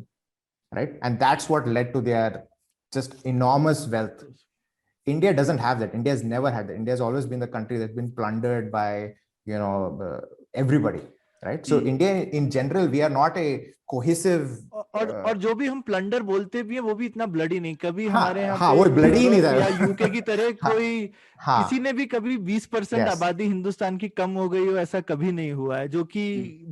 Speaker 3: right? And that's what led to their just enormous wealth. India doesn't have that. India has never had that. India has always been the country that's been plundered by, everybody, right? So India in general, we are not a cohesive.
Speaker 2: और जो भी हम plunder बोलते भी हैं वो भी इतना ब्लडी नहीं। कभी हमारे यहाँ
Speaker 3: वो ब्लडी नहीं था
Speaker 2: या यूके की तरह कोई किसी ने भी कभी 20% आबादी हिंदुस्तान की कम हो गई हो, ऐसा कभी नहीं हुआ है, जो कि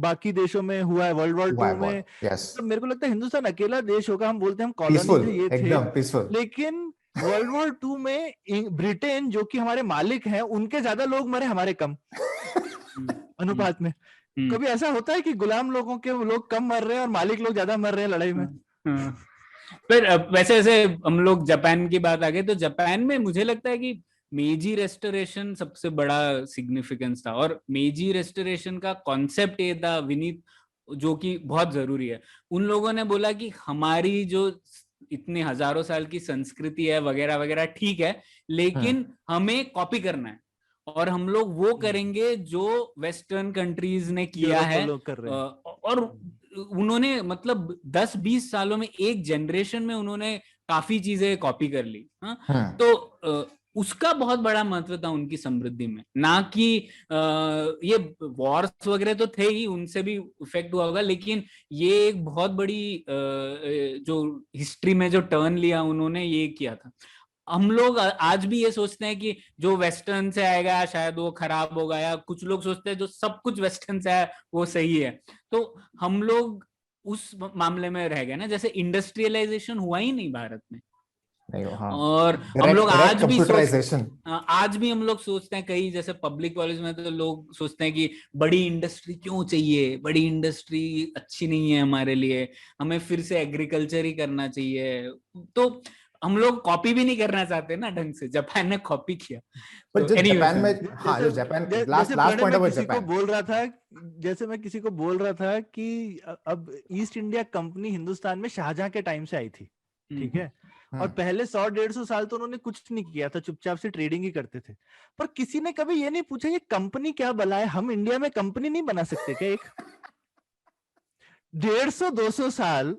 Speaker 2: बाकी देशों में हुआ है। वर्ल्ड वॉर 2 में तो मेरे को लगता है हिंदुस्तान अकेला देश होगा, हम बोलते हैं हम कॉलोनी थे, ये थे, लेकिन वर्ल्ड वॉर 2 में ब्रिटेन जो कि हमारे मालिक हैं, उनके ज्यादा लोग मरे, हमारे कम अनुपात में। कभी ऐसा होता है कि गुलाम लोगों के लोग कम मर रहे हैं और मालिक लोग ज्यादा मर रहे हैं लड़ाई में?
Speaker 1: फिर वैसे हम लोग जापान की बात आ गई, तो जापान में मुझे लगता है कि मेजी रेस्टोरेशन सबसे बड़ा सिग्निफिकेंस था, और मेजी रेस्टोरेशन का कॉन्सेप्ट ये था विनीत, जो कि बहुत जरूरी है। उन लोगों ने बोला कि हमारी जो इतने हजारों साल की संस्कृति है वगैरह वगैरह ठीक है, लेकिन हमें कॉपी करना है, और हम लोग वो करेंगे जो वेस्टर्न कंट्रीज ने किया है। और उन्होंने मतलब 10-20 सालों में, एक जनरेशन में उन्होंने काफी चीजें कॉपी कर ली। तो उसका बहुत बड़ा महत्व था उनकी समृद्धि में, ना कि ये वॉर्स वगैरह तो थे ही, उनसे भी इफेक्ट हुआ होगा, लेकिन ये एक बहुत बड़ी जो हिस्ट्री में जो टर्न लिया उन्होंने, ये किया था। हम लोग आज भी ये सोचते हैं कि जो वेस्टर्न से आएगा शायद वो खराब होगा, या कुछ लोग सोचते हैं जो सब कुछ वेस्टर्न से आया वो सही है। तो हम लोग उस मामले में रह गए ना, जैसे इंडस्ट्रियलाइजेशन हुआ ही नहीं भारत में। और हम लोग आज भी हम लोग सोचते हैं, कई जैसे पब्लिक कॉलेज में तो लोग सोचते हैं कि बड़ी इंडस्ट्री क्यों चाहिए, बड़ी इंडस्ट्री अच्छी नहीं है हमारे लिए, हमें फिर से एग्रीकल्चर ही करना चाहिए। तो हम लोग कॉपी भी नहीं करना चाहते ना ढंग से, जापान ने कॉपी किया।
Speaker 3: तो जापान में जो Japan last point of Japan
Speaker 2: बोल रहा था, जैसे मैं किसी को बोल रहा था कि अब ईस्ट इंडिया कंपनी हिंदुस्तान में शाहजहां के टाइम से आई थी, ठीक है, और पहले 100-150 साल तो उन्होंने कुछ नहीं किया था, चुपचाप से ट्रेडिंग ही करते थे। पर किसी ने कभी ये नहीं पूछा ये कंपनी क्या बला है, हम इंडिया में कंपनी नहीं बना सकते क्या? एक 150-200 साल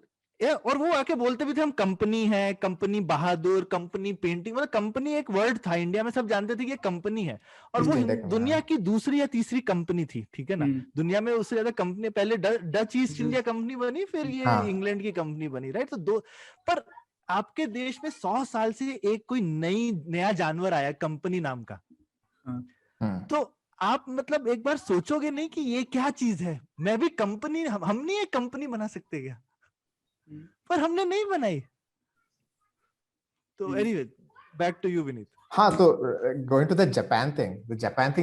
Speaker 2: और वो आके बोलते भी थे हम कंपनी है, कंपनी बहादुर, कंपनी पेंटिंग, मतलब कंपनी एक वर्ड था इंडिया में, सब जानते थे कि ये कंपनी है, और वो दुनिया की दूसरी या तीसरी कंपनी थी, ठीक है ना। दुनिया में उससे ज्यादा कंपनी, पहले डच ईस्ट इंडिया कंपनी बनी, फिर ये इंग्लैंड की कंपनी बनी, राइट। तो पर आपके देश में 100 साल से एक कोई नया जानवर आया कंपनी नाम का, तो आप मतलब एक बार सोचोगे नहीं कि ये क्या चीज है? मैं भी कंपनी, हम नहीं एक कंपनी बना सकते क्या? पर हमने नहीं बनाई। तो anyway, back to you, Vineet.
Speaker 3: So going to the Japan thing,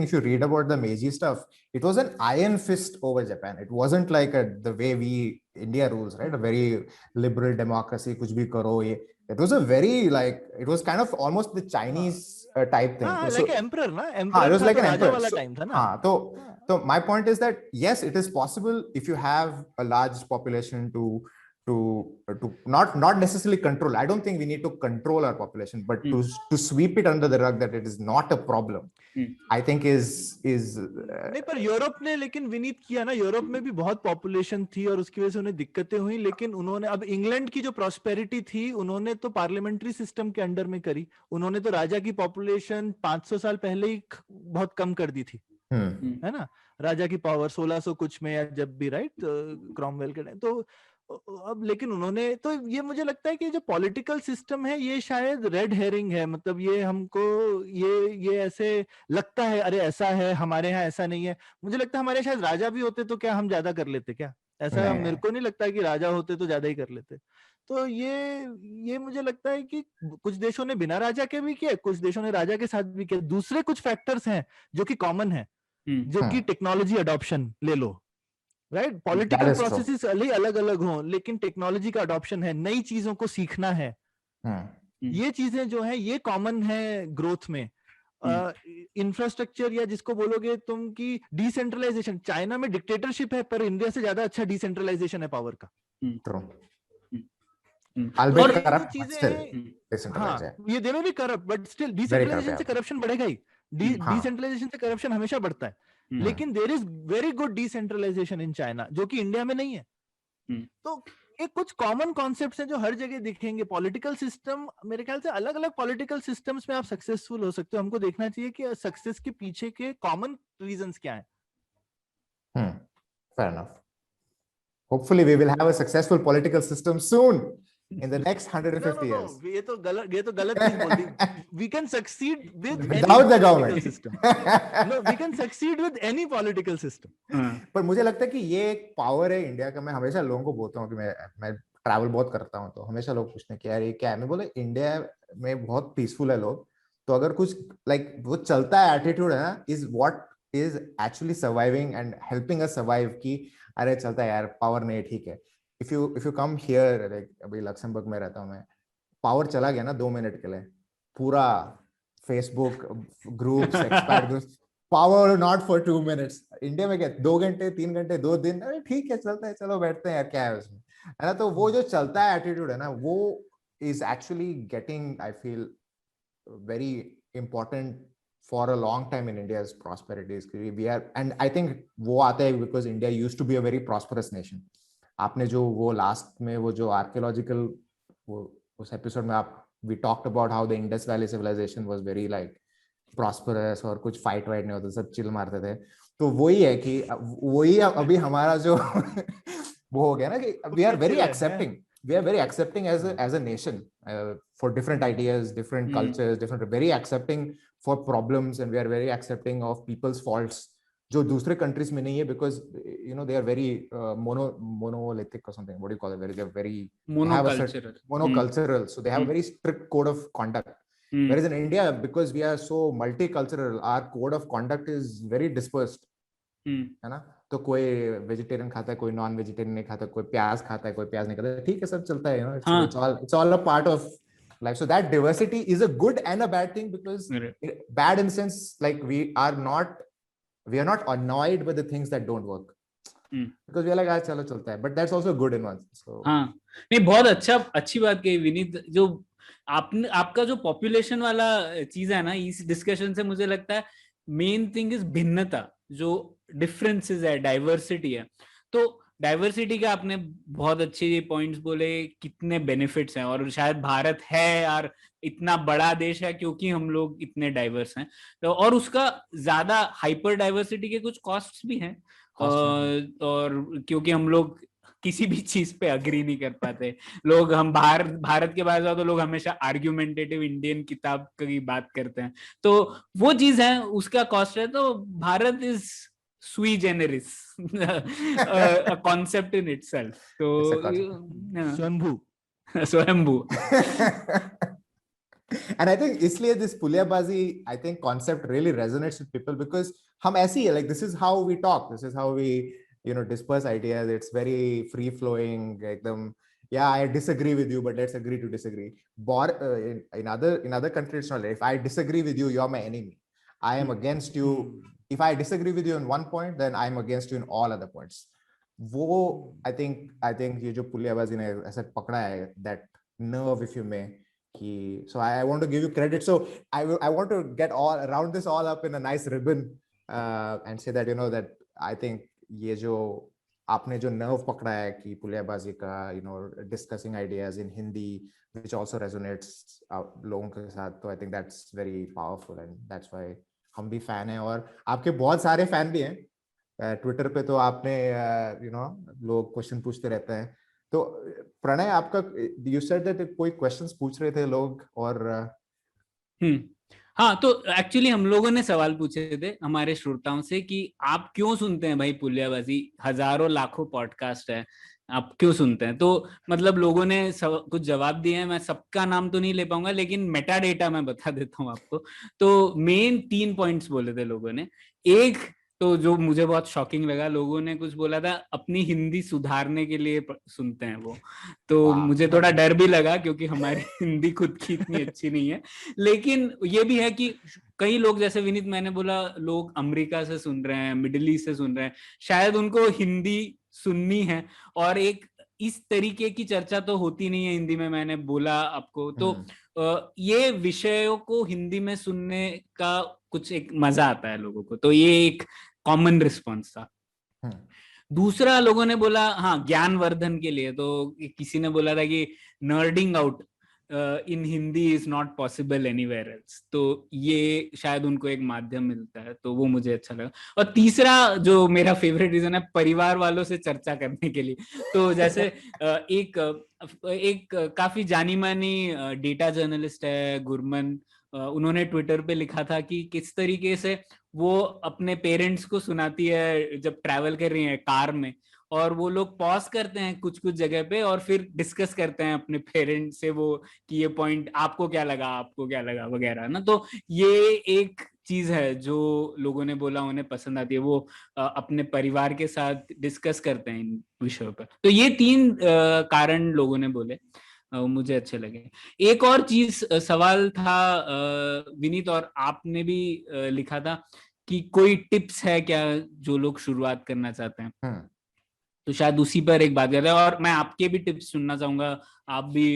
Speaker 3: if you read about the Meiji stuff, it was an iron fist over Japan. It wasn't like the way we India rules, right? A very liberal democracy, kuch bhi karo ye. It was a very it was kind of almost the Chinese type thing.
Speaker 2: Like an emperor, na? Emperor
Speaker 3: it was like an emperor.
Speaker 2: wala time tha na?
Speaker 3: So my point is that yes, it is possible if you have a large population to not necessarily control. I don't think we need to control our population, but to sweep it under the rug that it is not a problem, I think is
Speaker 2: नहीं, पर Europe ने लेकिन विनीत किया ना, Europe में भी बहुत population थी और उसकी वजह से उन्हें दिक्कतें हुई, लेकिन उन्होंने, अब इंग्लैंड की जो प्रॉस्पेरिटी थी उन्होंने तो पार्लियामेंट्री सिस्टम के अंडर में करी। उन्होंने तो राजा की पॉपुलेशन 500 साल पहले ही बहुत कम कर दी थी, है ना। राजा की पावर 1600 कुछ में या जब भी, राइट, क्रॉमवेल के टाइम। तो अब लेकिन उन्होंने, तो ये मुझे लगता है कि जो पॉलिटिकल सिस्टम है ये शायद रेड हेरिंग है, मतलब ये हमको ये ऐसे लगता है, अरे ऐसा है, हमारे यहाँ ऐसा नहीं है। मुझे लगता है हमारे शायद राजा भी होते तो क्या हम ज्यादा कर लेते क्या? ऐसा
Speaker 3: नहीं
Speaker 2: मेरे
Speaker 3: नहीं
Speaker 2: को नहीं लगता है कि राजा होते तो ज्यादा ही कर लेते। तो ये मुझे लगता है कि कुछ देशों ने बिना राजा के भी किया, कुछ देशों ने राजा के साथ भी किया। दूसरे कुछ फैक्टर्स हैं जो कि कॉमन है, जो कि टेक्नोलॉजी अडॉप्शन ले लो, right,
Speaker 3: that
Speaker 2: political
Speaker 3: is true.
Speaker 2: Processes अलग अलग हों, लेकिन टेक्नोलॉजी का अडॉप्शन है, नई चीजों को सीखना है, ये चीजें जो है ये कॉमन है ग्रोथ में। इंफ्रास्ट्रक्चर या जिसको बोलोगे तुम कि डिसेंट्रलाइजेशन, चाइना में डिक्टेटरशिप है पर इंडिया से ज्यादा अच्छा डिसेंट्रलाइजेशन है पावर का।
Speaker 3: True.
Speaker 1: तो
Speaker 3: Albeit
Speaker 2: और ये जो
Speaker 3: corrupt, but
Speaker 2: चीजें
Speaker 3: still
Speaker 2: हैं,
Speaker 3: decentralized.
Speaker 2: हाँ, ये they may be corrupt, but still
Speaker 3: Very corrupt.
Speaker 2: Decentralisation से
Speaker 3: Yeah.
Speaker 2: करप्शन बढ़ेगा ही,
Speaker 3: हाँ.
Speaker 2: डिसेंट्रलाइजेशन से करप्शन हमेशा बढ़ता है, लेकिन there is very good decentralisation in China, जो कि इंडिया में नहीं है। तो ये कुछ कॉमन कॉन्सेप्ट्स हैं जो हर जगह दिखेंगे। पॉलिटिकल सिस्टम, मेरे ख्याल से अलग अलग पॉलिटिकल सिस्टम्स में आप सक्सेसफुल हो सकते हो, हमको देखना चाहिए कि सक्सेस के पीछे के कॉमन रीजंस क्या हैं।
Speaker 3: Fair enough. Hopefully, we will have a successful political system soon in the next 150 years.
Speaker 2: ये तो गलत चीज बोल दी। We can succeed with any
Speaker 3: Without the
Speaker 2: political
Speaker 3: government.
Speaker 2: system. No, we can succeed with any political system.
Speaker 3: पर मुझे लगता है कि ये एक पावर है इंडिया का। मैं हमेशा लोगों को बोलता हूँ कि मैं ट्रैवल बहुत करता हूँ, तो हमेशा लोग पूछते हैं कि यार ये क्या है। मैं बोले इंडिया में बहुत पीसफुल है लोग, तो अगर कुछ लाइक वो चलता है एटीट्यूड है ना, is what is actually surviving and helping us survive. कि अरे चलता है यार, पावर नहीं, ठीक है। If you come here, like अभी लक्समबर्ग में रहता हूँ मैं, पावर चला गया ना 2 मिनट के लिए, पूरा Facebook groups, expired groups, power not for 2 minutes. India में क्या 2 घंटे 3 घंटे 2 दिन, अरे ठीक है चलता है, चलो बैठते हैं यार, क्या है उसमें, है ना। तो वो जो चलता है एटीट्यूड है ना, वो is actually getting, I feel, very important for a long time in India's prosperity. We are, and I think वो आता है because India used to be a very prosperous nation. आपने जो वो लास्ट में वो जो आर्कियोलॉजिकल वो उस एपिसोड में आप we talked about how the Indus Valley civilization was very like prosperous और कुछ फाइट वाइट नहीं होता, सब चिल मारते थे। तो वही है कि वही अभी हमारा जो वो हो गया ना कि we are very accepting. We are very accepting as a nation for different ideas, different cultures, very accepting for problems, and we are very accepting of people's faults जो दूसरे countries में नहीं है, because you know they are very monolithic or something. What do you call it? Very monocultural. So they have a very strict code of conduct. Whereas in India, because we are so multicultural, our code of conduct is very dispersed. है ना। तो कोई vegetarian खाता है, कोई non vegetarian नहीं खाता, कोई प्याज खाता है, कोई प्याज नहीं खाता, ठीक है, सब चलता है, you know, it's all a part of life. So that diversity is a good and a bad thing, because bad in the sense like we are not annoyed with the things that don't work, because we are like चलो चलता है, but that's also good in one. So
Speaker 1: हाँ, नहीं, बहुत अच्छी बात कही विनीत। जो आपका जो पॉपुलेशन वाला चीज है ना, इस डिस्कशन से मुझे लगता है मेन थिंग इज भिन्नता, जो डिफरेंसेस है, डाइवर्सिटी है। तो डाइवर्सिटी का आपने बहुत अच्छे पॉइंट्स बोले, कितने बेनिफिट्स हैं, और शायद भारत है यार इतना बड़ा देश है क्योंकि हम लोग इतने डाइवर्स हैं। तो और उसका ज्यादा हाइपर डाइवर्सिटी के कुछ कॉस्ट्स भी हैं, और क्योंकि हम लोग किसी भी चीज पे अग्री नहीं कर पाते लोग। हम भारत के बाहर जाओ तो लोग हमेशा आर्ग्यूमेंटेटिव इंडियन किताब की बात करते हैं, तो वो चीज है, उसका कॉस्ट है। तो Bharat is sui generis, a concept in itself. So स्वयंभू
Speaker 3: and I think इसलिए this Puliyabaazi, I think concept really resonates with people, because हम ऐसी है, like this is how we talk, this is how we, you know, disperse ideas. It's very free flowing, एकदम, yeah, I disagree with you, but let's agree to disagree. In other countries, it's not like, if I disagree with you, you're my enemy. I am against you. If I disagree with you on one point, then I'm against you in all other points. वो I think ये जो पुलियाबाजी ने ऐसा पकड़ा है, that nerve, if you may, कि, so I want to give you credit. So I want to get round this all up in a nice ribbon, and say that, you know, that I think ये जो आपने जो nerve पकड़ा है कि पुलियाबाजी का, you know, discussing ideas in Hindi, which also resonates लोगों के साथ, तो I think that's very powerful, and that's why हम भी फैन हैं, और आपके बहुत सारे फैन भी हैं, ट्विटर पे तो आपने लोग क्वेश्चन पूछते रहते हैं, तो प्रणय आपका, यू सेड दैट कोई क्वेश्चंस पूछ रहे थे लोग, और
Speaker 1: हाँ, तो एक्चुअली हम लोगों ने सवाल पूछे थे हमारे श्रोताओं से कि आप क्यों सुनते हैं भाई पुलियाबाजी, हजारों लाखों पॉडकास्ट है, आप क्यों सुनते हैं? तो मतलब लोगों ने कुछ जवाब दिए हैं, मैं सबका नाम तो नहीं ले पाऊंगा लेकिन मेटा डेटा मैं बता देता हूँ आपको। तो मेन 3 पॉइंट्स बोले थे लोगों ने। एक तो जो मुझे बहुत शॉकिंग लगा, लोगों ने कुछ बोला था अपनी हिंदी सुधारने के लिए सुनते हैं वो। तो मुझे थोड़ा डर भी लगा क्योंकि हमारी हिंदी खुद की इतनी अच्छी नहीं है। लेकिन ये भी है कि कई लोग, जैसे विनीत मैंने बोला, लोग अमेरिका से सुन रहे हैं, मिडिल ईस्ट से सुन रहे हैं, शायद उनको हिंदी सुननी है और एक इस तरीके की चर्चा तो होती नहीं है हिंदी में, मैंने बोला आपको। तो ये विषयों को हिंदी में सुनने का कुछ एक मजा आता है लोगों को, तो ये एक कॉमन रिस्पॉन्स था। दूसरा लोगों ने बोला हाँ ज्ञानवर्धन के लिए, तो किसी ने बोला था कि nerding out in Hindi is not possible anywhere else, तो ये शायद उनको एक माध्यम मिलता है, तो वो मुझे अच्छा लगा। और तीसरा जो मेरा फेवरेट रीजन है, परिवार वालों से चर्चा करने के लिए। तो जैसे एक काफी जानी मानी डेटा जर्नलिस्ट है गुरमन, उन्होंने ट्विटर पे लिखा था कि किस तरीके से वो अपने पेरेंट्स को सुनाती है जब ट्रैवल कर रही है कार में, और वो लोग पॉज करते हैं कुछ कुछ जगह पे और फिर डिस्कस करते हैं अपने पेरेंट्स से वो कि ये पॉइंट आपको क्या लगा, आपको क्या लगा वगैरह ना। तो ये एक चीज है जो लोगों ने बोला उन्हें पसंद आती है, वो अपने परिवार के साथ डिस्कस करते हैं इन विषयों पर। तो ये 3 कारण लोगों ने बोले, मुझे अच्छे लगे। एक और चीज सवाल था विनीत, और आपने भी लिखा था कि कोई टिप्स है क्या जो लोग शुरुआत करना चाहते हैं, तो शायद उसी पर एक बात करते हैं। और मैं आपके भी टिप्स सुनना चाहूंगा, आप भी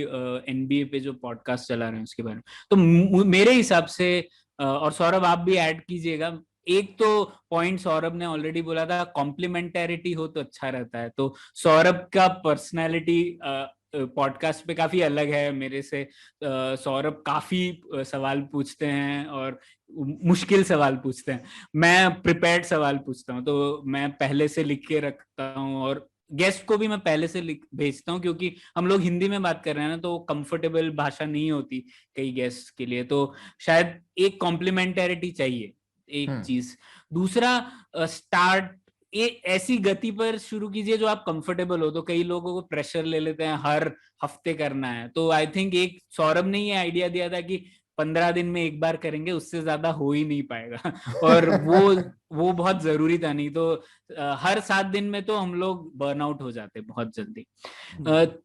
Speaker 1: एनबीए पे जो पॉडकास्ट चला रहे हैं उसके बारे में। तो मेरे हिसाब से और सौरभ आप भी ऐड कीजिएगा, एक तो पॉइंट सौरभ ने ऑलरेडी बोला था, कॉम्प्लीमेंटेरिटी हो तो अच्छा रहता है। तो सौरभ का पर्सनैलिटी पॉडकास्ट पे काफी अलग है मेरे से। सौरभ काफी सवाल पूछते हैं और मुश्किल सवाल पूछते हैं, मैं प्रिपेयर्ड सवाल पूछता हूँ, तो मैं पहले से लिख के रखता हूँ और गेस्ट को भी मैं पहले से भेजता हूँ, क्योंकि हम लोग हिंदी में बात कर रहे हैं ना, तो कंफर्टेबल भाषा नहीं होती कई गेस्ट के लिए, तो शायद एक कॉम्प्लीमेंटेरिटी चाहिए, एक चीज। दूसरा, स्टार्ट ऐसी गति पर शुरू कीजिए जो आप कंफर्टेबल हो। तो कई लोगों को प्रेशर ले लेते हैं हर हफ्ते करना है, तो आई थिंक एक सौरभ ने ये आइडिया दिया था कि 15 दिन में एक बार करेंगे, उससे ज्यादा हो ही नहीं पाएगा और वो बहुत जरूरी था, नहीं तो हर 7 दिन में तो हम लोग बर्नआउट हो जाते बहुत जल्दी।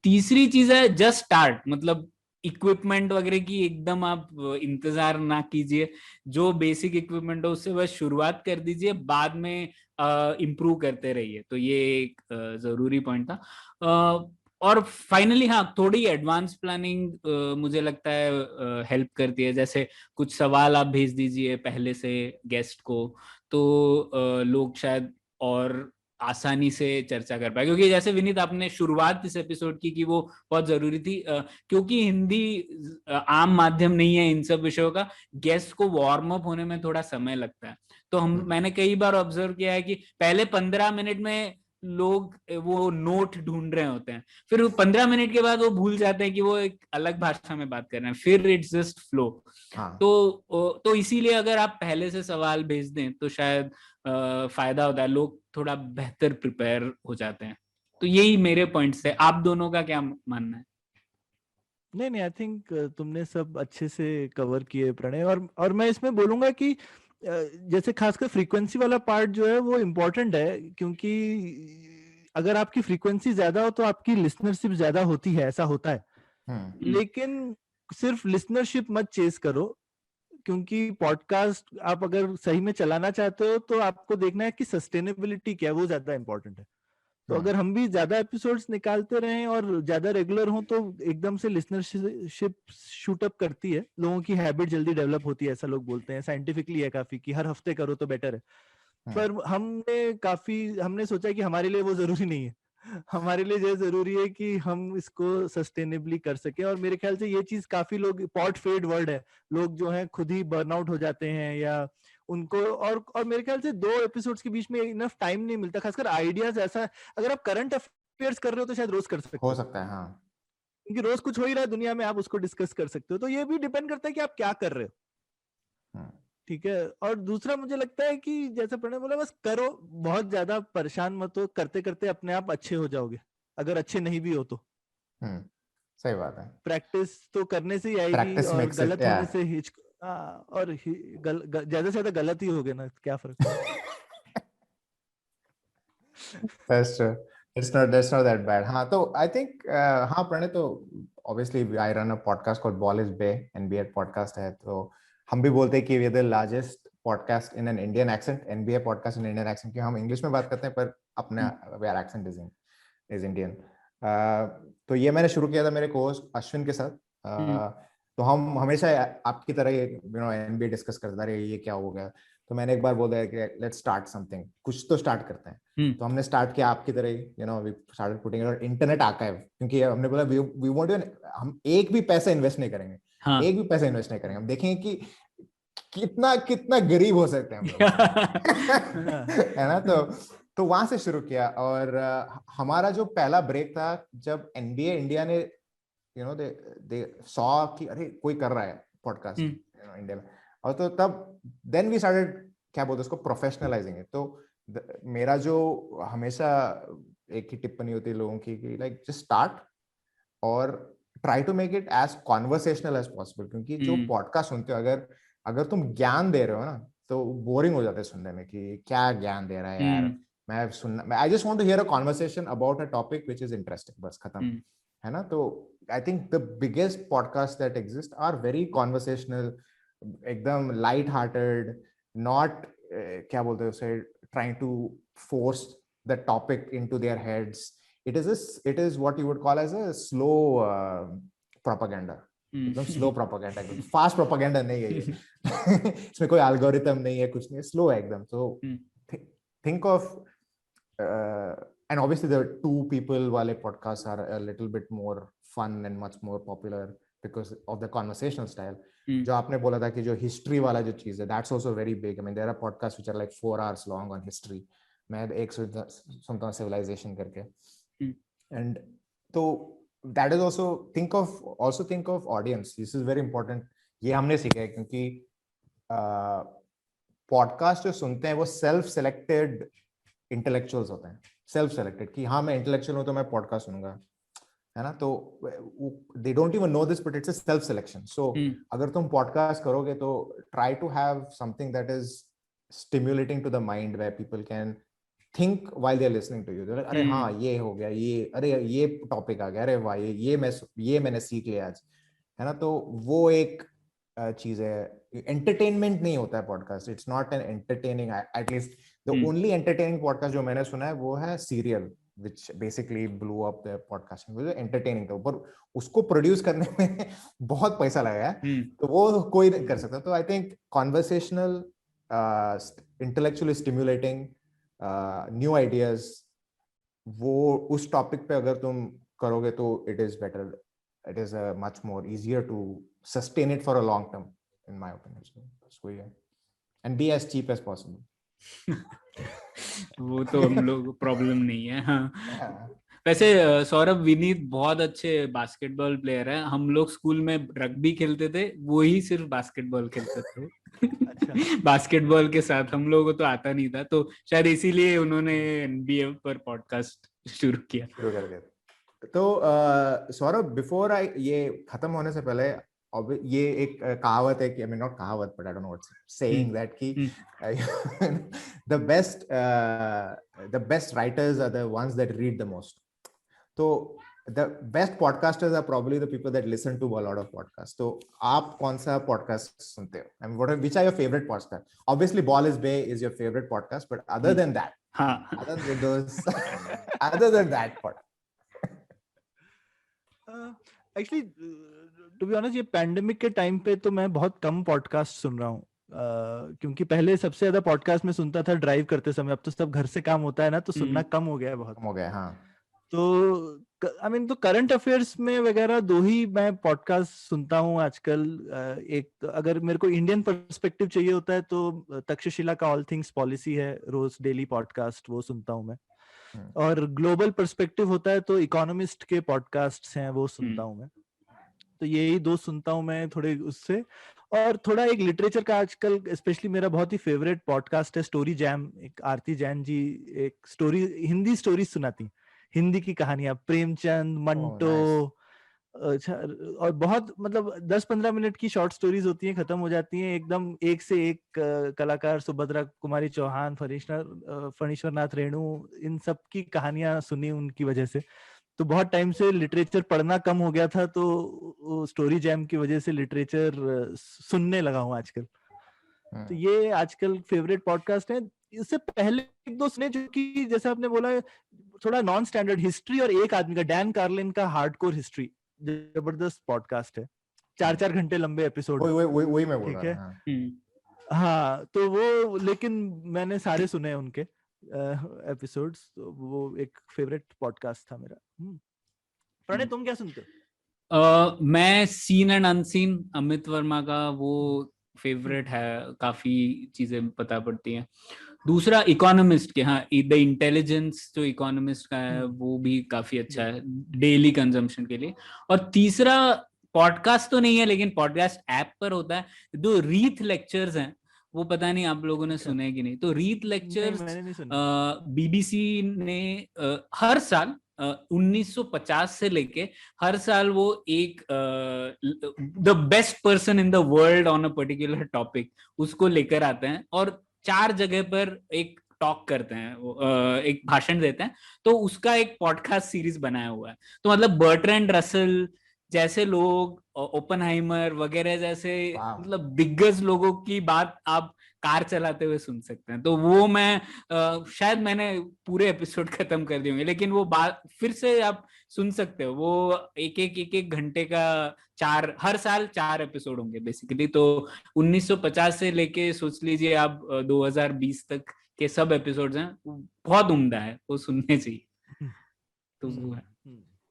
Speaker 1: तीसरी चीज है जस्ट स्टार्ट, मतलब इक्विपमेंट वगैरह की एकदम आप इंतजार ना कीजिए, जो बेसिक इक्विपमेंट हो उससे बस शुरुआत कर दीजिए, बाद में इम्प्रूव करते रहिए। तो ये एक जरूरी पॉइंट था। और फाइनली हाँ, थोड़ी एडवांस प्लानिंग मुझे लगता है हेल्प करती है। जैसे कुछ सवाल आप भेज दीजिए पहले से गेस्ट को, तो लोग शायद और आसानी से चर्चा कर पाए, क्योंकि जैसे विनीत आपने शुरुआत इस एपिसोड की कि वो बहुत जरूरी थी, क्योंकि हिंदी आम माध्यम नहीं है इन सब विषयों का, गेस्ट को वार्म अप होने में थोड़ा समय लगता है। तो मैंने कई बार ऑब्जर्व किया है कि पहले 15 मिनट में लोग वो नोट ढूंढ रहे होते हैं, फिर 15 मिनट के बाद वो भूल जाते हैं कि वो एक अलग भाषा में बात कर रहे हैं, फिर इट्स जस्ट फ्लो। तो इसीलिए अगर आप पहले से सवाल भेज दें तो शायद फायदा होता है, लोग थोड़ा बेहतर प्रिपेयर हो जाते हैं। तो यही मेरे पॉइंट्स थे, आप दोनों का क्या मानना है?
Speaker 2: नहीं, आई थिंक तुमने सब अच्छे से कवर किए प्रणय। और मैं इसमें बोलूंगा कि जैसे खासकर फ्रीक्वेंसी वाला पार्ट जो है वो इम्पोर्टेंट है, क्योंकि अगर आपकी फ्रीक्वेंसी ज्यादा हो तो आपकी लिसनरशिप ज्यादा होती है, ऐसा होता है। लेकिन सिर्फ लिसनरशिप मत चेस करो, क्योंकि पॉडकास्ट आप अगर सही में चलाना चाहते हो तो आपको देखना है कि सस्टेनेबिलिटी क्या है, वो ज्यादा इंपॉर्टेंट है। तो अगर हम भी ज्यादा एपिसोड्स निकालते रहें और ज्यादा रेगुलर हों तो एकदम से लिसनरशिप शूट अप करती है, लोगों की हैबिट जल्दी डेवलप होती है, ऐसा लोग बोलते हैं, साइंटिफिकली है काफी कि हर हफ्ते करो तो बेटर है। पर हमने सोचा कि हमारे लिए वो जरूरी नहीं है। हमारे लिए ये जरूरी है कि हम इसको सस्टेनेबली कर सके। और मेरे ख्याल से ये चीज काफी लोग, पॉट फेड वर्ड है, लोग जो है खुद ही बर्नआउट हो जाते हैं या उनको, और मेरे ख्याल से 2 एपिसोड्स के बीच में इनफ टाइम नहीं मिलता, खासकर आइडियाज। ऐसा अगर आप करंट अफेयर्स कर रहे हो तो शायद रोज कर सकते
Speaker 3: हो
Speaker 2: हो,
Speaker 3: सकता है, हाँ,
Speaker 2: क्योंकि रोज कुछ हो ही रहा है दुनिया में, आप उसको डिस्कस कर सकते हो। तो ये भी डिपेंड करता है कि आप क्या कर रहे हो।
Speaker 3: हम्म,
Speaker 2: ठीक है। और दूसरा मुझे लगता है कि जैसे प्रणय बोला, बस करो, बहुत ज्यादा परेशान मत हो, करते करते अपने आप अच्छे हो जाओगे, अगर अच्छे नहीं भी हो तो।
Speaker 3: सही बात है।
Speaker 2: प्रैक्टिस तो करने से ही आएगी,
Speaker 3: प्रैक्टिस
Speaker 2: और
Speaker 3: मेक्स इट,
Speaker 2: गलत
Speaker 3: या
Speaker 2: होने से और ज्यादा से ज्यादा गलत ही होगे ना, क्या फर्क पड़ेगा।
Speaker 3: That's true. It's not that bad. हाँ, तो I think हाँ प्रणय, तो obviously I run a podcast called Ball is Bay, NBA podcast है, तो हम भी बोलते हैं कि we are the largest podcast in an Indian accent, NBA podcast in Indian accent, कि हम इंग्लिश में बात करते हैं पर अपने our accent is Indian. तो ये मैंने शुरू किया था मेरे co-host अश्विन के साथ। तो हम हमेशा आपकी तरह NBA डिस्कस करते रहे, ये क्या हो गया, तो मैंने एक बार बोला कि लेट्स स्टार्ट समथिंग, कुछ तो स्टार्ट करते हैं। तो हमने स्टार्ट किया आपकी तरह ही, we started putting it internet archive, क्योंकि हमने बोला वी वांट टू, हम एक भी पैसा इन्वेस्ट नहीं करेंगे, एक भी पैसा इन्वेस्ट नहीं करेंगे, हम देखेंगे कि कितना कितना गरीब हो सकते हैं हम लोग। है ना। तो वहां से शुरू किया, और हमारा जो पहला ब्रेक था जब NBA इंडिया ने दे सॉ कि अरे कोई कर रहा है पॉडकास्ट इंडिया में, और तो तब देन वी स्टार्टेड, क्या बोलते हैं उसको, प्रोफेशनलाइजिंग इट। तो मेरा जो हमेशा एक ही टिप्पणी होती है लोगों की कि लाइक जस्ट स्टार्ट और try to make it as conversational as possible, क्योंकि जो पॉडकास्ट सुनते हो, अगर तुम ज्ञान दे रहे हो ना, तो बोरिंग हो जाता है सुनने में कि क्या ज्ञान दे रहा है यार, I just want to hear a conversation about a topic which is interesting, बस खत्म। है ना। तो I think the biggest podcast that exist are very conversational, एकदम लाइट हार्टेड, नॉट क्या बोलते हैं उसे, trying to force the topic into their heads. it is what you would call as a slow propaganda, एकदम slow propaganda, fast propaganda नहीं है ये। इसमें कोई एल्गोरिथम नहीं है, कुछ नहीं है, स्लो है एकदम। तो think of and obviously the 2 people वाले podcasts are a little bit more fun and much more popular because of the conversational style. जो आपने बोला था कि जो हिस्ट्री वाला जो चीज है, that's also very big. I mean there are podcasts which are like 4 hours long on history. मैं एक सुनता हूँ civilization करके, and so that is also think of audience. This is very important. ये हमने सीखा है, क्योंकि पॉडकास्ट जो सुनते हैं वो सेल्फ सेलेक्टेड इंटेलेक्चुअल्स होते हैं, सेल्फ सेलेक्टेड कि हाँ मैं इंटेलेक्चुअल हूँ तो मैं पॉडकास्ट सुनूंगा, है ना। तो they don't even know this, but it's a self selection. So अगर तुम पॉडकास्ट करोगे तो try to have something that is stimulating to the mind, where people can think while they're listening to you. They're like, अरे हाँ ये हो गया, ये अरे ये टॉपिक आ गया, अरे वाह ये मैंने सीख लिया आज, है ना। तो वो एक चीज है, एंटरटेनमेंट नहीं होता है podcast, it's not an entertaining, at least the only entertaining podcast जो मैंने सुना है वो है serial, which basically blew up the podcasting. वो एंटरटेनिंग था, पर उसको प्रोड्यूस करने में बहुत पैसा लगा है, तो वो कोई नहीं कर सकता। तो I think conversational, intellectually stimulating, new ideas, वो उस टॉपिक पे अगर तुम करोगे तो it is better, it is much more easier to sustain it for a long term, in my opinion. So yeah, and be as cheap as possible.
Speaker 1: वो तो हम लोग प्रॉब्लम नहीं है। हाँ वैसे सौरभ, विनीत बहुत अच्छे बास्केटबॉल प्लेयर है। हम लोग स्कूल में रग्बी खेलते थे, वो ही सिर्फ बास्केटबॉल खेलते थे। अच्छा। बास्केटबॉल के साथ हम लोगों को तो आता नहीं था, तो शायद इसीलिए उन्होंने NBA पर पॉडकास्ट शुरू कर दिया।
Speaker 3: तो सौरभ, बिफोर ये खत्म होने से पहले, ये एक कहावत है कि, आई मीन नॉट कहावत, but I don't know what's saying that कि the best writers are the ones that read the most. तो the best podcasters are probably the people that listen to a lot of podcasts. तो आप कौन सा podcast सुनते हो? I mean, which are your favorite podcasts? Obviously, Ball is Bay is your favorite podcast, but other than that, other than those, other than that podcast.
Speaker 2: Actually, to be honest, ये pandemic के time पे तो मैं बहुत कम podcast सुन रहा हूँ, क्योंकि पहले सबसे ज्यादा पॉडकास्ट में सुनता था ड्राइव करते समय। अब तो सब घर से काम होता है ना, तो सुनना कम हो गया है, बहुत
Speaker 3: कम हो गया। हाँ,
Speaker 2: तो आई मीन तो करंट अफेयर्स में वगैरह 2 ही मैं पॉडकास्ट सुनता हूँ आजकल। एक तो अगर मेरे को इंडियन पर्सपेक्टिव चाहिए होता है तो तक्षशिला का ऑल थिंग्स पॉलिसी है, रोज डेली पॉडकास्ट, वो सुनता हूँ मैं। और ग्लोबल पर्सपेक्टिव होता है तो इकोनॉमिस्ट के पॉडकास्ट्स हैं, वो सुनता हूँ मैं। तो यही 2 सुनता हूँ मैं थोड़े उससे। और थोड़ा एक लिटरेचर का आजकल स्पेशली मेरा बहुत ही फेवरेट पॉडकास्ट है स्टोरी जैम। एक आरती जैन जी एक स्टोरी, हिंदी स्टोरी सुनाती, हिंदी की कहानियां, प्रेमचंद, मंटो। अच्छा, और बहुत मतलब 10-15 मिनट की शॉर्ट स्टोरीज होती हैं, खत्म हो जाती हैं एकदम एक से एक कलाकार, सुभद्रा कुमारी चौहान, फणीश्वर नाथ रेणु, इन सब की कहानियां सुनी उनकी वजह से। तो बहुत टाइम से लिटरेचर पढ़ना कम हो गया था, तो स्टोरी जैम की वजह से लिटरेचर सुनने लगा हूँ आजकल। तो ये आजकल फेवरेट पॉडकास्ट है। इससे पहले 1-2 सुने जो कि जैसे आपने बोला थोड़ा नॉन स्टैंडर्ड हिस्ट्री, और एक आदमी का, डैन कार्लिन का हार्डकोर हिस्ट्री, जबरदस्त पॉडकास्ट है, 4-4 घंटे लंबे एपिसोड।
Speaker 3: वही मैं बोल
Speaker 2: ठीक
Speaker 3: रहा
Speaker 2: है। हाँ, तो वो, लेकिन मैंने सारे सुने उनके एपिसोड्स, तो वो एक फेवरेट पॉडकास्ट था मेरा। प्रणय, तुम क्या सुनते हो?
Speaker 1: मैं seen and unseen, Amit Verma का वो फेवरेट है, काफी चीजें पता पड़ती हैं। दूसरा इकोनॉमिस्ट के, हाँ, द इंटेलिजेंस जो इकोनॉमिस्ट का है वो भी काफी अच्छा है डेली कंजम्पशन के लिए। और तीसरा पॉडकास्ट तो नहीं है लेकिन पॉडकास्ट ऐप पर होता है, दो रीथ लेक्चर्स हैं, वो पता नहीं आप लोगों ने सुने कि नहीं। तो रीथ लेक्चर्स बीबीसी ने हर साल 1950 से लेके हर साल वो एक the best person in the world on a particular topic उसको लेकर आते हैं और 4 जगह पर एक टॉक करते हैं, एक भाषण देते हैं। तो उसका एक पॉडकास्ट सीरीज बनाया हुआ है। तो मतलब बर्ट्रैंड रसल जैसे लोग, ओपनहाइमर वगैरह जैसे मतलब दिग्गज लोगों की बात आप कार चलाते हुए सुन सकते हैं। तो वो मैं शायद मैंने पूरे एपिसोड खत्म कर दिए होंगे, लेकिन वो बात फिर से आप सुन सकते हो। वो एक घंटे का हर साल 4 एपिसोड होंगे बेसिकली। तो 1950 से लेके सोच लीजिए आप 2020 तक के सब एपिसोड्स हैं, बहुत उम्दा है, वो सुनने चाहिए। तो वो है।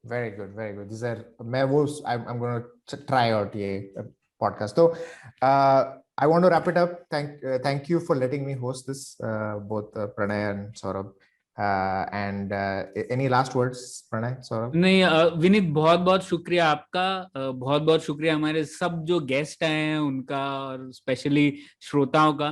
Speaker 3: Very good, very good. This are मैं वो I am gonna try out ये पॉडकास्ट। तो I want to wrap it up. Thank you for letting me host this, both Pranay and Saurabh. And any last words, Pranay, Saurabh?
Speaker 1: नहीं, विनीत, बहुत बहुत शुक्रिया आपका, बहुत बहुत शुक्रिया हमारे सब जो गेस्ट आए हैं उनका, और स्पेशली श्रोताओं का,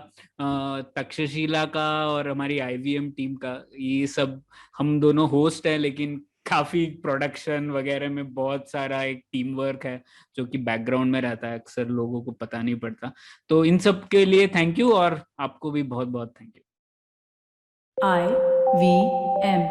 Speaker 1: तक्षशिला का और हमारी IVM टीम का। ये सब हम दोनों होस्ट हैं, लेकिन काफी प्रोडक्शन वगैरह में बहुत सारा एक टीम वर्क है जो कि बैकग्राउंड में रहता है, अक्सर लोगों को पता नहीं पड़ता। तो इन सब के लिए थैंक यू, और आपको भी बहुत बहुत थैंक यू।
Speaker 4: IVM